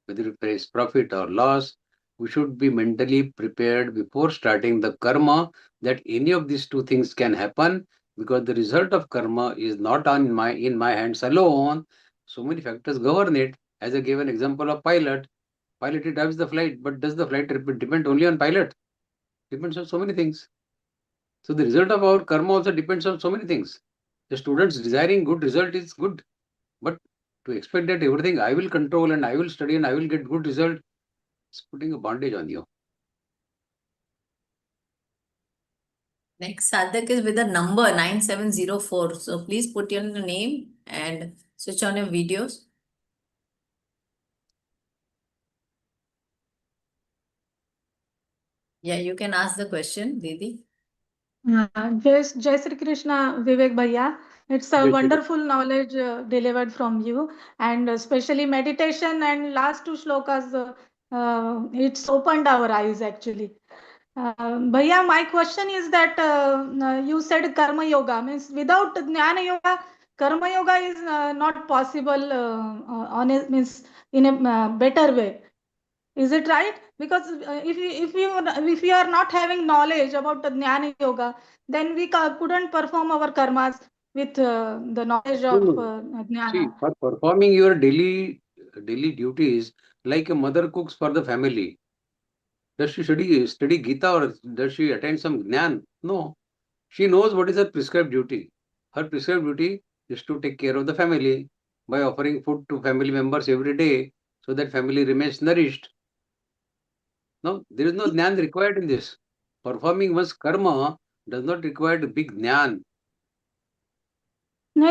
whether we face profit or loss, we should be mentally prepared before starting the karma that any of these two things can happen, because the result of karma is not in my hands alone. So many factors govern it. As I gave an example of pilot, pilot he drives the flight, but does the flight depend only on pilot? Depends on so many things. So the result of our karma also depends on so many things. The students desiring good result is good, but to expect that everything I will control and I will study and I will get good result, it's putting a bondage on you. Next sadhak is with the number 9704. So please put your name and switch on your videos. Yeah, you can ask the question, Didi. Jai Sri Krishna, Vivek Bhaiya. It's a Jai Shri wonderful knowledge delivered from you, and especially meditation and last two shlokas, it's opened our eyes actually. Bhaiya, my question is that you said karma yoga means without jnana yoga, karma yoga is not possible on a, means in a better way. Is it right? Because if we are not having knowledge about the jnana yoga, then we couldn't perform our karmas. with the knowledge No, of no. See, jnana. for performing your daily duties, like a mother cooks for the family, does she study Gita or does she attend some Jnana? No. She knows what is her prescribed duty. Her prescribed duty is to take care of the family by offering food to family members every day so that family remains nourished. No, there is no Jnana required in this. Performing one's karma does not require big Jnana. No,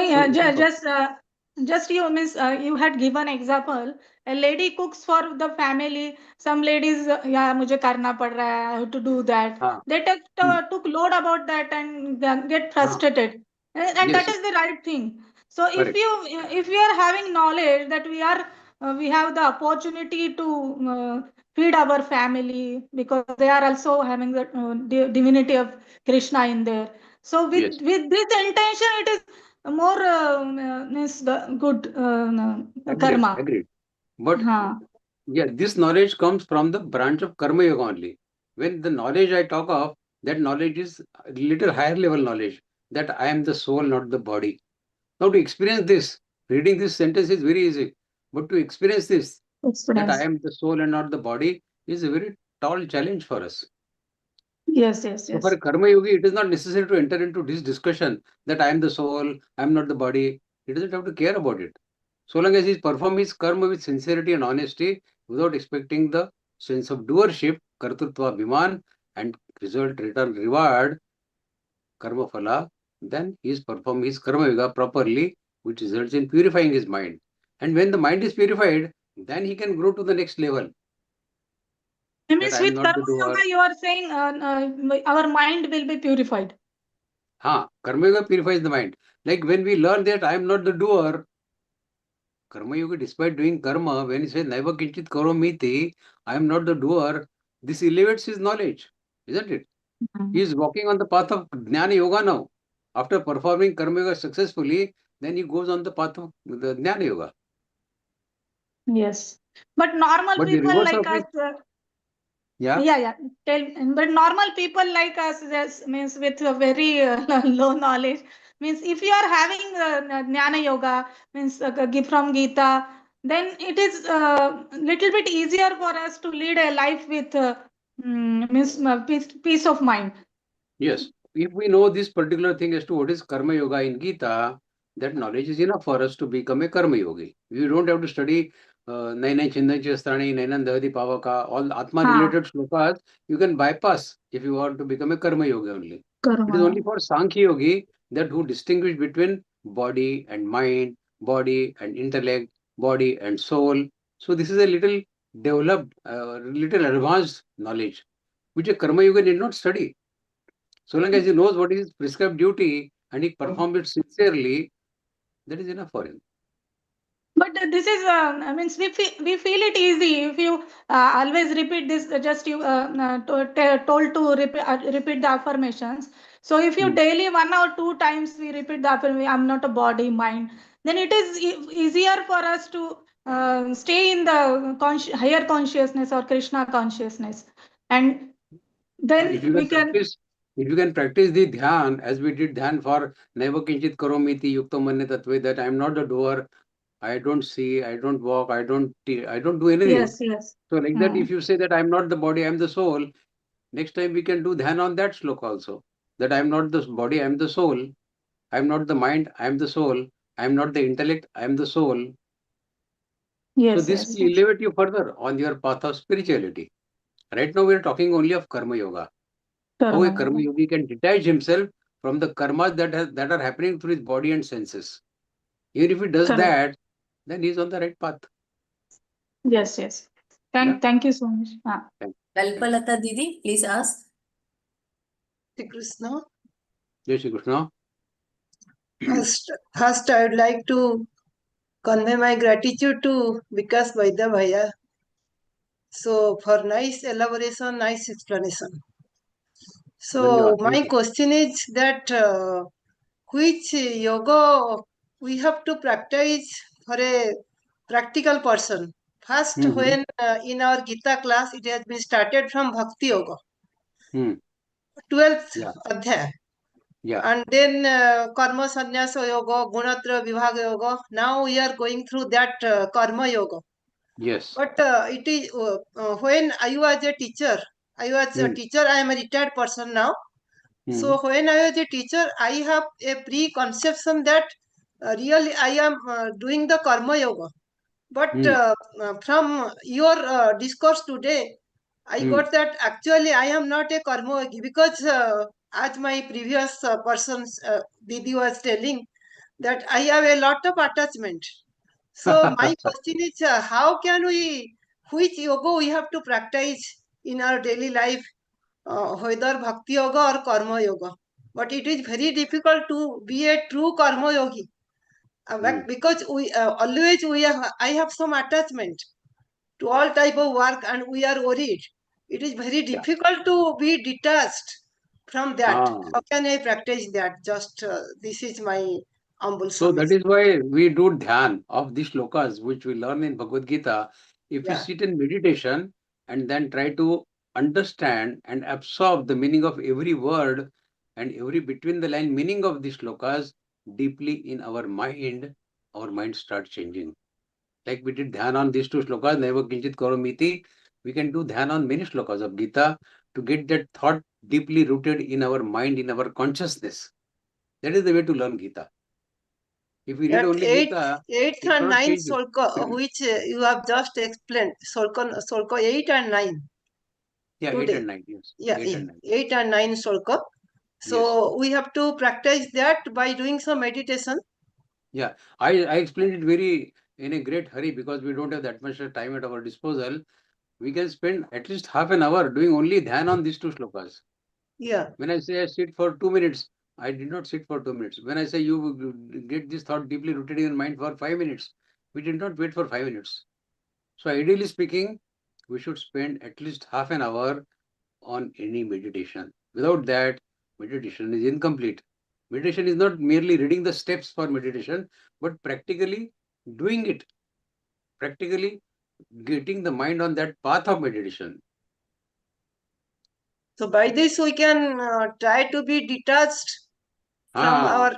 So, just you means you had given example. A lady cooks for the family. Some ladies, yeah, मुझे करना पड़ रहा है. I have to do that. हाँ, They took load about that and get हाँ, frustrated, and that yes, is the right thing. So correct. if you are having knowledge that we have the opportunity to feed our family because they are also having the divinity of Krishna in there. So Yes, with this intention, it is more means the good agreed, karma. agreed. But Huh. yeah, this knowledge comes from the branch of Karma Yoga only. When the knowledge I talk of, that knowledge is a little higher level knowledge that I am the soul, not the body. Now, to experience this, reading this sentence is very easy. But to experience this, that I Experience. am the soul and not the body, is a very tall challenge for us. Yes, yes, So, for yes. a Karma Yogi, it is not necessary to enter into this discussion that I am the soul, I am not the body. He doesn't have to care about it. So long as he performs his karma with sincerity and honesty, without expecting the sense of doership, kartritva bhiman, and result, return, reward, karma phala, then he is performing his karma yoga properly, which results in purifying his mind. And when the mind is purified, then he can grow to the next level. It That means I am with not karma the doer. yoga, you are saying our mind will be purified. Karma yoga purifies the mind. Like when we learn that I am not the doer, Karma Yogi, despite doing karma, when he says Naiva Kinchit Karomiti, I am not the doer, this elevates his knowledge, isn't it? He is walking on the path of Jnana Yoga now. After performing Karma Yoga successfully, then he goes on the path of the Jnana Yoga. Yes, but normal But the people reverse like of us. it, yeah, Yeah. But normal people like us, this means with a very low knowledge, means if you are having jnana yoga, means from Gita, then it is little bit easier for us to lead a life with means peace of mind. yes. If we know this particular thing as to what is Karma Yoga in Gita, that knowledge is enough for us to become a Karma Yogi. We don't have to study Naina Chindan Chastani, Nainan Dahadi Pavaka, all Atma हाँ, related shlokas, you can bypass if you want to become a Karma Yogi only. It is कर्म. only for Sankhya Yogi that who distinguish between body and mind, body and intellect, body and soul. So this is a little developed, little advanced knowledge, which a Karma Yogi need not study. So long as he knows what is his prescribed duty and he performs it sincerely, that is enough for him. But this is, I mean, we feel it easy if you always repeat this. Just you told to repeat the affirmations. So if you Hmm. daily 1 or 2 times we repeat the affirmation, I'm not a body, mind. Then it is easier for us to stay in the higher consciousness or Krishna consciousness, and then If you we can can. practice, if you can practice the dhyan as we did dhyan for Naiva Kinchit Karomiti Yukta Manya Tatve, that I am not the doer, I don't see, I don't walk, I don't do anything. Yes, yes. So like that, Hmm. if you say that I am not the body, I am the soul, next time we can do dhyan on that slok also. That I am not the body, I am the soul. I am not the mind, I am the soul. I am not the intellect, I am the soul. So Yes, this yes, will yes. elevate you further on your path of spirituality. Right now we are talking only of Karma Yoga. How a Karma Karma yoga. Yogi can detach himself from the karmas that are happening through his body and senses. Even if he does Correct. that, then he is on the right path. Yes, yes. Yeah. Thank you so much. Kalpalata Didi, please ask. Shri Krishna. Jai Shri Krishna. First, I would like to convey my gratitude to Vikas Vaidya Bhaiya. So, for nice elaboration, nice explanation. So, Dhanyavad. my Thank you. question is that which yoga we have to practice for a practical person? First, Hmm. when in our Gita class, it has been started from Bhakti Yoga, Hmm. 12th Yeah. Adhyaya. Yeah. And then Karma Sannyasa Yoga, Gunatra Vibhaga Yoga. Now we are going through that Karma Yoga. Yes. But it is when I was a teacher, I am a retired person now. So when I was a teacher, I have a preconception that really I am doing the Karma Yoga. But from your discourse today, I got that actually I am not a Karma yogi because as my previous person's Didi was telling that I have a lot of attachment. So my question is, how can we, which yoga we have to practice in our daily life, whether bhakti yoga or karma yoga? But it is very difficult to be a true karma yogi because we always I have some attachment to all type of work and we are worried. It is very difficult to be detached from that. How can I practice that? Just this is my humble So that submission. is why we do dhyan of these shlokas which we learn in Bhagavad Gita. If we Yeah. sit in meditation and then try to understand and absorb the meaning of every word and every between the line meaning of these shlokas deeply in our mind starts changing. Like we did dhyan on these two shlokas, Naiva Kinchit Karomiti, we can do dhyan on many shlokas of Gita to get that thought deeply rooted in our mind, in our consciousness. That is the way to learn Gita. If we read That only Gita, eighth it and cannot ninth change you. Solka, which you have just explained, Solka 8 and 9 Yeah, 8 today. and 9. Yes. Yeah, 8 and 9. 8 and 9 Solka. Yes. So we have to practice that by doing some meditation. Yeah. I explained it very in a great hurry because we don't have that much time at our disposal. We can spend at least half an hour doing only dhyan on these two shlokas. Yeah. When I say I sit for 2 minutes, I did not sit for 2 minutes. When I say you get this thought deeply rooted in your mind for 5 minutes, we did not wait for 5 minutes. So ideally speaking, we should spend at least half an hour on any meditation. Without that, meditation is incomplete. Meditation is not merely reading the steps for meditation, but practically doing it. Practically getting the mind on that path of meditation. So by this we can try to be detached from our.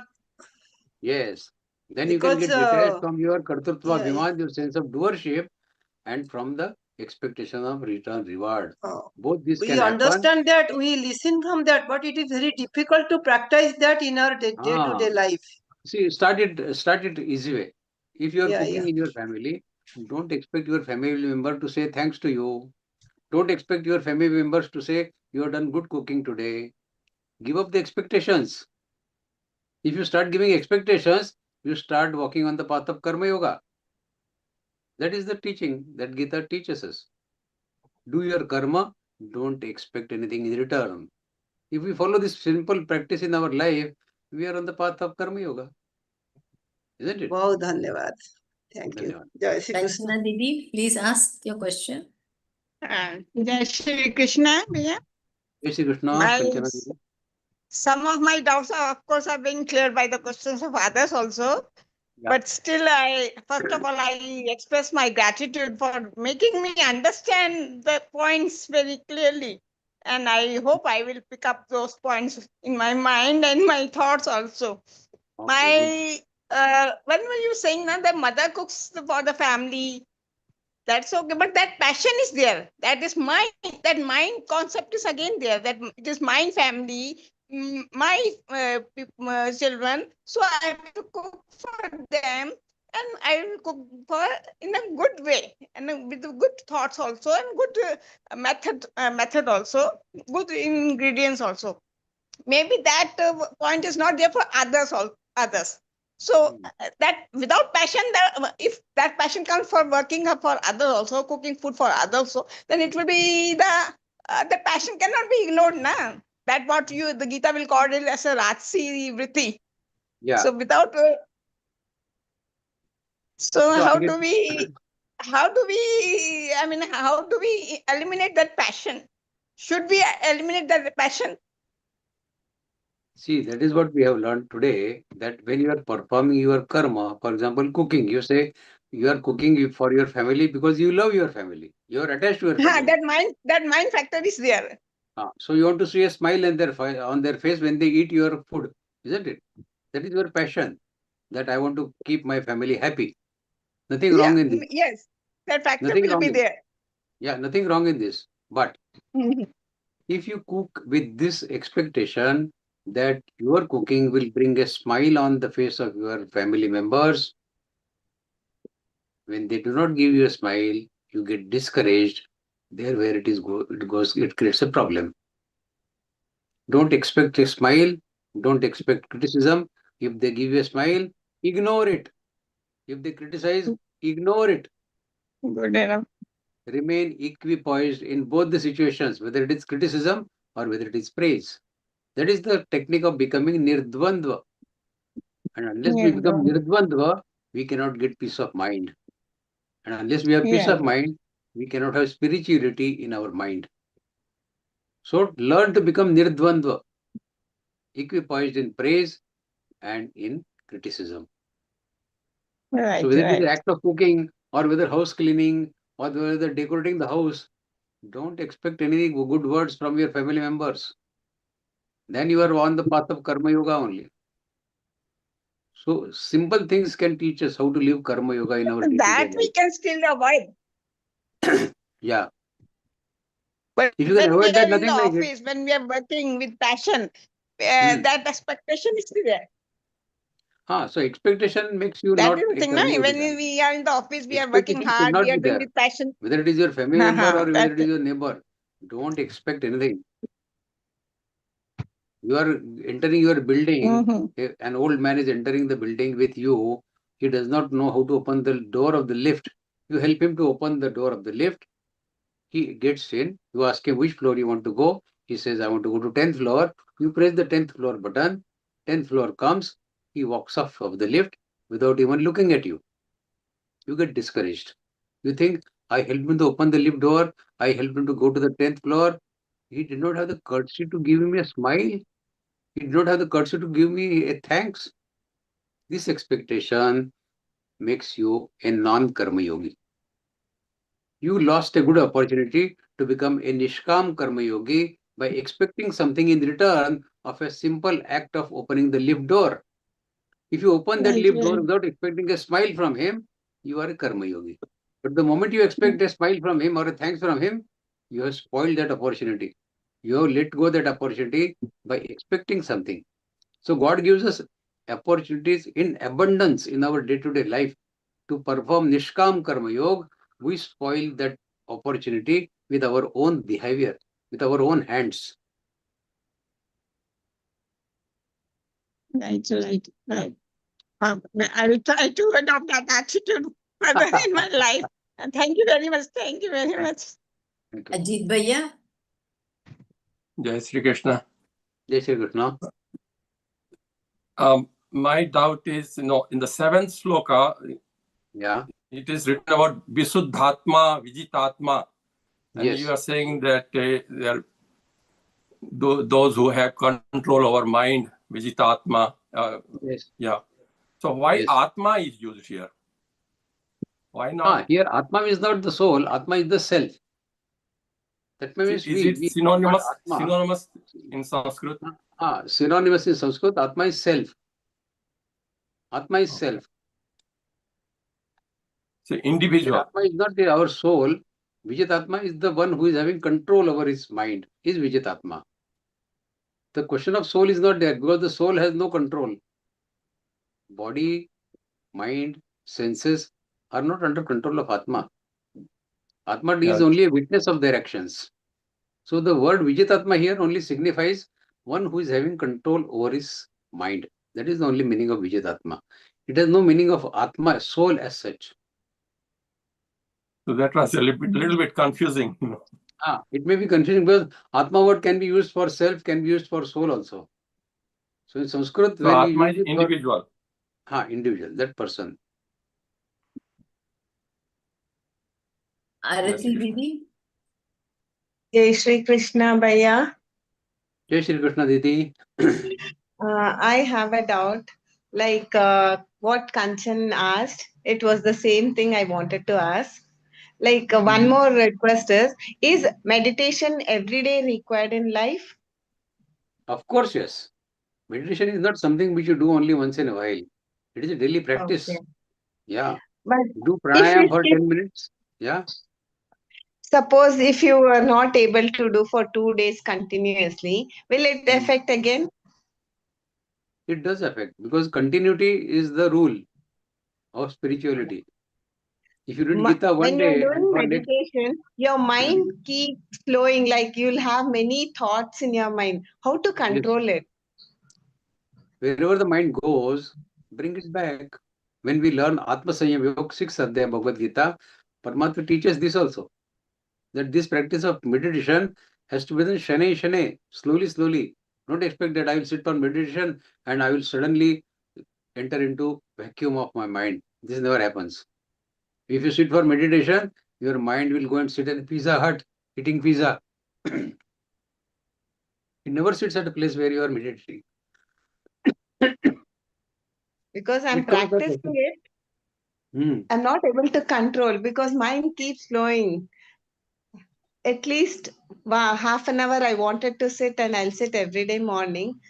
Yes. Then you can Because get detached from your kartrutva yeah, abhiman, your sense of doership, and from the expectation of return reward. Both this we can happen. understand that, we listen from that, but it is very difficult to practice that in our day-to-day life. See, start it easy way. If you are Yeah, cooking yeah. in your family, don't expect your family member to say thanks to you. Don't expect your family members to say you have done good cooking today. Give up the expectations. If you start giving expectations, you start walking on the path of karma yoga. That is the teaching that Gita teaches us. Do your karma, don't expect anything in return. If we follow this simple practice in our life, we are on the path of karma yoga. Isn't it? Wow, dhanyavad. Thank you. Dhanyavad. Jai Shri Krishna. Sanjana Didi, please ask your question. Jai Shri Krishna, Bhaiya. Jai Shri Krishna, My, Kanchana Didi. some of my doubts are, of course, are being cleared by the questions of others also. Yeah. But still, first of all, I express my gratitude for making me understand the points very clearly. And I hope I will pick up those points in my mind and my thoughts also. Okay, When were you saying that the mother cooks for the family? That's okay, but that passion is there. That is mind. That mind concept is again there. That it is my family, my children. So I have to cook for them, and I will cook for in a good way and with good thoughts also, and good method also, good ingredients also. Maybe that point is not there for others. So that without passion, if that passion comes for working for others also, cooking food for others also, then it will be the passion cannot be ignored, na. That what the Gita will call it as a Rajsi vritti. Yeah. So without So how do we eliminate that passion? Should we eliminate that passion? See, that is what we have learned today, that when you are performing your karma, for example, cooking, you say you are cooking for your family because you love your family. You are attached to your family. That mind factor is there. So you want to see a smile on their face when they eat your food, isn't it? That is your passion, that I want to keep my family happy. Nothing wrong in this. Yes, that factor Nothing will wrong be in there. Yeah, nothing wrong in this. But Mhm. if you cook with this expectation that your cooking will bring a smile on the face of your family members, when they do not give you a smile, you get discouraged. There where it creates a problem. Don't expect a smile. Don't expect criticism. If they give you a smile, ignore it. If they criticize, ignore it. Good enough. Remain equipoised in both the situations, whether it is criticism or whether it is praise. That is the technique of becoming nirdvandva. And unless we Yes, become nirdvandva, we cannot get peace of mind. And unless we have peace yeah. of mind, we cannot have spirituality in our mind. So learn to become nirdvandva, equipoised in praise and in criticism. Right, So whether it is the right. act of cooking or whether house cleaning or whether decorating the house, don't expect any good words from your family members. Then you are on the path of karma yoga only. So simple things can teach us how to live karma yoga in our day-to-day That we can still avoid. life. Yeah. But If you can when we avoid that, are in the nothing like it. office, when we are working with passion, Hmm. that expectation is still there. So expectation makes you That not is the a thing, no? karma yogi When then. we are in the office, we are working Expectation should hard, we not are be doing there. with passion. Whether it is your family member or whether That it is your neighbor, don't expect anything. You are entering your building, an old man is entering the building with you. He does not know how to open the door of the lift. You help him to open the door of the lift. He gets in. You ask him which floor you want to go. He says, I want to go to 10th floor. You press the 10th floor button. 10th floor comes. He walks off of the lift without even looking at you. You get discouraged. You think, I helped him to open the lift door. I helped him to go to the 10th floor. He did not have the courtesy to give me a smile. He did not have the courtesy to give me a thanks. This expectation makes you a non-karma yogi. You lost a good opportunity to become a Nishkam Karma Yogi by expecting something in return of a simple act of opening the lift door. If you open that lift door without expecting a smile from him, you are a Karma Yogi. But the moment you expect a smile from him or a thanks from him, you have spoiled that opportunity. You have let go that opportunity by expecting something. So God gives us opportunities in abundance in our day-to-day life to perform Nishkam Karma Yoga. We spoil that opportunity with our own behavior, with our own hands. Right, right, right. I will try to adopt that attitude further in my life. And thank you very much. Thank you very much. Ajit Bhaiya? Jai Shri Krishna. Jai Shri Krishna. My doubt is, in the 7th sloka, it is written about Visuddhatma, Vijitatma. And you are saying that they are those who have control over mind, Vijitatma. Yeah. So why Atma is used here? Why not? Here Atma is not the soul, Atma is the self. That means is it synonymous in Sanskrit? Synonymous in Sanskrit, Atma is self. Atma is self. So individual. Atma is not our soul. Vijitatma is the one who is having control over his mind, is Vijitatma. The question of soul is not there because the soul has no control. Body, mind, senses are not under control of Atma. Atma is only a witness of their actions. So the word Vijitatma here only signifies one who is having control over his mind. That is the only meaning of Vijitatma. It has no meaning of Atma, soul as such. So that was a little bit confusing. It may be confusing because Atma word can be used for self, can be used for soul also. So in Sanskrit, so when Atma we use is individual. Individual, that person. Arati Didi? Jai Shri Krishna Bhaiya. Jai Shri Krishna Didi. I have a doubt. Like what Kanchan asked, it was the same thing I wanted to ask. Like one more request is meditation every day required in life? Of course, yes. Meditation is not something which you do only once in a while. It is a daily Okay. practice. Yeah. But Do if you pranayam for skip, 10 minutes. Yeah. suppose if you are not able to do for 2 days continuously, will it Mm. affect again? It does affect because continuity is the rule of spirituality. If you read Gita one When you're day and doing for next, meditation, your mind keeps flowing, like you'll have many thoughts in your mind. How to yes, control it? wherever the mind goes, bring it back. When we learn Atma Sanyam Yoga 6th Adhyaya Bhagavad Gita, Paramatma teaches this also. That this practice of meditation has to be done shane, slowly, slowly. Don't expect that I will sit for meditation and I will suddenly enter into vacuum of my mind. This never happens. If you sit for meditation, your mind will go and sit in Pizza Hut eating pizza. It never sits at a place where you are meditating. Because I'm It comes back practicing also. it, I'm not able to control because mind keeps flowing. At least half an hour I wanted to sit and I'll sit every day morning.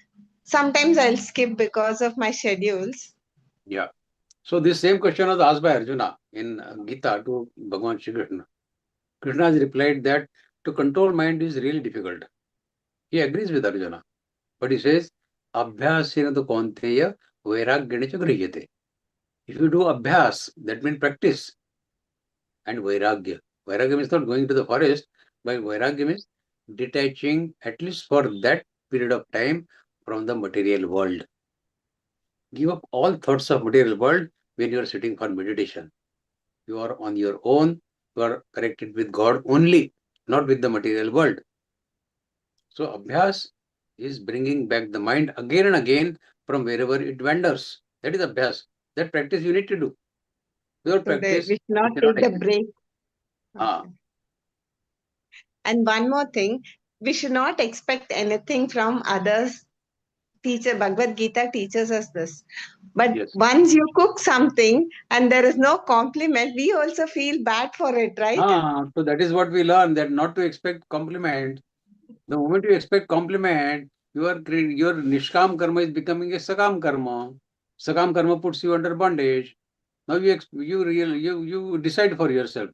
Sometimes I'll skip because of my schedules. Yeah. So this same question was asked by Arjuna in Gita to Bhagavan Shri Krishna. Krishna has replied that to control mind is really difficult. He agrees with Arjuna. But he says, Abhyasena to Kaunteya Vairagyana cha grihyate. If you do Abhyas, that means practice. And Vairagya. Vairagya means not going to the forest, but Vairagya means detaching at least for that period of time from the material world. Give up all thoughts of material world when you are sitting for meditation. You are on your own, you are connected with God only, not with the material world. So Abhyas is bringing back the mind again and again from wherever it wanders. That is Abhyas. That practice you need to do. Without So we practice, should not you cannot take the achieve. break. Ah, And one more thing, we should not expect anything from others. Teacher Bhagavad Gita teaches us this. But yes. once you cook something and there is no compliment, we also feel bad for it, right? So that is what we learn, that not to expect compliment. The moment you expect compliment, your nishkam karma is becoming a sakam karma. Sakam karma puts you under bondage. Now you decide for yourself.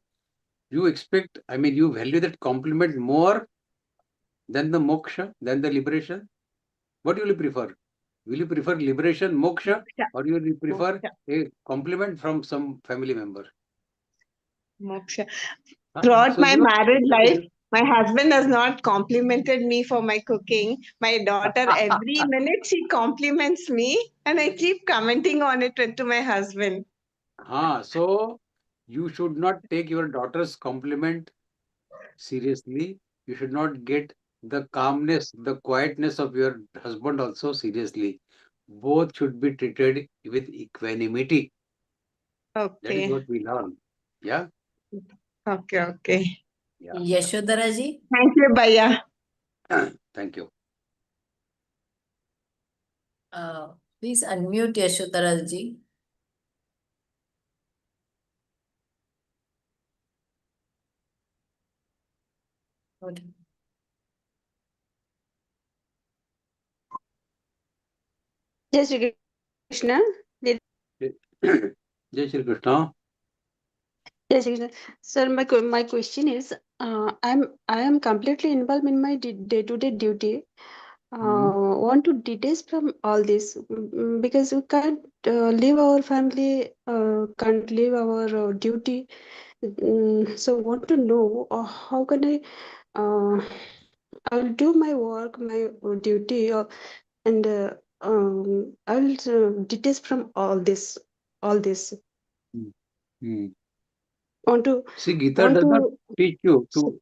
You expect, I mean, you value that compliment more than the moksha, than the liberation. What will you prefer? Will you prefer liberation, moksha, or you will prefer Moksha. a compliment from some family member? Moksha. Throughout So my you know, married life, my husband has not complimented me for my cooking. My daughter, every minute she compliments me, and I keep commenting on it to my husband. so you should not take your daughter's compliment seriously. You should not get the calmness, the quietness of your husband also seriously. Both should be treated with equanimity. That is Okay. what we learn. Yeah. Okay, okay. Yeah. Yashodharaji, Thank you, Bhaiya. Thank you. please unmute Yashodharaji. Jai Shri Krishna. Jai Shri Krishna. Jai Shri Krishna. Sir, my question is, I am completely involved in my day-to-day duty. Want to detach from all this because we can't leave our family, can't leave our duty. So want to know how can I'll do my work, my duty, and I'll detach from all this. Hmm. Want to See, Gita want does not to teach you to.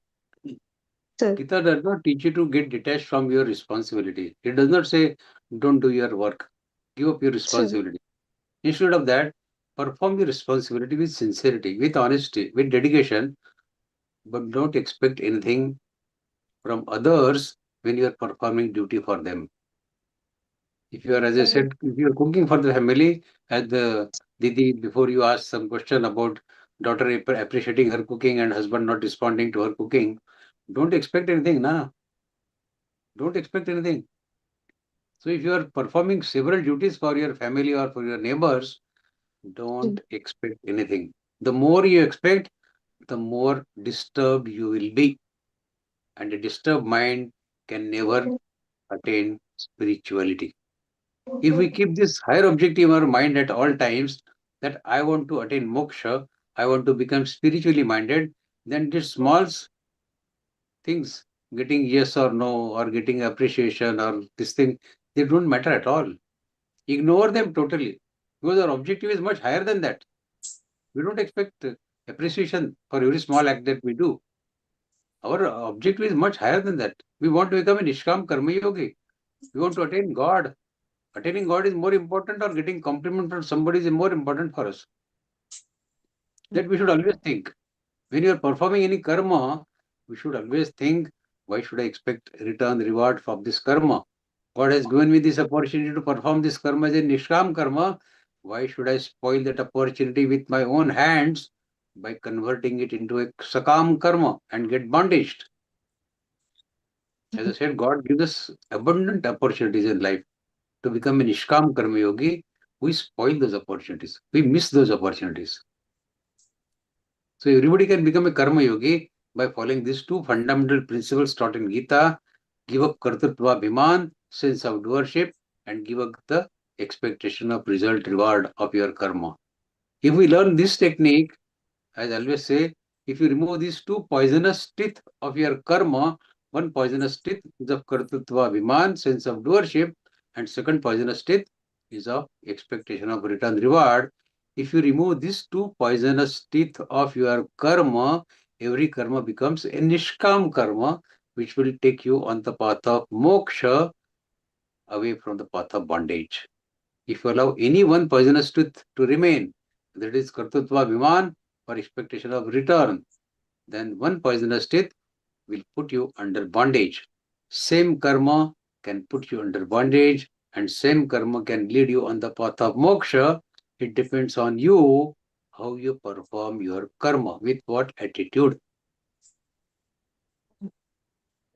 sir. Gita does not teach you to get detached from your responsibility. It does not say, don't do your work, give up your Sir. responsibility. Instead of that, perform your responsibility with sincerity, with honesty, with dedication, but don't expect anything from others when you are performing duty for them. If you are, as I said, if you are cooking for the family, as the Didi, before you asked some question about daughter appreciating her cooking and husband not responding to her cooking, don't expect anything, na? Don't expect anything. So if you are performing several duties for your family or for your neighbors, don't expect anything. The more you expect, the more disturbed you will be. And a disturbed mind can never attain spirituality. If we keep this higher objective in our mind at all times, that I want to attain moksha, I want to become spiritually minded, then these small things, getting yes or no, or getting appreciation or this thing, they don't matter at all. Ignore them totally, because our objective is much higher than that. We don't expect appreciation for every small act that we do. Our objective is much higher than that. We want to become a Nishkam Karma Yogi. We want to attain God. Attaining God is more important, or getting compliment from somebody is more important for us. That we should always think. When you are performing any karma, we should always think, why should I expect return, reward from this karma? God has given me this opportunity to perform this karma as a Nishkam Karma. Why should I spoil that opportunity with my own hands by converting it into a Sakam Karma and get bondaged? As I said, God gives us abundant opportunities in life. To become a Nishkam Karma Yogi, we spoil those opportunities. We miss those opportunities. So everybody can become a Karma Yogi by following these two fundamental principles taught in Gita. Give up Kartatva Bhiman, sense of doership, and give up the expectation of result, reward of your karma. If we learn this technique, as I always say, if you remove these two poisonous teeth of your karma, one poisonous teeth is of Kartatva Bhiman, sense of doership, and second poisonous teeth is of expectation of return, reward. If you remove these two poisonous teeth of your karma, every karma becomes a Nishkam Karma, which will take you on the path of moksha, away from the path of bondage. If you allow any one poisonous tooth to remain, that is Kartatva Bhiman or expectation of return, then one poisonous tooth will put you under bondage. Same karma can put you under bondage, and same karma can lead you on the path of moksha. It depends on you how you perform your karma, with what attitude.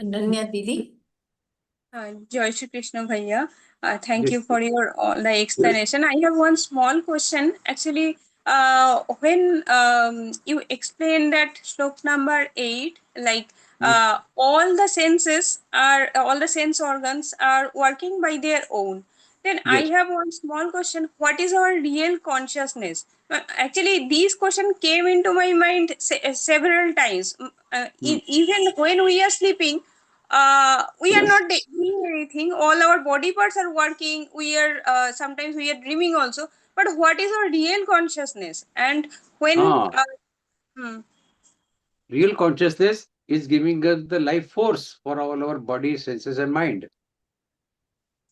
Ananya Didi. Jai Shri Krishna Bhaiya. Thank you for your all the explanation. I have one small question. Actually, when you explained that slok number 8, like all the senses are, all the sense organs are working by their own. Then I have one small question. What is our real consciousness? Actually, these questions came into my mind several times. Even when we are sleeping, we are not doing anything. All our body parts are working. We are sometimes we are dreaming also. But what is our real consciousness? And when real consciousness is giving us the life force for all our body, senses, and mind.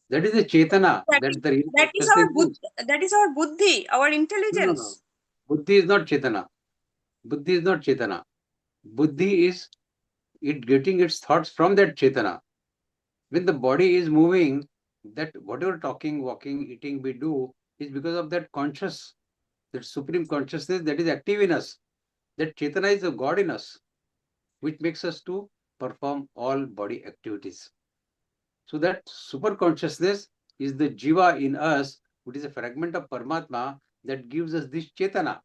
That is the Chetana. The real consciousness that is our buddhi, our intelligence. No. Buddhi is not Chetana. Buddhi is not Chetana. Buddhi is it getting its thoughts from that Chetana. When the body is moving, that whatever talking, walking, eating we do is because of that conscious, that supreme consciousness that is active in us. That Chetana is a God in us, which makes us to perform all body activities. So that super consciousness is the Jiva in us, which is a fragment of Paramatma that gives us this Chetana.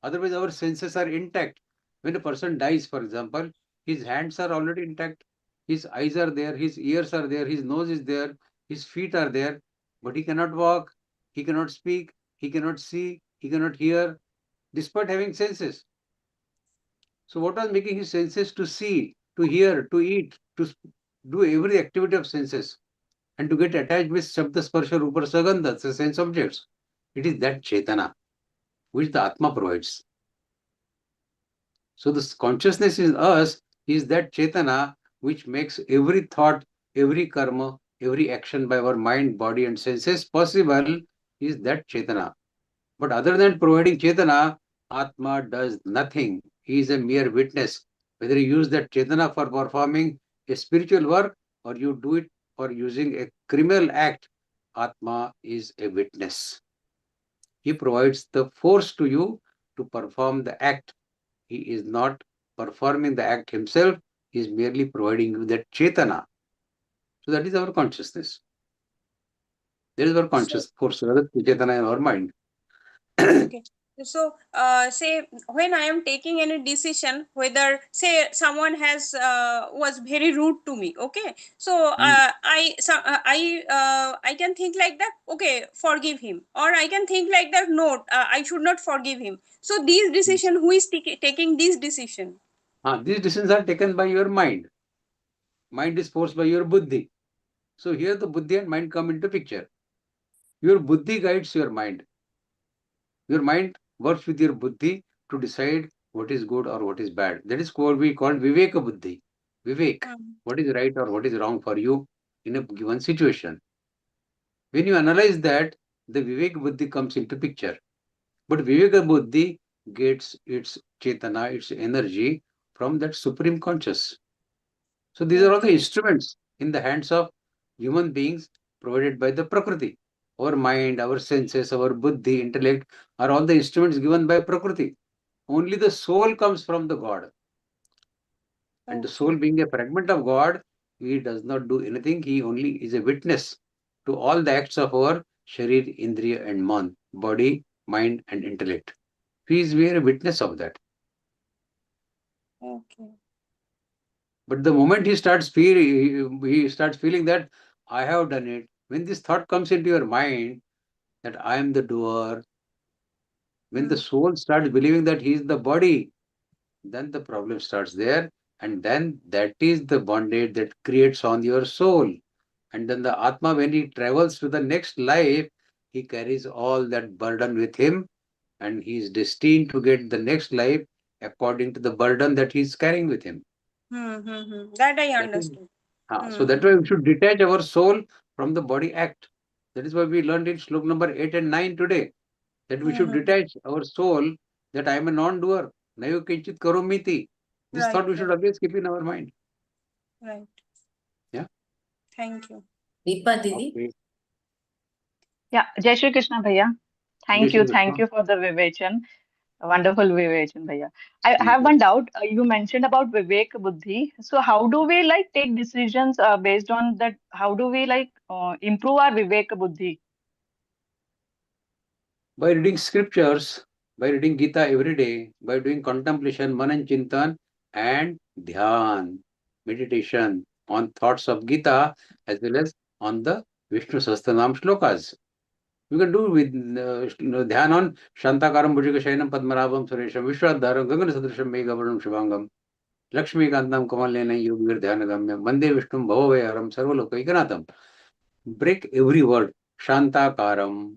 Otherwise, our senses are intact. When a person dies, for example, his hands are already intact, his eyes are there, his ears are there, his nose is there, his feet are there, but he cannot walk, he cannot speak, he cannot see, he cannot hear, despite having senses. So what was making his senses to see, to hear, to eat, to do every activity of senses, and to get attached with Shabda, Sparsha, Rupa, Sagandha, the sense objects? It is that Chetana which the Atma provides. So this consciousness in us is that Chetana which makes every thought, every karma, every action by our mind, body and senses possible, is that Chetana. But other than providing Chetana, Atma does nothing. He is a mere witness. Whether you use that Chetana for performing a spiritual work or you do it for using a criminal act, Atma is a witness. He provides the force to you to perform the act. He is not performing the act himself, he is merely providing you that Chetana. So that is our consciousness. That is our conscious force, rather Chetana in our mind. Okay. So, say when I am taking any decision, whether say someone has was very rude to me, okay. So I can think like that. Okay, forgive him, or I can think like that. No, I should not forgive him. So these decision, who is taking this decision? These decisions are taken by your mind. Mind is forced by your buddhi. So here the buddhi and mind come into picture. Your buddhi guides your mind. Your mind works with your buddhi to decide what is good or what is bad. That is what we call viveka buddhi. Vivek, what is right or what is wrong for you in a given situation. When you analyze that, the viveka buddhi comes into picture. But viveka buddhi gets its chetana, its energy from that supreme conscious. So these are all the instruments in the hands of human beings provided by the Prakriti. Our mind, our senses, our buddhi, intellect are all the instruments given by Prakriti. Only the soul comes from the God. And the soul being a fragment of God, he does not do anything. He only is a witness to all the acts of our Sharir, Indriya and Man, body, mind and intellect. He is we are a witness of that. Okay. But the moment he starts feeling that I have done it, when this thought comes into your mind that I am the doer, when the soul starts believing that he is the body, then the problem starts there. And then that is the bondage that creates on your soul. And then the Atma, when he travels to the next life, he carries all that burden with him and he is destined to get the next life according to the burden that he is carrying with him. That I understood. So that's why we should detach our soul from the body act. That is why we learned in slok number 8 and 9 today, that we should detach our soul, that I am a non-doer. Nayo kinchit karomiti. This thought we should always keep in our mind. Right. Yeah. Thank you. Deepa Didi. Okay. Yeah, Jai Shri Krishna Bhaiya. Jai Shri Thank Krishna. you for the Vivechan. Wonderful Vivechan, Bhaiya. I Thank have you. one doubt. You mentioned about Vivek Buddhi. So how do we like take decisions based on that? How do we like improve our Vivek Buddhi? By reading scriptures, by reading Geeta every day, by doing contemplation, manan chintan and dhyan, meditation on thoughts of Geeta as well as on the Vishnu Sahasranam shlokas. We can do with dhyan on Shantakaram Bhujikashayanam Padmarabham Suresham Vishwadharam Gagana Sadrisham Megavaram Shivangam Lakshmikantam Kamalena Yogir Dhyanagam Mande Vishnum Bhavavayaram Sarvalokaikanatham. Break every word. Shantakaram,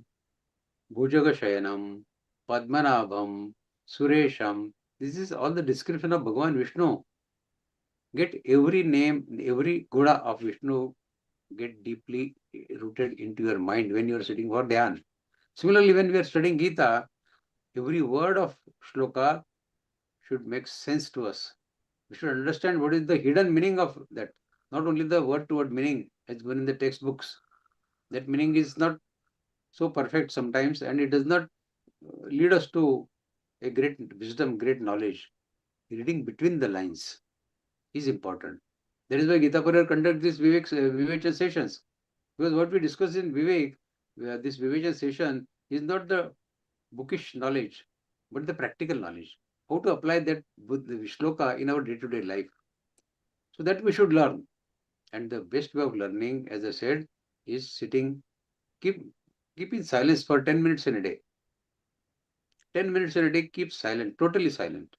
Bhujagashayanam, Padmanabham, Suresham. This is all the description of Bhagavan Vishnu. Get every name, every guna of Vishnu, get deeply rooted into your mind when you are sitting for dhyan. Similarly, when we are studying Geeta, every word of shloka should make sense to us. We should understand what is the hidden meaning of that. Not only the word to word meaning as given in the textbooks. That meaning is not so perfect sometimes and it does not lead us to a great wisdom, great knowledge. Reading between the lines is important. That is why Gita Pariwar conduct these Vivek sessions. Because what we discuss in Vivek, this Vivek session is not the bookish knowledge, but the practical knowledge. How to apply that shloka in our day-to-day life. So that we should learn. And the best way of learning, as I said, is sitting, keep in silence for 10 minutes in a day. 10 minutes in a day, keep silent, totally silent.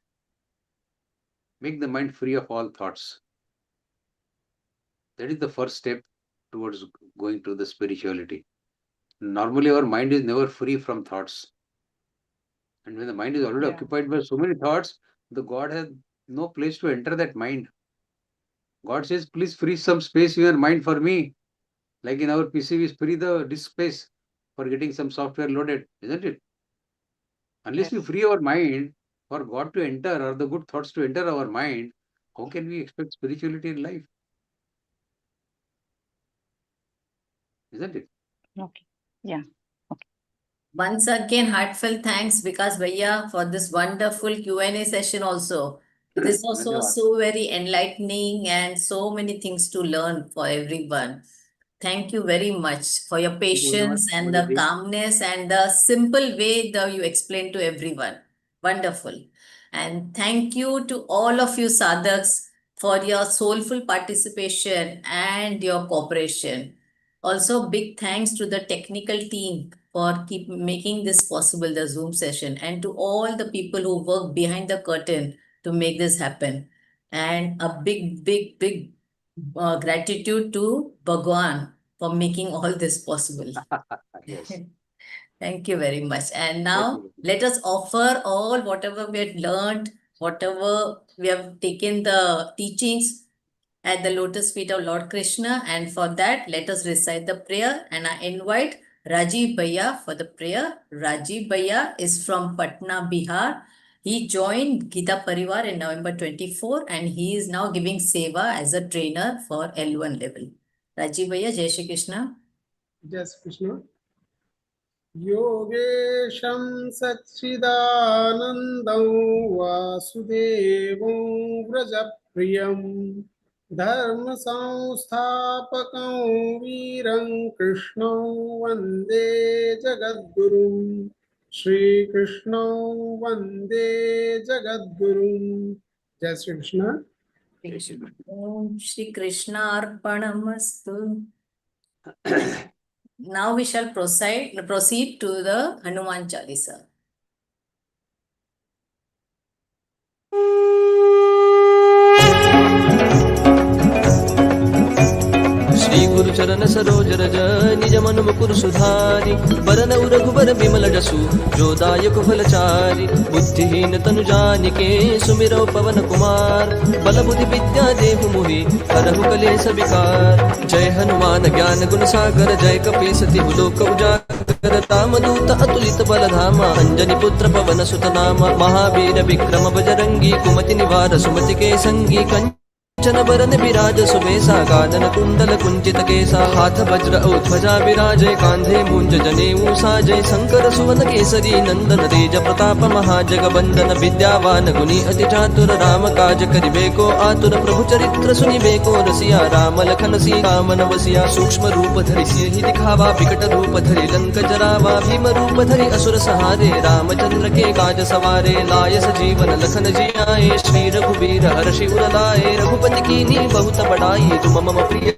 Make the mind free of all thoughts. That is the first step towards going to the spirituality. Normally, our mind is never free from thoughts. And when the mind is already occupied by so many thoughts, the God has no place to enter that mind. God says, please free some space in your mind for me. Like in our PC, we free the disk space for getting some software loaded, isn't it? Unless we free our mind for God to enter or the good thoughts to enter our mind, how can we expect spirituality in life? Isn't it? Okay. Yeah. Okay. Once again, heartfelt thanks, Vikas Vaidya, for this wonderful Q&A session also. This was so very enlightening and so many things to learn for everyone. Thank you very much for your patience and the calmness and the simple way that you explained to everyone. Wonderful. And thank you to all of you sadhaks for your soulful participation and your cooperation. Also, big thanks to the technical team for keep making this possible, the Zoom session, and to all the people who work behind the curtain to make this happen. And a big gratitude to Bhagwan for making all this possible. Yes. Thank you very much. And now let us offer all whatever we had learned, whatever we have taken the teachings at the lotus feet of Lord Krishna. And for that, let us recite the prayer. And I invite Rajiv Bhaiya for the prayer. Rajiv Bhaiya is from Patna, Bihar. He joined Geeta Pariwar in November 24 and he is now giving seva as a trainer for L1 level. Rajiv Bhaiya, Jai Shri Krishna. Jai Shri Krishna. योगेशं सच्चिदानन्दं वासुदेवं व्रजप्रियं धर्मसंस्थापकं वीरं कृष्णं वन्दे जगद्गुरुं श्रीकृष्णं वन्दे जगद्गुरुं जय Shri Krishna Om Shri Krishna Arpanamastu. Now we shall proceed to the Hanuman Chalisa. Shri गुरु चरण सरोज रज निज मन मुकुर सुधारि बरन रघुबर बिमल जसु जो दायक फलचारि बुद्धिहीन तनु जानिके सुमिरौ पवन कुमार बल बुद्धि विद्या देहु मोहि हरहु कलेश विकार जय हनुमान ज्ञान गुण सागर जय कपीस तिहु लोक उजागर रामदूत अतुलित बल धामा अंजनी पुत्र पवन सुत नामा महावीर विक्रम बजरंगी कुमति निवार सुमति के संगी कंचन बरन विराज सुबेसा कानन कुंडल कुंचित केसा हाथ वज्र औ ध्वजा विराजय कांधे मूंज जनेऊ साजय शंकर सुवन केसरी नंदन तेज प्रताप महाजगवंदन विद्यावान गुणी अति चातुर राम काज करिबे को आतुर प्रभु चरित्र सुनिबे को रसिया राम लखन सीता मन वसिया सूक्ष्म रूप धरि सिंह दिखावा विकट रूप धरि लंक जरावा भीम रूप धरि असुर सहारे रामचंद्र के काज सवारे लाय सजीवन लखन जियाए श्री रघुबीर हर्षि उर लाए रघुपति कीनी बहुत बड़ाई तुम मम प्रिय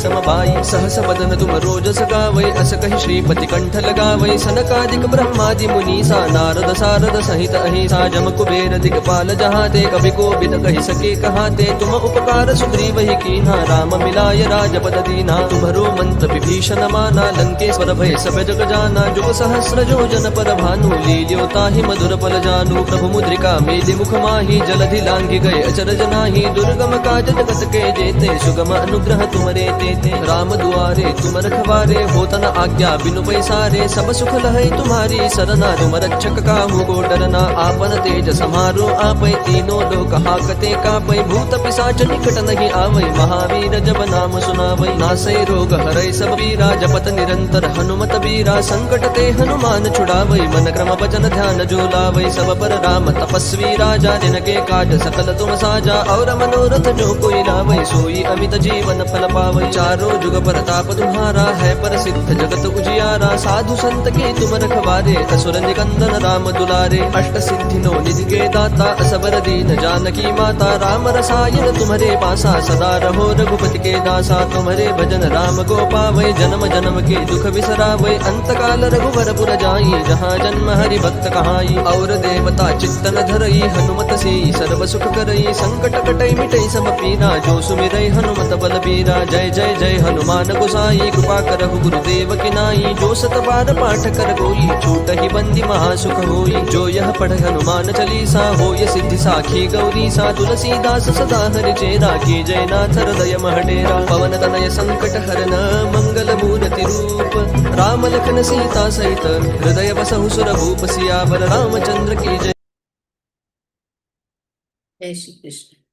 समबाई सहस बदन तुम रोजस गावै अस कहि श्रीपति कंठ लगावै सनकादिक ब्रह्मादि मुनीसा नारद सारद सहित अहिसा जम कुबेर दिगपाल जहाते कवि कोविद कहि सके कहाते तुम उपकार सुग्रीव ही कीन्हा राम मिलाय राजपद दीना तुम्हरो मंत्र विभीषण माना लंकेश्वर भय सब जग जाना जुग सहस्र जो जन पर भानु लील्यो ताहि मधुर पल जानु प्रभु मुद्रिका मेलि मुख माहि जलधि लांघि गए अचरज नाहि दुर्गम काज जगत के जेते सुगम अनुग्रह तुमरे राम दुआरे तुम रखवारे होतन आज्ञा बिनु पैसारे सब सुख लहै तुम्हारी सरना तुम रक्षक काहू को डरना आपन तेज समारो आपै तीनों लोक हाकते कापै भूत पिशाच निकट नहीं आवै महावीर जब नाम सुनावै नासै रोग हरै सब पीरा जपत निरंतर हनुमत बीरा संकट ते हनुमान छुड़ावै मन क्रम वचन ध्यान जो लावै सब पर राम तपस्वी राजा जिनके काज सकल तुम साजा और मनोरथ जो कोई लावै सोई अमित जीवन फल पावै चारों जुग परताप तुम्हारा है प्रसिद्ध जगत उजियारा साधु संत के तुम रखवारे असुर निकंदन राम दुलारे अष्ट सिद्धि नो निधि के दाता असबर दीन जानकी माता राम रसायन तुम्हारे पासा सदा रहो रघुपति के दासा तुम्हारे भजन राम को पावै जन्म जन्म के दुख बिसरावै अंत काल रघुवर पुर जाई जहाँ जन्म हरि भक्त कहाई और देवता चित्तन धरई हनुमत से सर्व सुख करई संकट कटई मिटई सब पीरा जो सुमिरई हनुमत बल बीरा जय जय जय हनुमान गोसाई कृपा करहु गुरुदेव की नाई जो सत बार पाठ कर कोई छूट ही बंदी महासुख होई जो यह पढ़ हनुमान चालीसा होय सिद्धि साखी गौरी सा तुलसीदास सदा हरि चेरा की जय नाथ हृदय महडेरा पवन तनय संकट हरन मंगल मूर्ति रूप राम लखन सीता सहित हृदय बसहु सुर भूप सियावर रामचंद्र की जय। जय श्री कृष्ण।